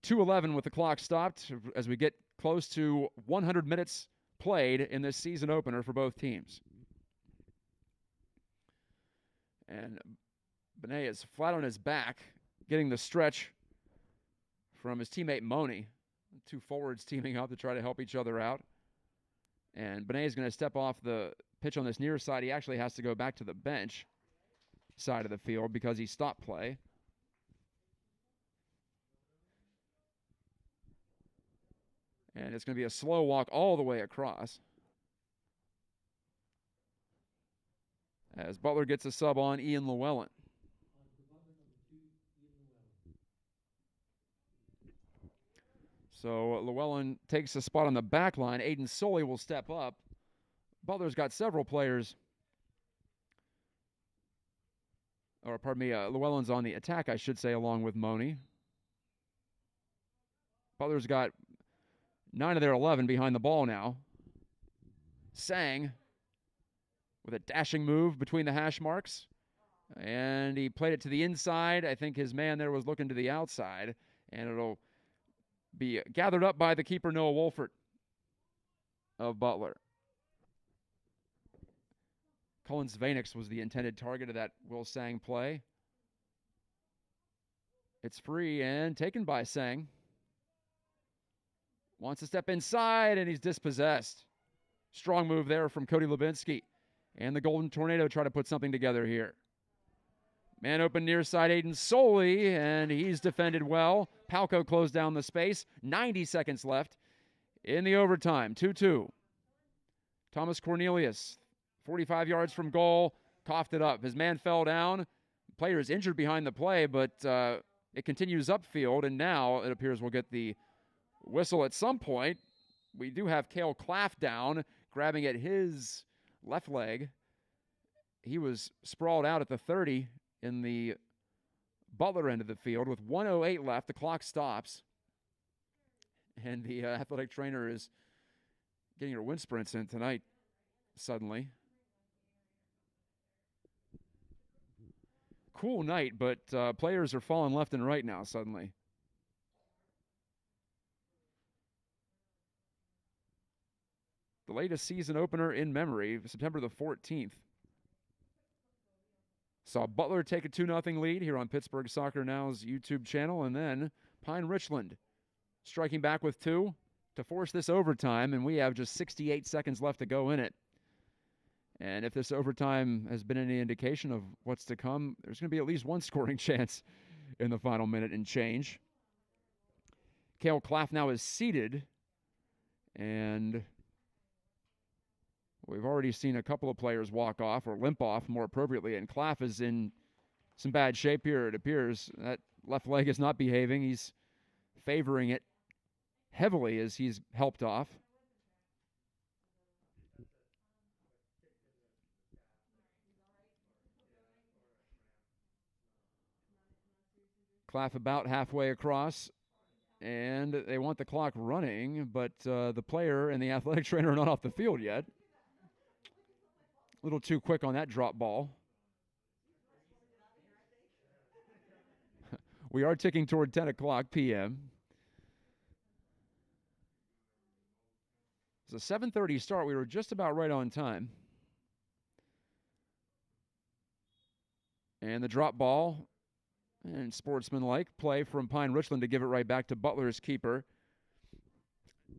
2:11 with the clock stopped as we get close to 100 minutes played in this season opener for both teams. And Benet is flat on his back, getting the stretch from his teammate Money. Two forwards teaming up to try to help each other out. And Benet is going to step off the pitch on this near side. He actually has to go back to the bench side of the field because he stopped play. And it's going to be a slow walk all the way across. As Butler gets a sub on Ian Llewellyn. So Llewellyn takes a spot on the back line. Aiden Soley will step up. Butler's got several players. Or, pardon me, Llewellyn's on the attack, I should say, along with Money. Butler's got 9 of their 11 behind the ball now. Sang with a dashing move between the hash marks. And he played it to the inside. I think his man there was looking to the outside. And it'll be gathered up by the keeper, Noah Wolford of Butler. Cullen Svanix was the intended target of that Will Sang play. It's free and taken by Sang. Wants to step inside, and he's dispossessed. Strong move there from Cody Levinsky. And the Golden Tornado try to put something together here. Man open near side, Aiden Soley, and he's defended well. Palco closed down the space. 90 seconds left in the overtime. 2-2. Thomas Cornelius, 45 yards from goal, coughed it up. His man fell down. Player is injured behind the play, but it continues upfield, and now it appears we'll get the whistle at some point. We do have Cale Claff down, grabbing at his left leg. He was sprawled out at the 30 in the Butler end of the field with 1:08 left. The clock stops. And the athletic trainer is getting her wind sprints in tonight suddenly. Cool night, but players are falling left and right now suddenly. The latest season opener in memory, September the 14th. Saw Butler take a 2-0 lead here on Pittsburgh Soccer Now's YouTube channel, and then Pine-Richland striking back with 2 to force this overtime, and we have just 68 seconds left to go in it. And if this overtime has been any indication of what's to come, there's going to be at least one scoring chance in the final minute and change. Cale Claff now is seated, and we've already seen a couple of players walk off, or limp off more appropriately, and Claff is in some bad shape here, it appears. That left leg is not behaving. He's favoring it heavily as he's helped off. Claff about halfway across, and they want the clock running, but the player and the athletic trainer are not off the field yet. A little too quick on that drop ball. We are ticking toward 10 o'clock p.m. It's a 7:30 start. We were just about right on time. And the drop ball and sportsmanlike play from Pine-Richland to give it right back to Butler's keeper,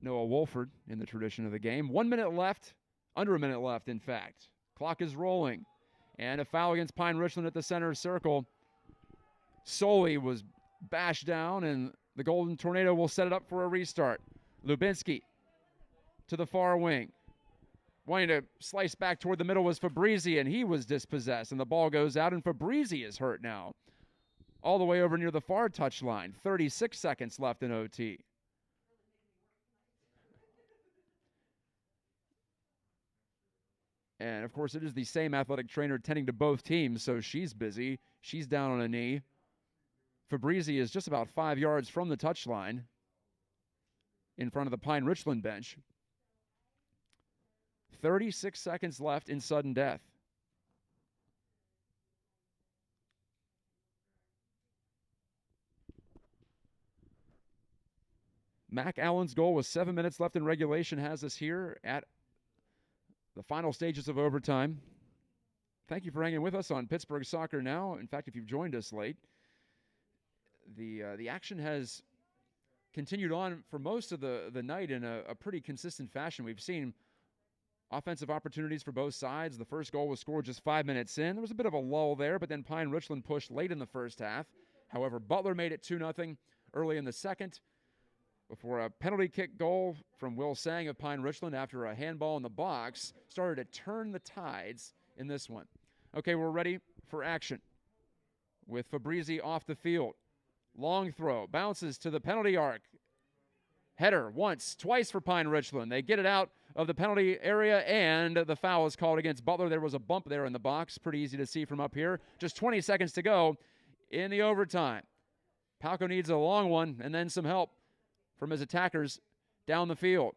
Noah Wolford, in the tradition of the game. 1 minute left, under a minute left, in fact. Clock is rolling. And a foul against Pine-Richland at the center circle. Soley was bashed down, and the Golden Tornado will set it up for a restart. Lubinski to the far wing. Wanting to slice back toward the middle was Fabrizi, and he was dispossessed, and the ball goes out, and Fabrizi is hurt now. All the way over near the far touchline. 36 seconds left in OT. And, of course, it is the same athletic trainer tending to both teams, so she's busy. She's down on a knee. Fabrizi is just about 5 yards from the touchline in front of the Pine-Richland bench. 36 seconds left in sudden death. Mac Allen's goal with 7 minutes left in regulation has us here at the final stages of overtime. Thank you for hanging with us on Pittsburgh Soccer Now. In fact, if you've joined us late, the action has continued on for most of the night in a pretty consistent fashion. We've seen offensive opportunities for both sides. The first goal was scored just 5 minutes in. There was a bit of a lull there, but then Pine-Richland pushed late in the first half. However, Butler made it 2-0 early in the second before a penalty kick goal from Will Sang of Pine-Richland after a handball in the box started to turn the tides in this one. Okay, we're ready for action with Fabrizi off the field. Long throw, bounces to the penalty arc. Header once, twice for Pine-Richland. They get it out of the penalty area, and the foul is called against Butler. There was a bump there in the box. Pretty easy to see from up here. Just 20 seconds to go in the overtime. Palco needs a long one and then some help from his attackers down the field.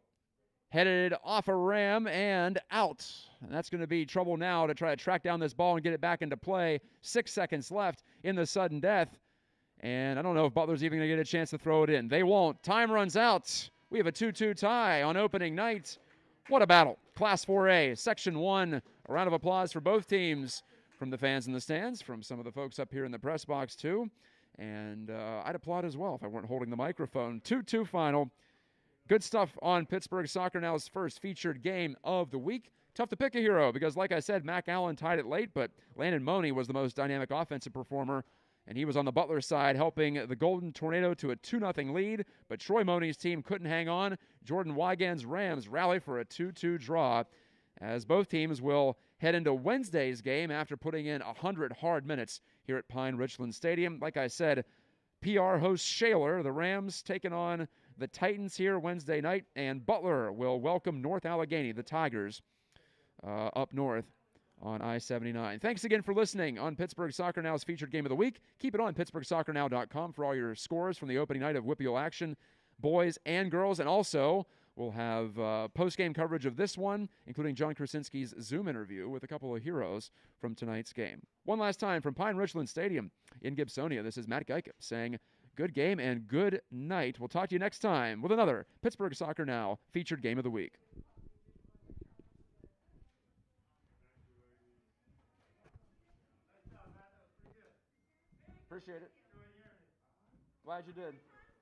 Headed off a Ram and out. And that's going to be trouble now to try to track down this ball and get it back into play. 6 seconds left in the sudden death. And I don't know if Butler's even going to get a chance to throw it in. They won't. Time runs out. We have a 2-2 tie on opening night. What a battle. Class 4A, Section 1. A round of applause for both teams from the fans in the stands, from some of the folks up here in the press box too. And I'd applaud as well if I weren't holding the microphone. 2-2 final. Good stuff on Pittsburgh Soccer Now's first featured game of the week. Tough to pick a hero because, like I said, Mac Allen tied it late, but Landon Money was the most dynamic offensive performer, and he was on the Butler side helping the Golden Tornado to a 2-0 lead, but Troy Money's team couldn't hang on. Jordan Wygand's Rams rally for a 2-2 draw, as both teams will head into Wednesday's game after putting in 100 hard minutes here at Pine-Richland Stadium. Like I said, PR host Shaler, the Rams, taking on the Titans here Wednesday night, and Butler will welcome North Allegheny, the Tigers, up north on I-79. Thanks again for listening on Pittsburgh Soccer Now's featured game of the week. Keep it on PittsburghSoccerNow.com for all your scores from the opening night of WPIAL action, boys and girls, and also we'll have post-game coverage of this one, including John Krasinski's Zoom interview with a couple of heroes from tonight's game. One last time from Pine-Richland Stadium in Gibsonia, this is Matt Gajtka saying good game and good night. We'll talk to you next time with another Pittsburgh Soccer Now featured game of the week. Appreciate it. Glad you did.